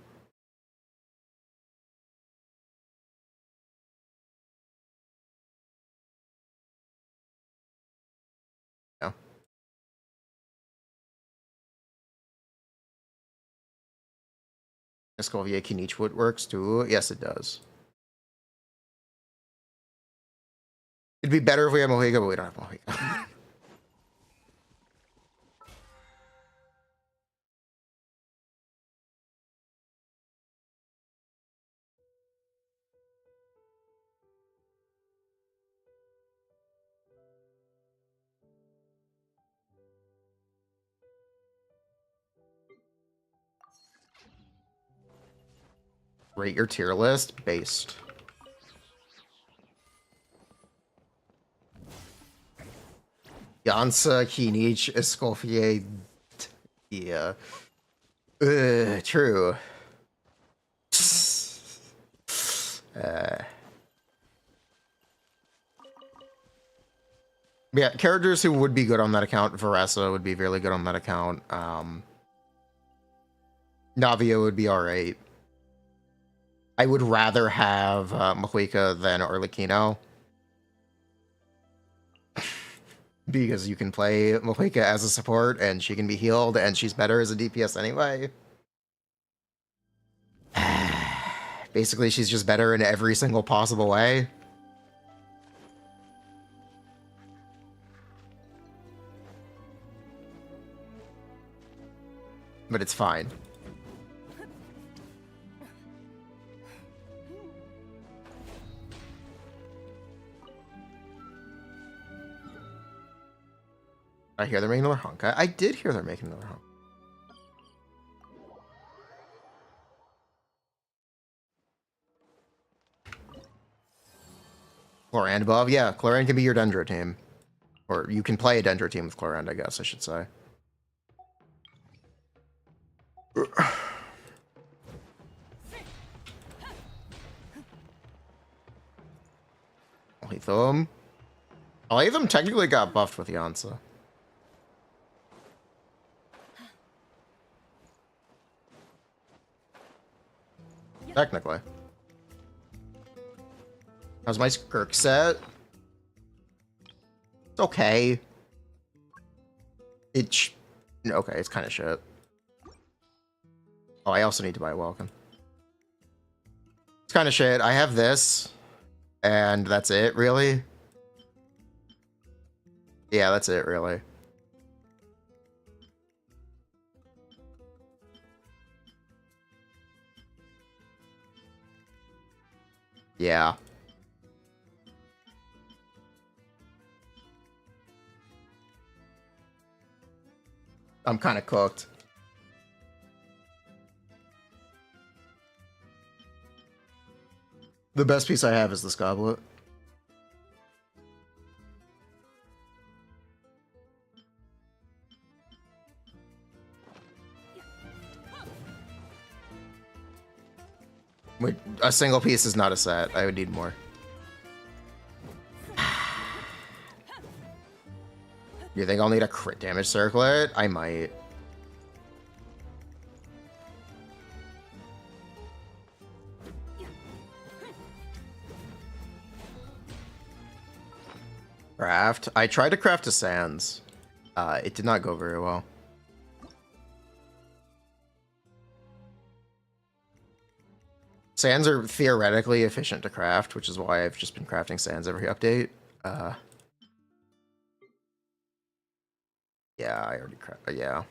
Speaker 1: Yeah. Escovier Kinichwood works too. Yes, it does. It'd be better if we had Mohiga, but we don't have Mohiga. Rate your tier list based. Yansa, Kinich, Escoffier. Yeah. True. Yeah, characters who would be good on that account. Varessa would be really good on that account. Navia would be alright. I would rather have Mahuika than Arlecchino. Because you can play Mahuika as a support, and she can be healed, and she's better as a DPS anyway. Basically, she's just better in every single possible way. But it's fine. I hear they're making another Honkai. I did hear they're making another Honkai. Chlorand above? Yeah, Chlorand can be your Dendro team. Or you can play a Dendro team with Chlorand, I guess I should say. Alethum. Alethum technically got buffed with Yansa. Technically. How's my Skirk set? It's okay. Okay, it's kind of shit. Oh, I also need to buy a Welcome. It's kind of shit. I have this, and that's it, really? Yeah, that's it, really. Yeah. I'm kind of cooked. The best piece I have is this goblet. Wait, a single piece is not a set. I would need more. You think I'll need a crit damage circlet? I might. Craft. I tried to craft a Sands. It did not go very well. Sands are theoretically efficient to craft, which is why I've just been crafting Sands every update. Yeah, I already crafted. Yeah.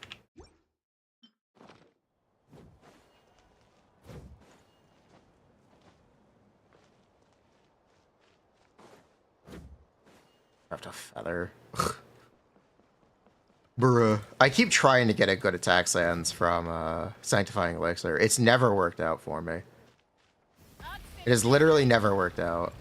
Speaker 1: Craft a feather. Bruh. I keep trying to get a good attack Sands from Sanctifying Elixir. It's never worked out for me. It has literally never worked out.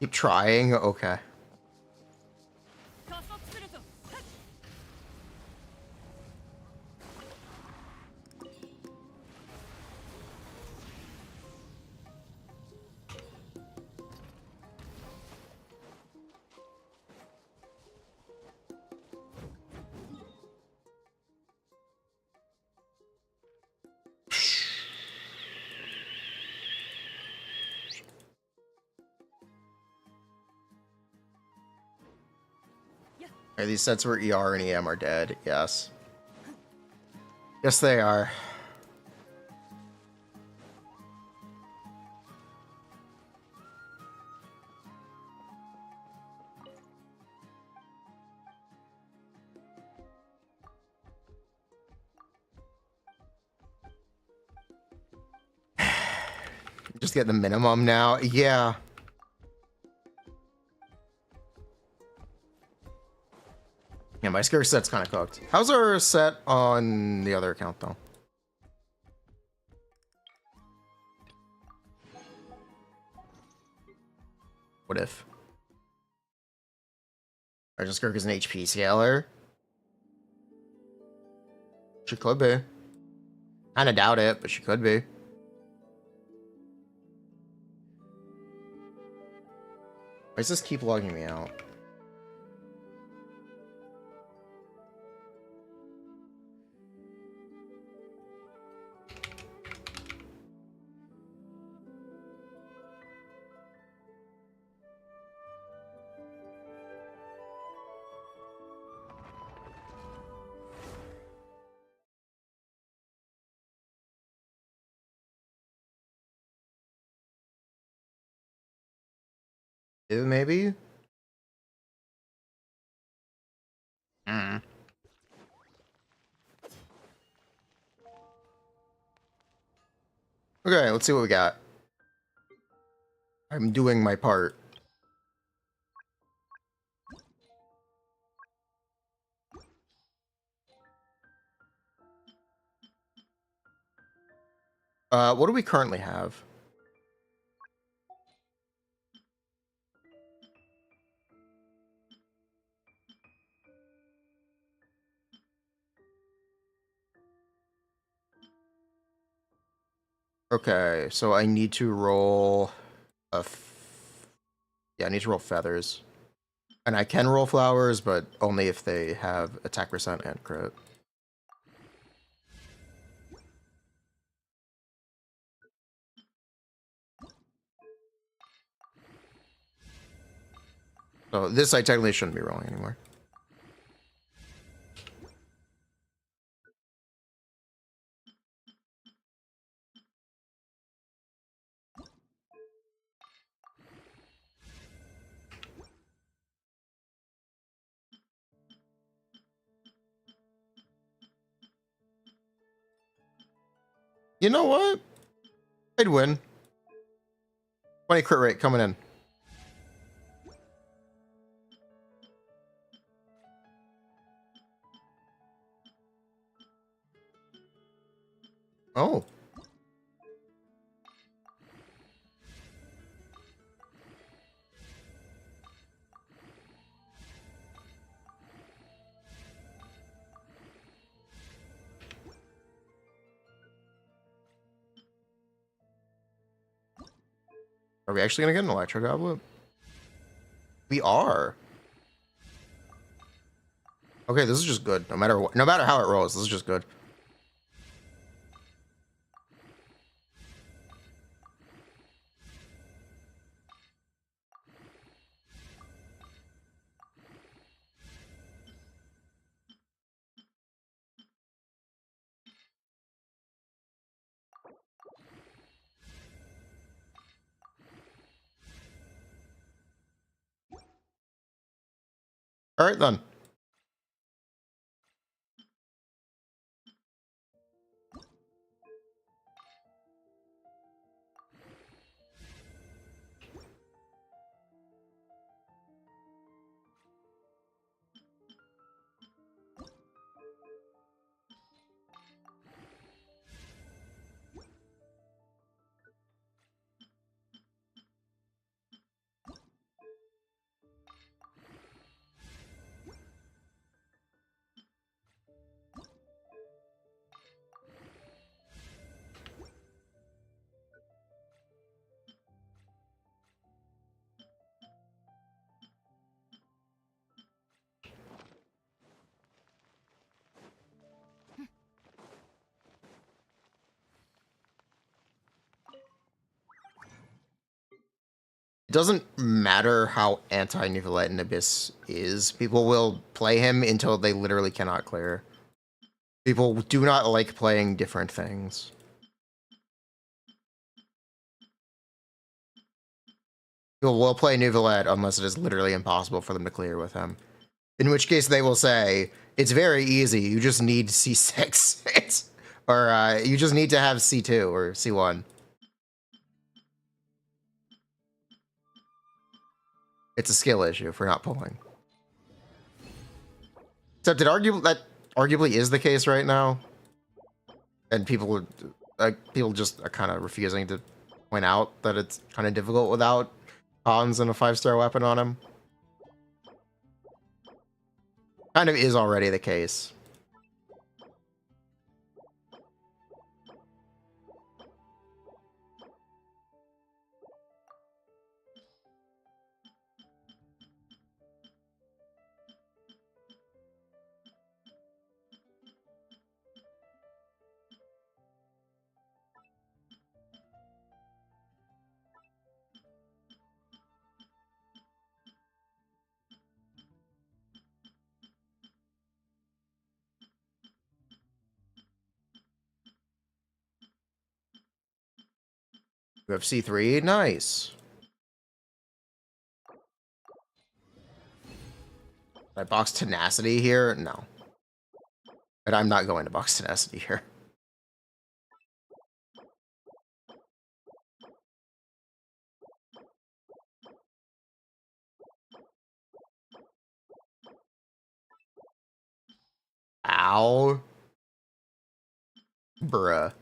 Speaker 1: Keep trying? Okay. Are these sets where ER and EM are dead? Yes. Yes, they are. Just get the minimum now? Yeah. Yeah, my Skirk set's kind of cooked. How's our set on the other account, though? What if? Our Skirk is an HP scaler? She could be. Kinda doubt it, but she could be. Why does this keep logging me out? Maybe? Okay, let's see what we got. I'm doing my part. What do we currently have? Okay, so I need to roll yeah, I need to roll feathers. And I can roll flowers, but only if they have attack percent and crit. So this I technically shouldn't be rolling anymore. You know what? I'd win. 20 crit rate coming in. Oh. Are we actually gonna get an Electro Goblet? We are. Okay, this is just good. No matter what, no matter how it rolls, this is just good. All right then. It doesn't matter how anti-Nivelette and Abyss is. People will play him until they literally cannot clear. People do not like playing different things. People will play Nivelette unless it is literally impossible for them to clear with him. In which case they will say, it's very easy, you just need C6. Or you just need to have C2 or C1. It's a skill issue for not pulling. Except that arguably is the case right now. And people just are kind of refusing to point out that it's kind of difficult without Hans and a 5-star weapon on him. Kind of is already the case. We have C3, nice. Did I box Tenacity here? No. But I'm not going to box Tenacity here. Wow. Bruh.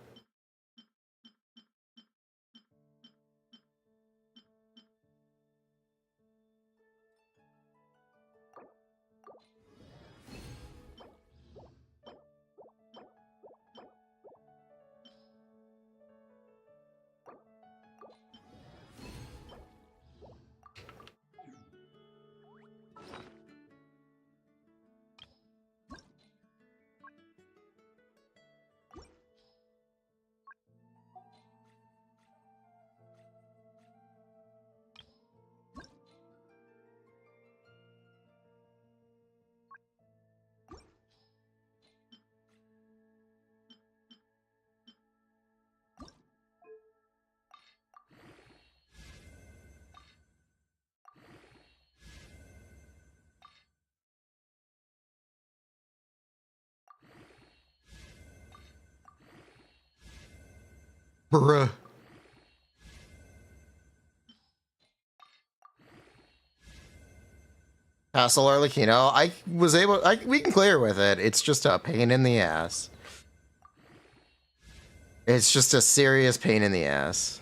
Speaker 1: Bruh. Castle Arlecchino, we can clear with it. It's just a pain in the ass. It's just a serious pain in the ass.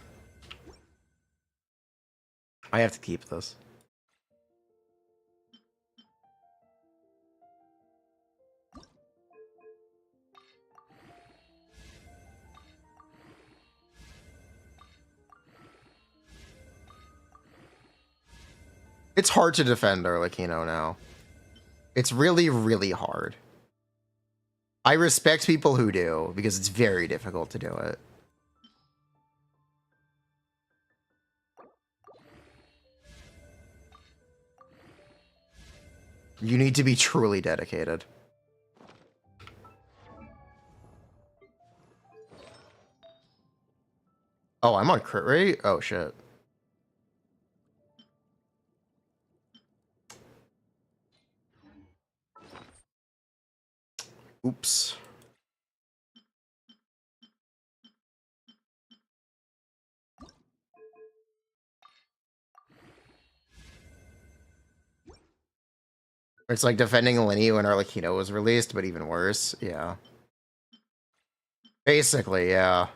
Speaker 1: I have to keep this. It's hard to defend Arlecchino now. It's really, really hard. I respect people who do, because it's very difficult to do it. You need to be truly dedicated. Oh, I'm on crit rate? Oh, shit. Oops. It's like defending Linny when Arlecchino was released, but even worse. Yeah. Basically, yeah.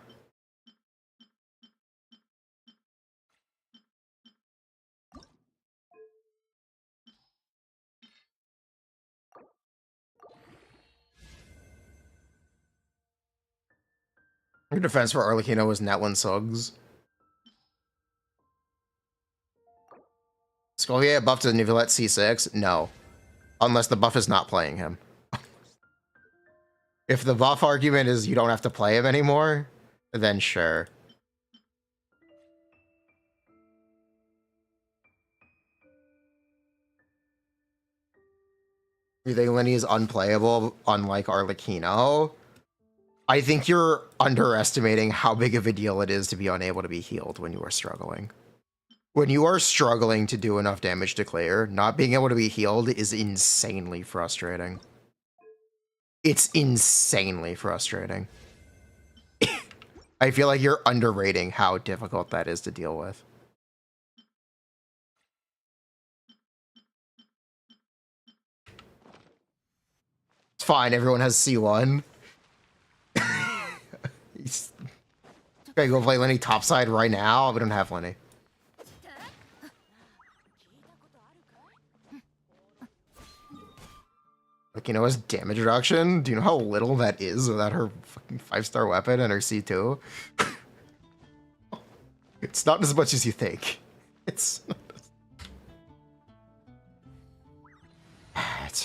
Speaker 1: Your defense for Arlecchino was Netlin Suggs. Scolvier buff to Neuvillette C6? No. Unless the buff is not playing him. If the buff argument is you don't have to play him anymore, then sure. You think Linny is unplayable, unlike Arlecchino? I think you're underestimating how big of a deal it is to be unable to be healed when you are struggling. When you are struggling to do enough damage to clear, not being able to be healed is insanely frustrating. It's insanely frustrating. I feel like you're underrating how difficult that is to deal with. It's fine, everyone has C1. Gotta go play Lenny topside right now. We don't have Lenny. Like, you know, his damage reduction? Do you know how little that is without her fucking 5-star weapon and her C2? It's not as much as you think. It's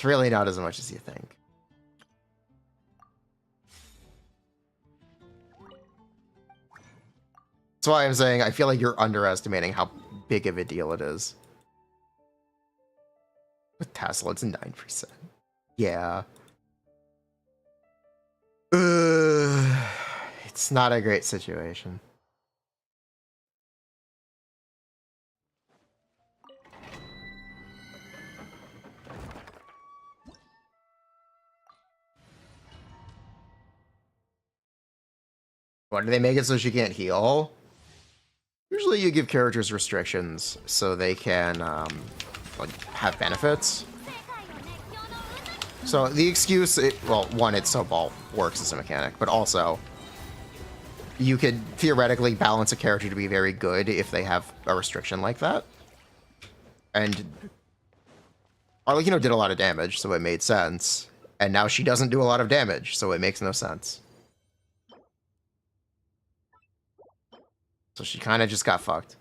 Speaker 1: really not as much as you think. That's why I'm saying I feel like you're underestimating how big of a deal it is. With Tassel, it's 9%. Yeah. It's not a great situation. What, do they make it so she can't heal? Usually you give characters restrictions so they can like have benefits. So the excuse, well, one, it's so ball works as a mechanic, but also you could theoretically balance a character to be very good if they have a restriction like that. And Arlecchino did a lot of damage, so it made sense. And now she doesn't do a lot of damage, so it makes no sense. So she kind of just got fucked.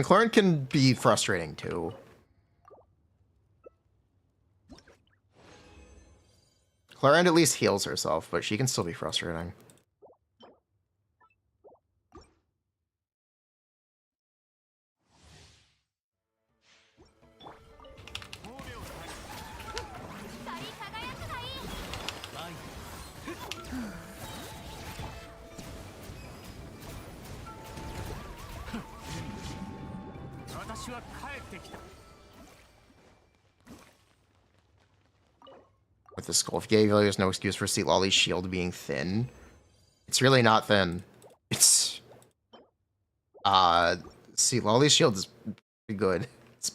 Speaker 1: Cloran can be frustrating too. Cloran at least heals herself, but she can still be frustrating. With the Skull of Gale, there's no excuse for Lolly's shield being thin. It's really not thin. It's Lolly's shield is pretty good. It's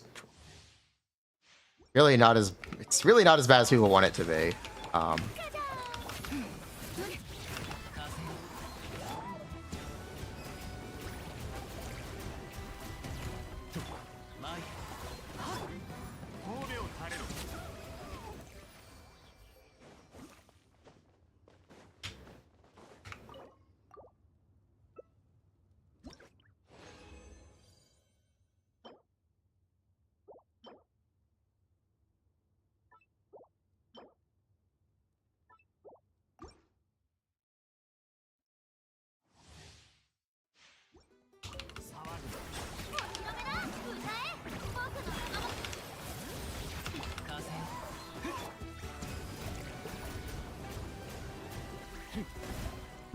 Speaker 1: really not as bad as people want it to be.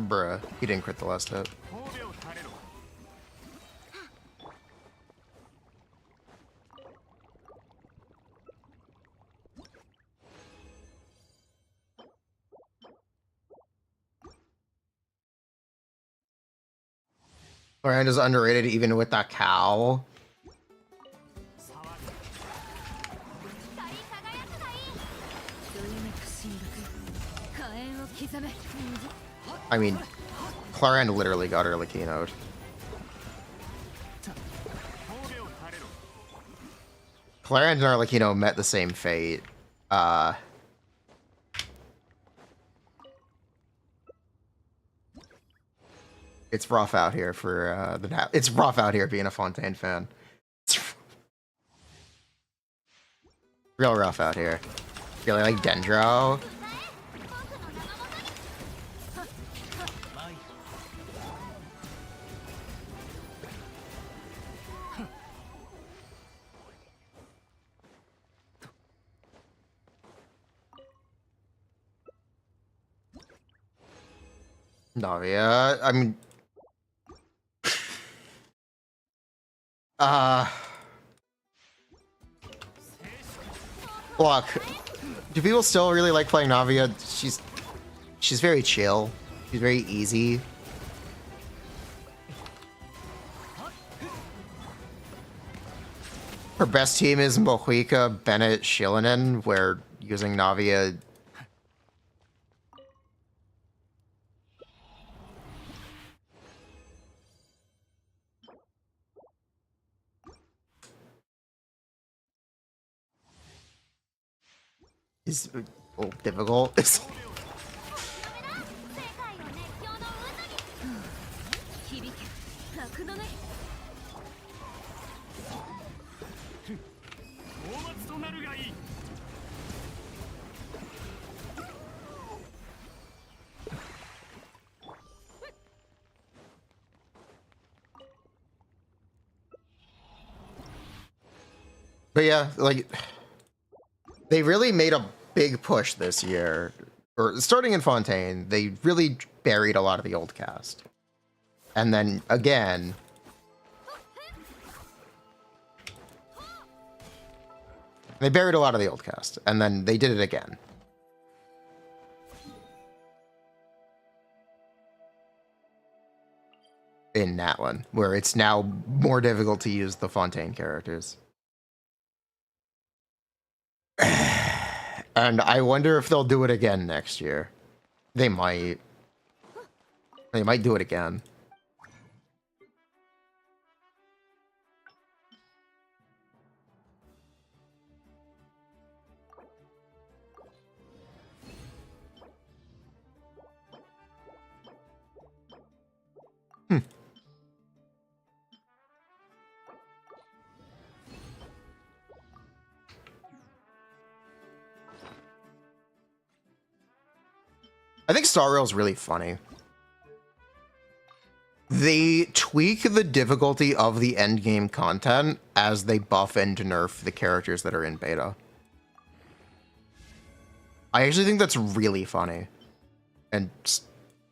Speaker 1: Bruh, he didn't crit the last hit. Miranda's underrated even with that cow. I mean, Claranda literally got her keynote. Claranda and Arlecchino met the same fate. It's rough out here for it's rough out here being a Fontaine fan. It's real rough out here. Really like Dendro. Navia, I mean, look, do people still really like playing Navia? She's very chill. She's very easy. Her best team is Mohuika, Bennett, Shilinen, where using Navia is a little difficult. But yeah, like, they really made a big push this year. Or starting in Fontaine, they really buried a lot of the old cast. And then again, They buried a lot of the old cast, and then they did it again. In that one, where it's now more difficult to use the Fontaine characters. And I wonder if they'll do it again next year. They might. They might do it again. I think Star Rail is really funny. They tweak the difficulty of the endgame content as they buff and nerf the characters that are in beta. I actually think that's really funny and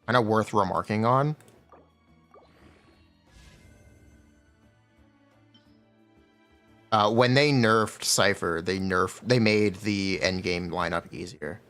Speaker 1: kind of worth remarking on. When they nerfed Cypher, they made the endgame lineup easier.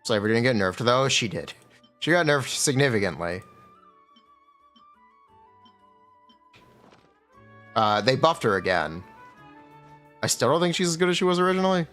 Speaker 1: Cypher didn't get nerfed though. She did. She got nerfed significantly. They buffed her again. I still don't think she's as good as she was originally.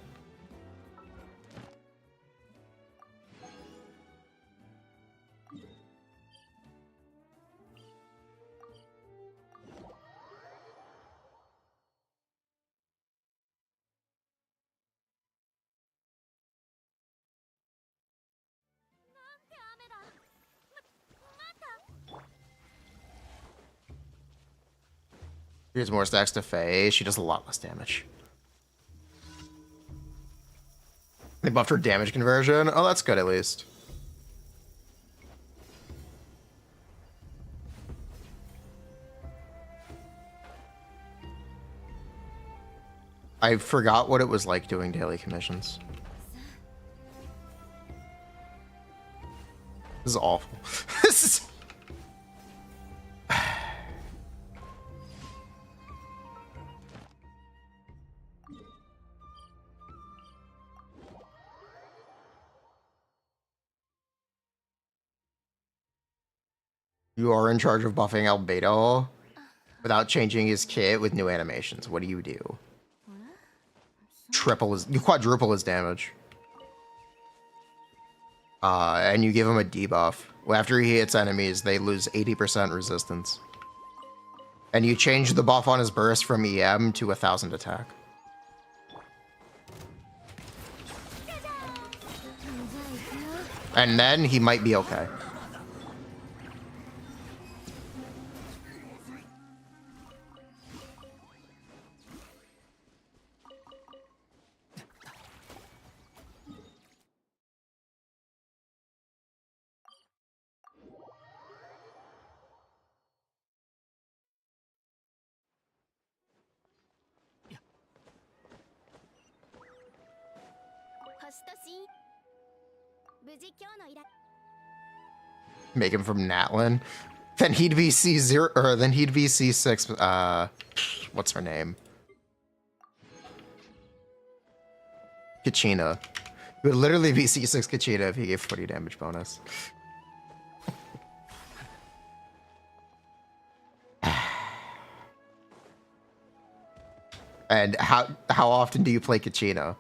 Speaker 1: Here's more stacks to Faye. She does a lot less damage. They buffed her damage conversion. Oh, that's good at least. I forgot what it was like doing daily commissions. This is awful. This is... You are in charge of buffing Albedo without changing his kit with new animations. What do? You quadruple his damage. And you give him a debuff. After he hits enemies, they lose 80% resistance. And you change the buff on his burst from EM to 1000 attack. And then he might be okay. Make him from Natlin. Then he'd be C0, or then he'd be C6, what's her name? Kachina. He would literally be C6 Kachina if he gave 40 damage bonus. And how often do you play Kachina?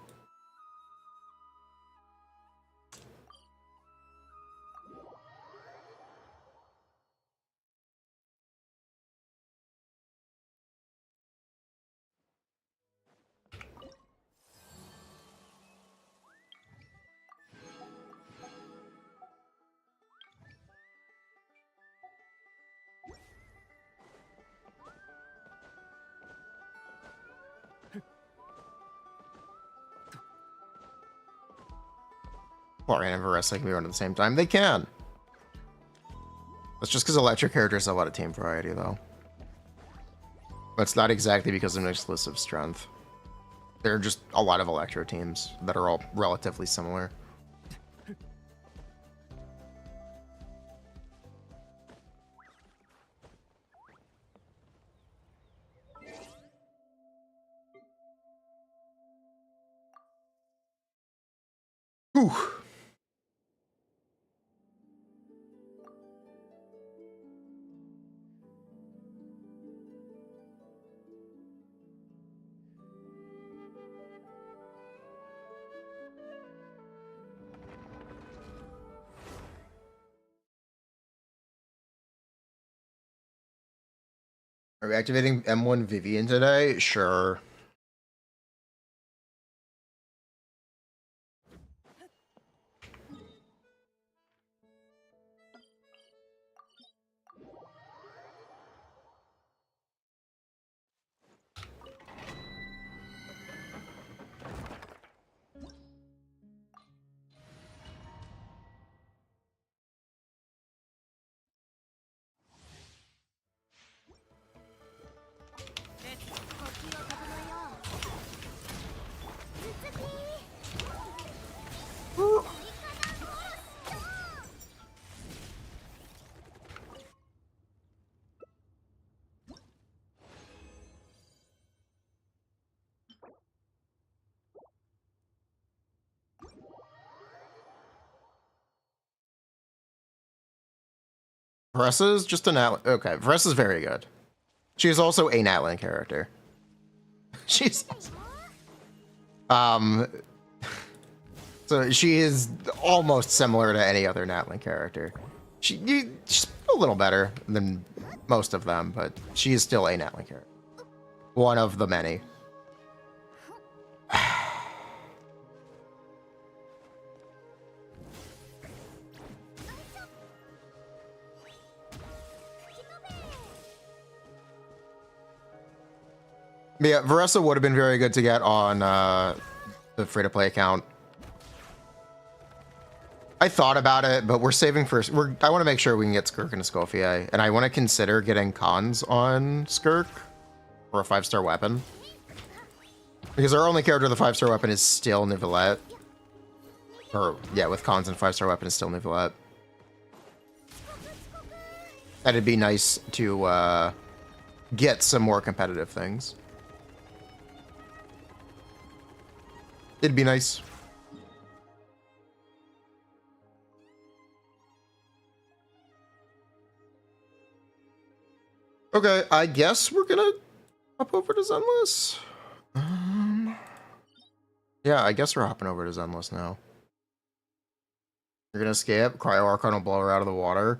Speaker 1: Florian and Varessa can be run at the same time. They can. That's just because electric characters have a lot of team variety, though. But it's not exactly because of an exclusive strength. There are just a lot of Electro teams that are all relatively similar. Whew. Are we activating M1 Vivian today? Sure. Vressa's just an Atlan. Okay, Vressa's very good. She's also a Natlan character. She's so she is almost similar to any other Natlan character. She's a little better than most of them, but she is still a Natlan character. One of the many. Yeah, Varessa would have been very good to get on the free-to-play account. I thought about it, but we're saving first. I want to make sure we can get Skirk and Escoffier, and I want to consider getting cons on Skirk for a 5-star weapon. Because our only character with a 5-star weapon is still Nivelette. Or, yeah, with cons and 5-star weapon is still Nivelette. And it'd be nice to get some more competitive things. It'd be nice. Okay, I guess we're gonna hop over to Zenless. Yeah, I guess we're hopping over to Zenless now. You're gonna escape? Cryo Archon will blow her out of the water?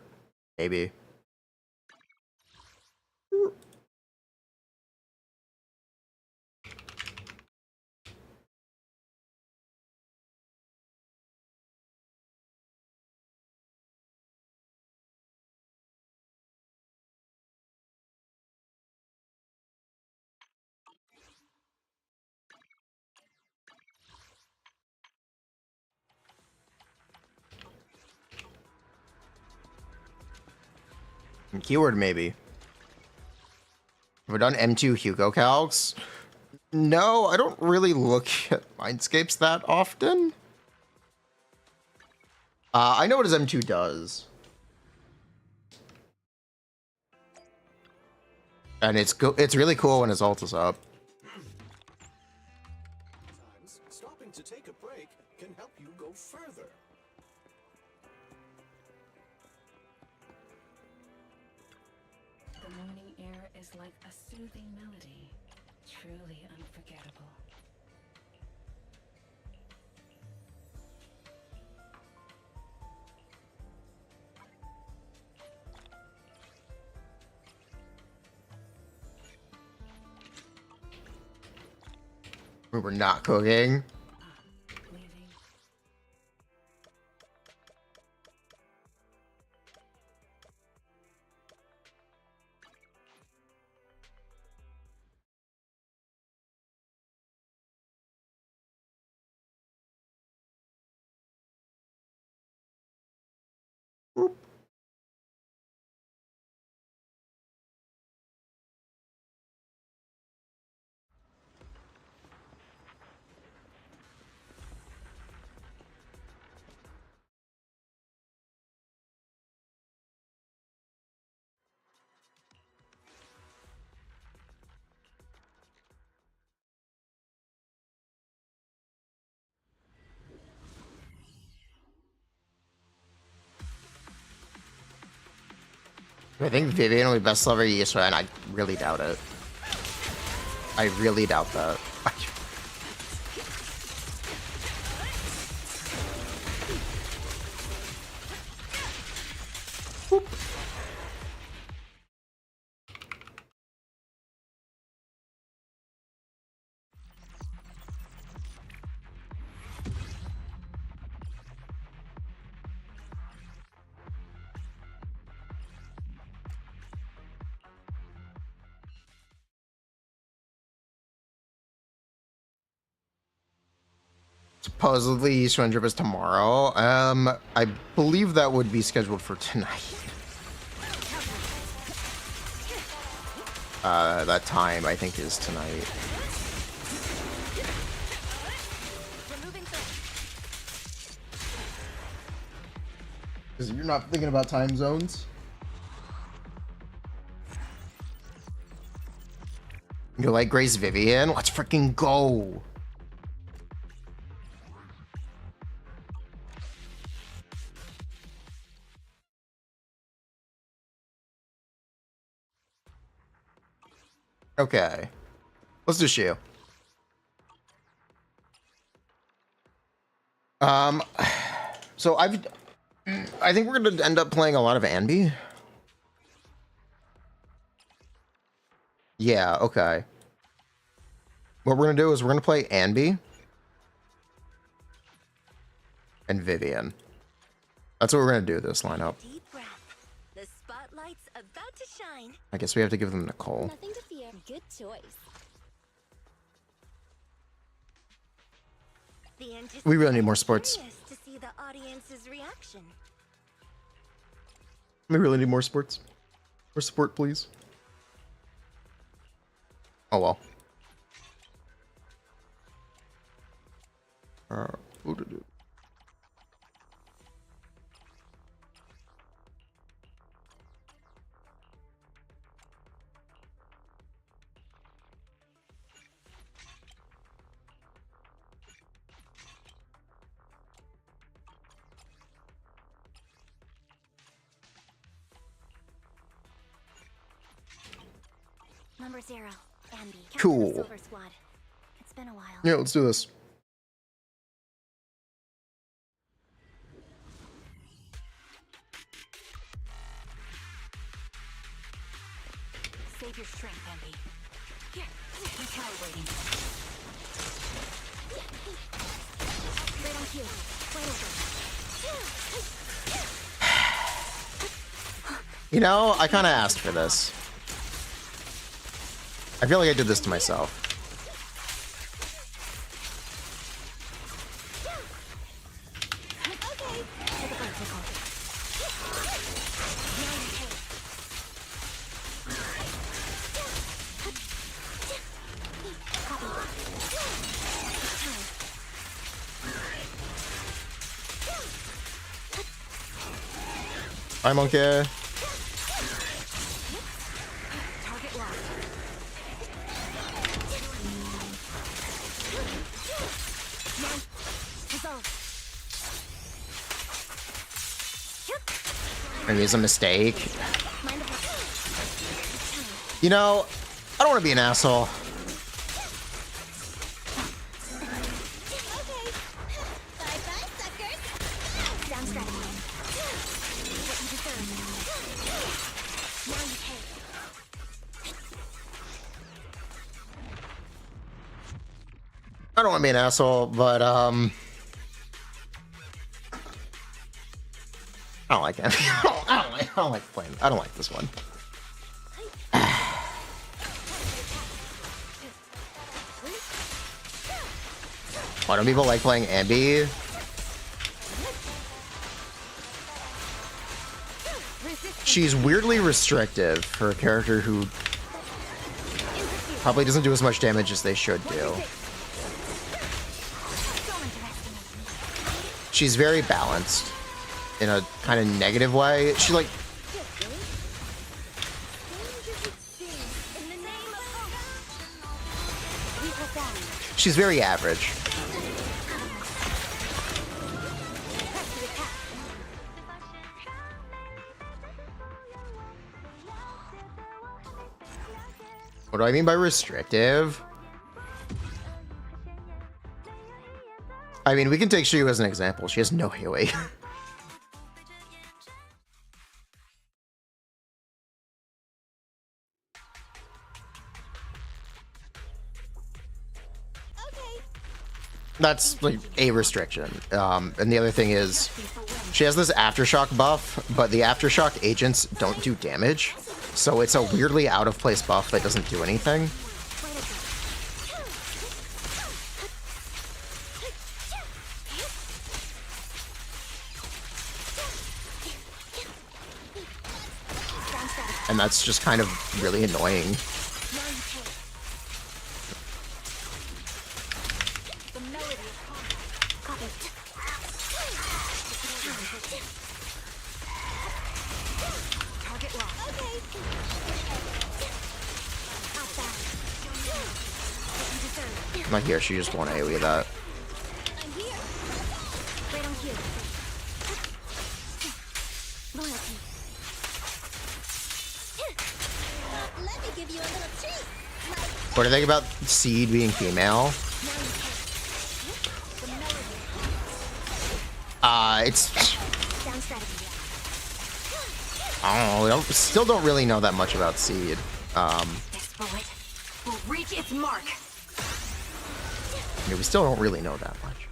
Speaker 1: Maybe. Keyword maybe. Have we done M2 Hugo calcs? No, I don't really look at Mindscapes that often. I know what his M2 does. And it's really cool when his ult is up.
Speaker 10: Stopping to take a break can help you go further.
Speaker 11: The morning air is like a soothing melody, truly unforgettable.
Speaker 1: We were not cooking.
Speaker 11: Leaving.
Speaker 1: I think Vivian will be best level Yisra, and I really doubt it. I really doubt that. Supposedly Eastern Trip is tomorrow. I believe that would be scheduled for tonight. That time I think is tonight. Because you're not thinking about time zones? You like Grace Vivian? Let's freaking go! Okay. Let's do Shiyu. So I think we're gonna end up playing a lot of Anby. Yeah, okay. What we're gonna do is we're gonna play Anby and Vivian. That's what we're gonna do this lineup.
Speaker 2: Deep breath. The spotlight's about to shine.
Speaker 1: I guess we have to give them Nicole.
Speaker 2: Nothing to fear. Good choice.
Speaker 1: We really need more sports.
Speaker 2: To see the audience's reaction.
Speaker 1: We really need more sports. More support, please. Oh well. What to do?
Speaker 2: Number 0, Andy.
Speaker 1: Cool.
Speaker 2: Silver Squad. It's been a while.
Speaker 1: Yeah, let's do this.
Speaker 2: Save your strength, Andy. Here, recalibrating. Right on cue. Right over.
Speaker 1: You know, I kind of asked for this. I feel like I did this to myself. Hi, monkey. Maybe it's a mistake. You know, I don't want to be an asshole. I don't want to be an asshole, but I don't like it. I don't like playing. I don't like this one. Why don't people like playing Anby? She's weirdly restrictive for a character who probably doesn't do as much damage as they should do. She's very balanced in a kind of negative way. She like she's very average. What do I mean by restrictive? I mean, we can take Shiyu as an example. She has no AoE. That's like a restriction. And the other thing is, she has this aftershock buff, but the aftershock agents don't do damage. So it's a weirdly out of place buff that doesn't do anything. And that's just kind of really annoying. Not here, she just won't AoE that. What do you think about Seed being female? It's... I don't know, still don't really know that much about Seed.
Speaker 2: This bullet will reach its mark.
Speaker 1: Yeah, we still don't really know that much.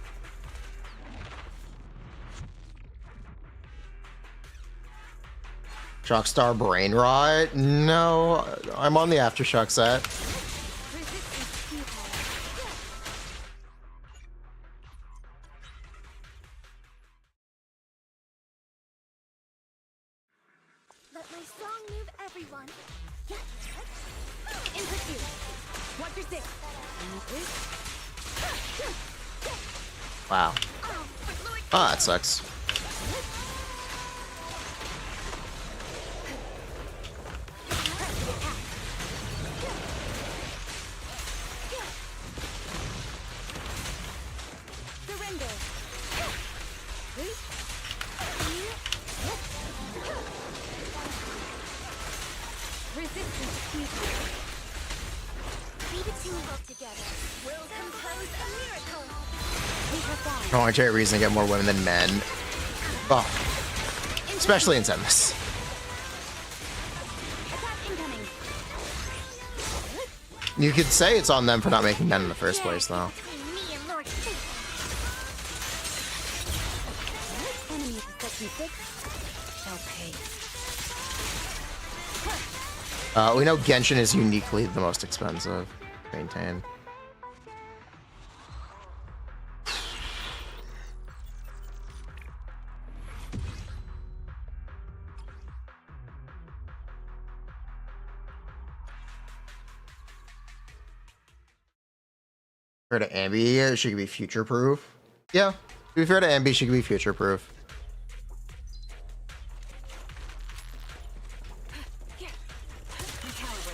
Speaker 1: Shockstar Brain Rot? No, I'm on the Aftershock set.
Speaker 2: Let my song move everyone. In pursuit. Watch your six.
Speaker 1: Wow. Oh, that sucks.
Speaker 2: Surrender. Resistance futile. We the two work together. We'll compose a miracle. We have gone.
Speaker 1: I want a reason to get more women than men. Oh. Especially in Zenless.
Speaker 2: Attack incoming.
Speaker 1: You could say it's on them for not making men in the first place, though.
Speaker 2: Me and Lord Fate. Enemies of section 6 shall pay.
Speaker 1: We know Genshin is uniquely the most expensive to maintain. Fair to Ambi, she could be future-proof. Yeah, to be fair to Ambi, she could be future-proof.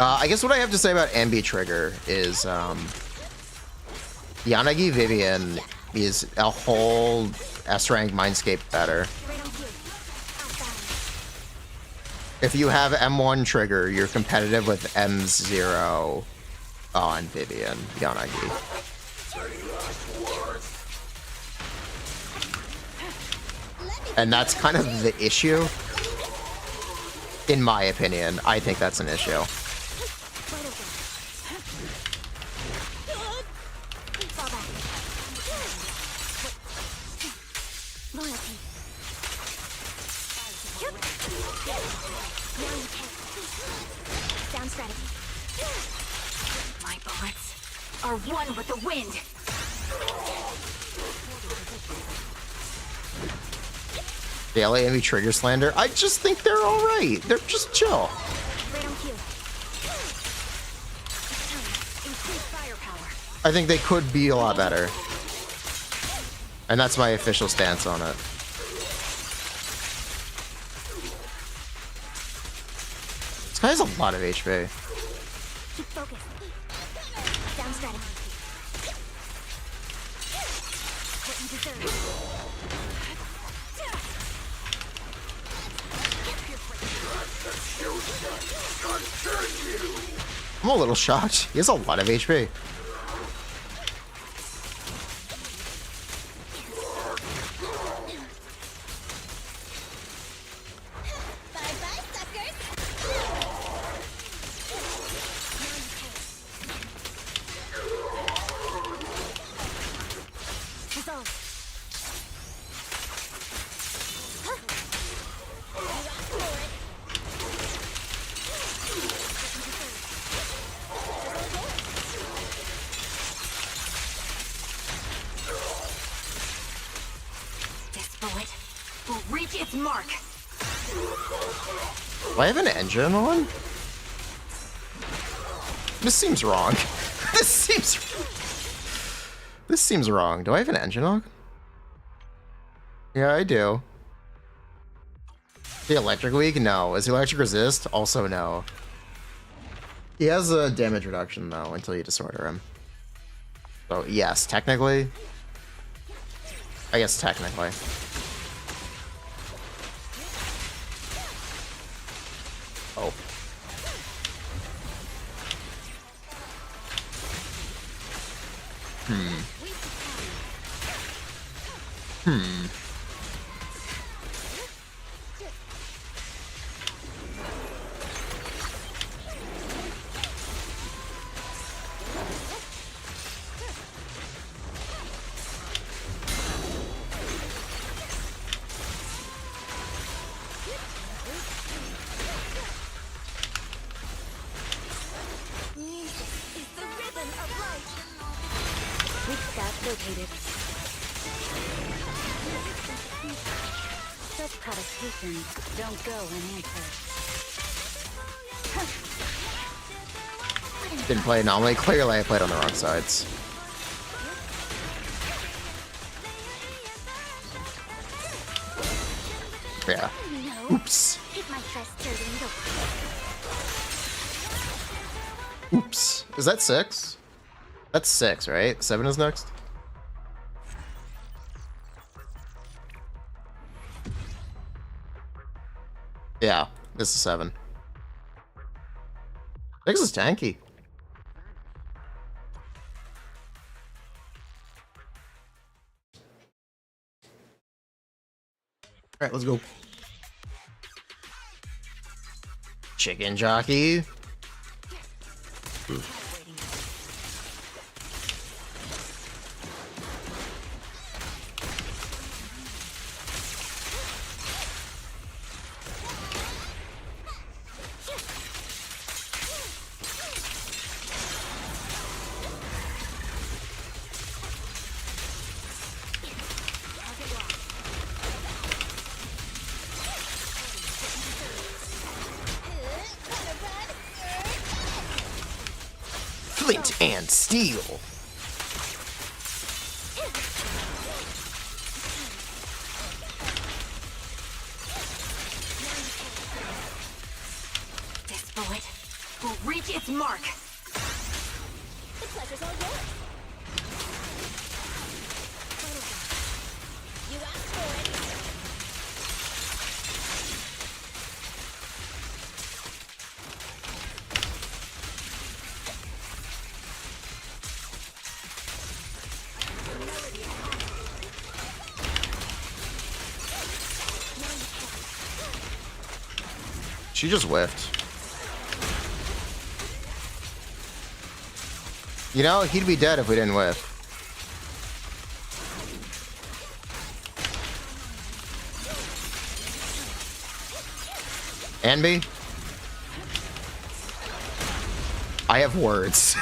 Speaker 1: I guess what I have to say about Ambi Trigger is Yanagi Vivian is a whole S-rank Mindscape better. If you have M1 Trigger, you're competitive with M0 on Vivian, Yanagi. And that's kind of the issue. In my opinion, I think that's an issue.
Speaker 2: My bullets are one with the wind.
Speaker 1: Daily Envy Trigger Slander. I just think they're alright. They're just chill.
Speaker 2: Right on cue. Increase firepower.
Speaker 1: I think they could be a lot better. And that's my official stance on it. This guy has a lot of HP.
Speaker 2: Keep focused. Down strategy. What you deserve.
Speaker 1: I'm a little shocked. He has a lot of HP.
Speaker 2: Bye-bye, suckers. Dissolve. Huh. You asked for it.
Speaker 12: This bullet will reach its mark.
Speaker 1: Do I have an engine on? This seems wrong. This seems wrong. Do I have an engine on? Yeah, I do. The electric weak? No. Is the electric resist? Also no. He has a damage reduction though until you disorder him. So yes, technically. I guess technically. Oh.
Speaker 2: Music is the rhythm of life.
Speaker 12: Weak spot located. Such provocations don't go unanswered.
Speaker 1: Didn't play anomaly. Clearly I played on the wrong sides. Yeah.
Speaker 2: No.
Speaker 1: Oops.
Speaker 2: Keep my frustrating
Speaker 1: Oops. Is that 6? That's 6, right? 7 is next? Yeah, this is 7. 6 is tanky. Alright, let's go. Chicken jockey. Flint and steel.
Speaker 12: This bullet will reach its mark.
Speaker 2: The pleasure's all yours. You asked for it.
Speaker 1: She just whiffed. You know, he'd be dead if we didn't whiff. Anby? I have words.
Speaker 2: The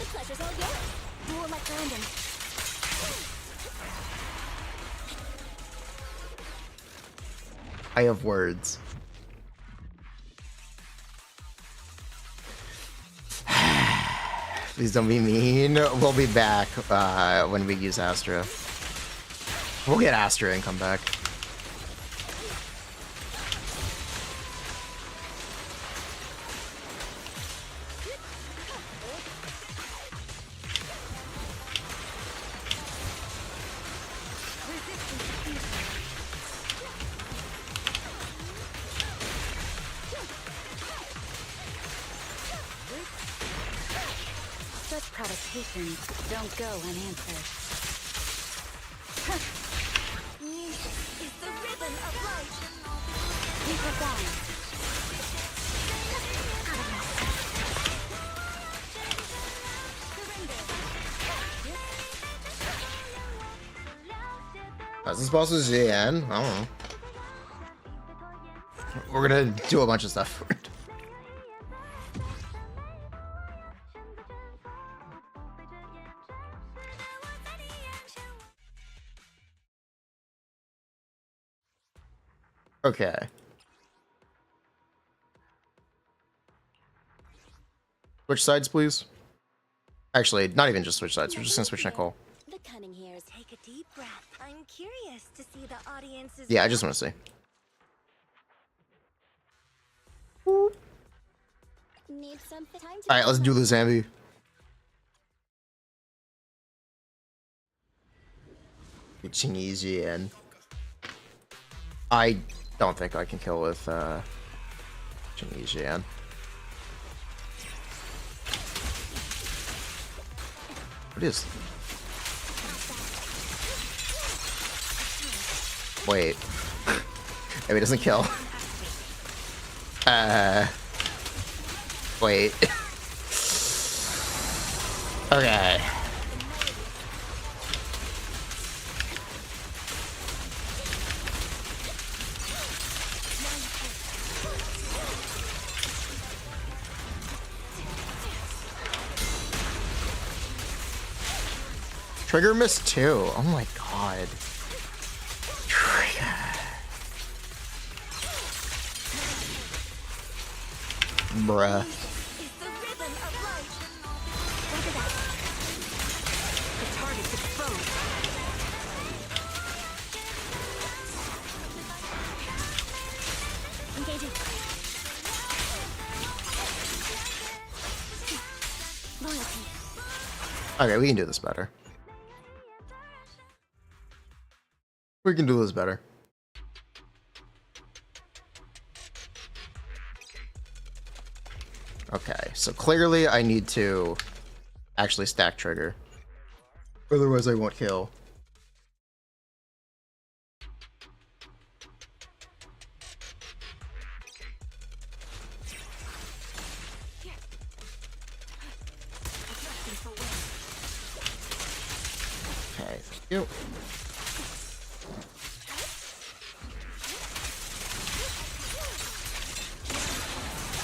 Speaker 2: pleasure's all yours. More like random.
Speaker 1: I have words. Please don't be mean. We'll be back when we use Astra. We'll get Astra and come back.
Speaker 12: Such provocations don't go unanswered.
Speaker 2: Music is the rhythm of life.
Speaker 12: Keep it going.
Speaker 1: This boss is Zen. I don't know. We're gonna do a bunch of stuff. Okay. Switch sides, please. Actually, not even just switch sides. We're just gonna switch Nicole.
Speaker 2: The cunning hairs take a deep breath. I'm curious to see the audience's.
Speaker 1: Yeah, I just want to see.
Speaker 2: Need some time to.
Speaker 1: All right, let's do the Zambi. Chinese. I don't think I can kill with Chinese. What is? Wait. Maybe it doesn't kill. Wait. Okay. Trigger missed too. Oh my god. Trigger. Bruh. Okay, we can do this better. We can do this better. Okay, so clearly I need to actually stack trigger. Otherwise I won't kill. Okay, thank you.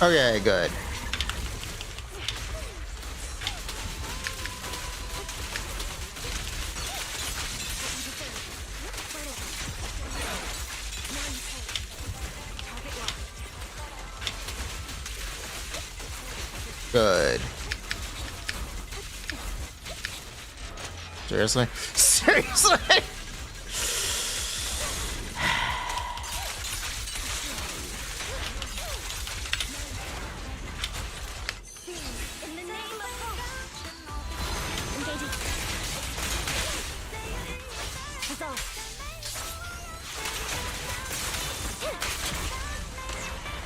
Speaker 1: Okay, good. Good. Seriously? Seriously?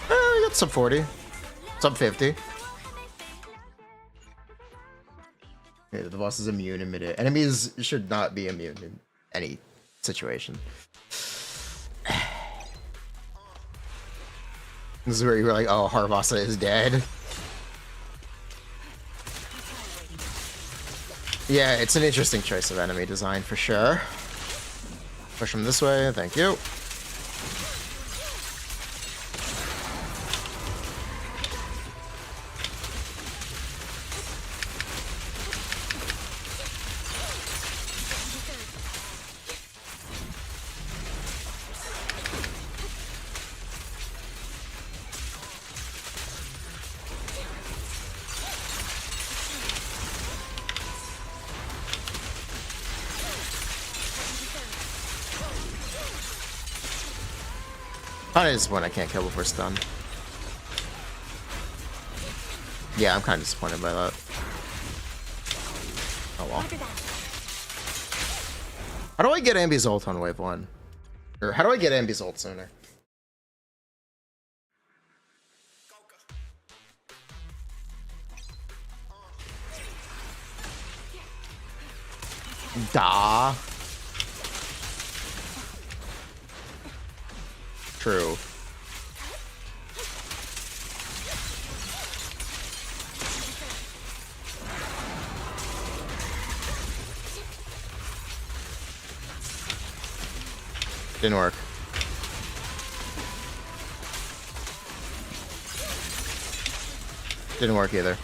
Speaker 1: We got sub 40. Sub 50. Okay, the boss is immune in mid-hit. Enemies should not be immune in any situation. This is where you're like, oh, Harvasa is dead. Yeah, it's an interesting choice of enemy design for sure. Push him this way, thank you. Kinda disappointed I can't kill before stun. Yeah, I'm kinda disappointed by that. Oh well. How do I get Ambi's ult on wave 1? Or how do I get Ambi's ult sooner? Da. True. Didn't work. Didn't work either.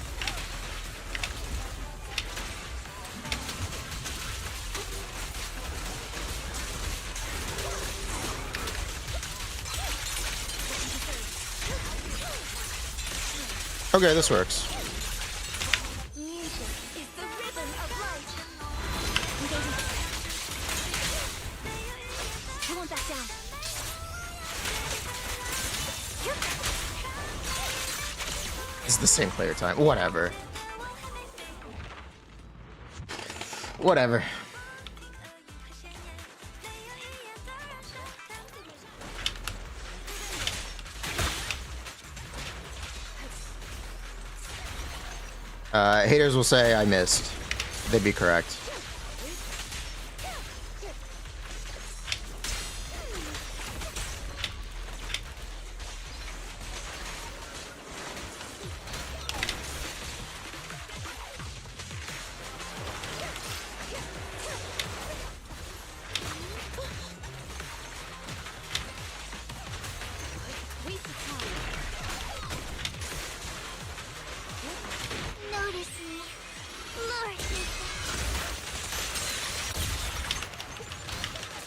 Speaker 1: Okay, this works.
Speaker 2: Music is the rhythm of life. I won't back down.
Speaker 1: It's the same player time. Whatever. Whatever. Haters will say I missed. They'd be correct.
Speaker 2: Notice me. Lord.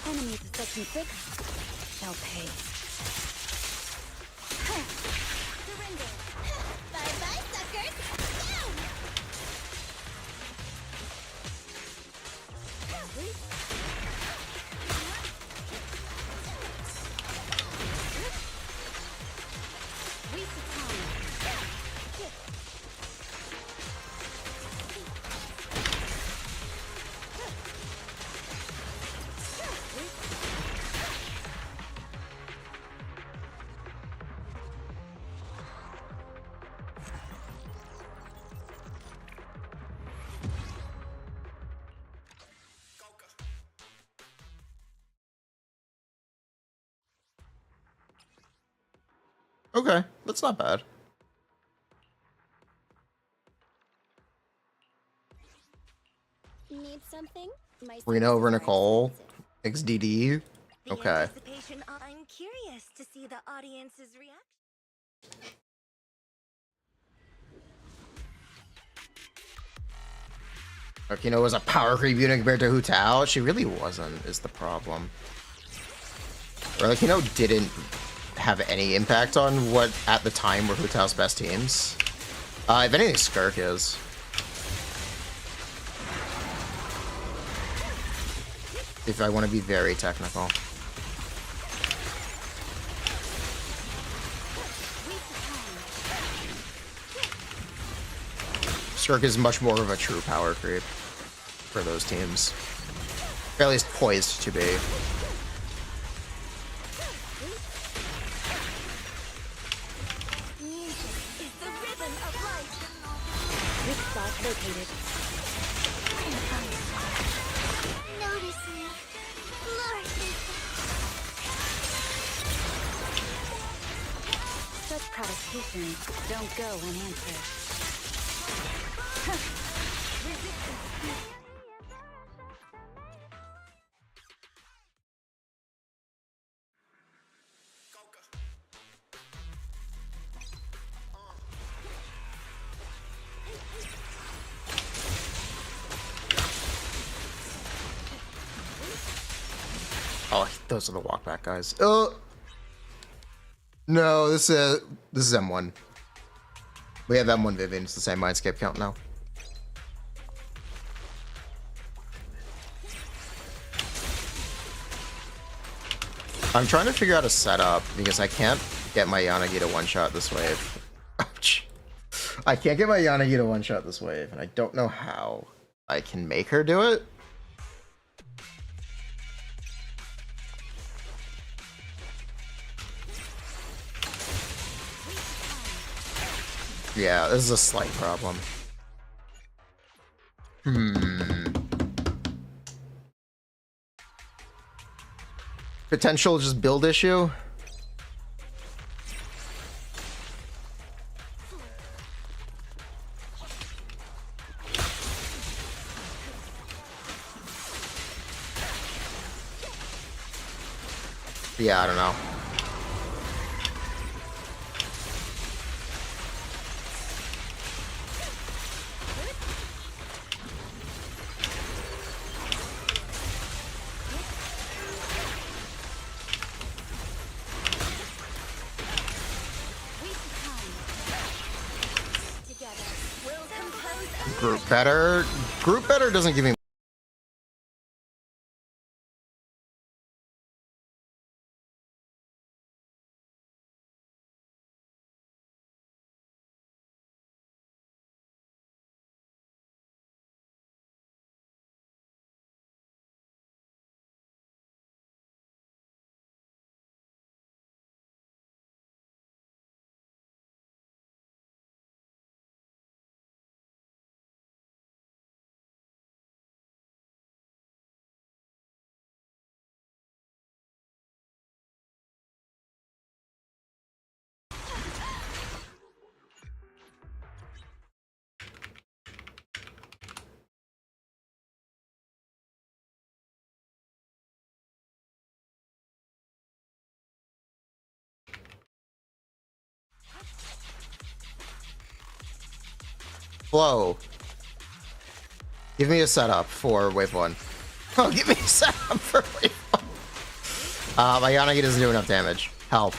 Speaker 2: Enemies of Section 6 shall pay. Surrender. Bye-bye, suckers. Down! Waste of time.
Speaker 1: Okay, that's not bad.
Speaker 2: Need something? My
Speaker 1: Reno over
Speaker 2: services are
Speaker 1: Nicole.
Speaker 2: expensive.
Speaker 1: XDD. Okay.
Speaker 2: Anticipation, I'm curious to see the audience's reaction.
Speaker 1: Akino was a power creep unit compared to Hu Tao. She really wasn't, is the problem. Or Akino didn't have any impact on what at the time were Hu Tao's best teams. If anything, Skirk is. If I want to be very technical. Skirk is much more of a true power creep for those teams. Or at least poised to be.
Speaker 2: Located. Notice me. Lord. Such provocations don't go unanswered.
Speaker 1: Oh, those are the walkback guys. Oh no, this is M1. We have M1 Vivian. It's the same Mindscape count now. I'm trying to figure out a setup because I can't get my Yanagi to one-shot this wave. Ouch. I can't get my Yanagi to one-shot this wave, and I don't know how I can make her do it. Yeah, this is a slight problem. Potential just build issue. Yeah, I don't know. Group better. Group better doesn't give me. Flow. Give me a setup for wave 1. Oh, give me a setup for wave 1. My Yanagi doesn't do enough damage. Help.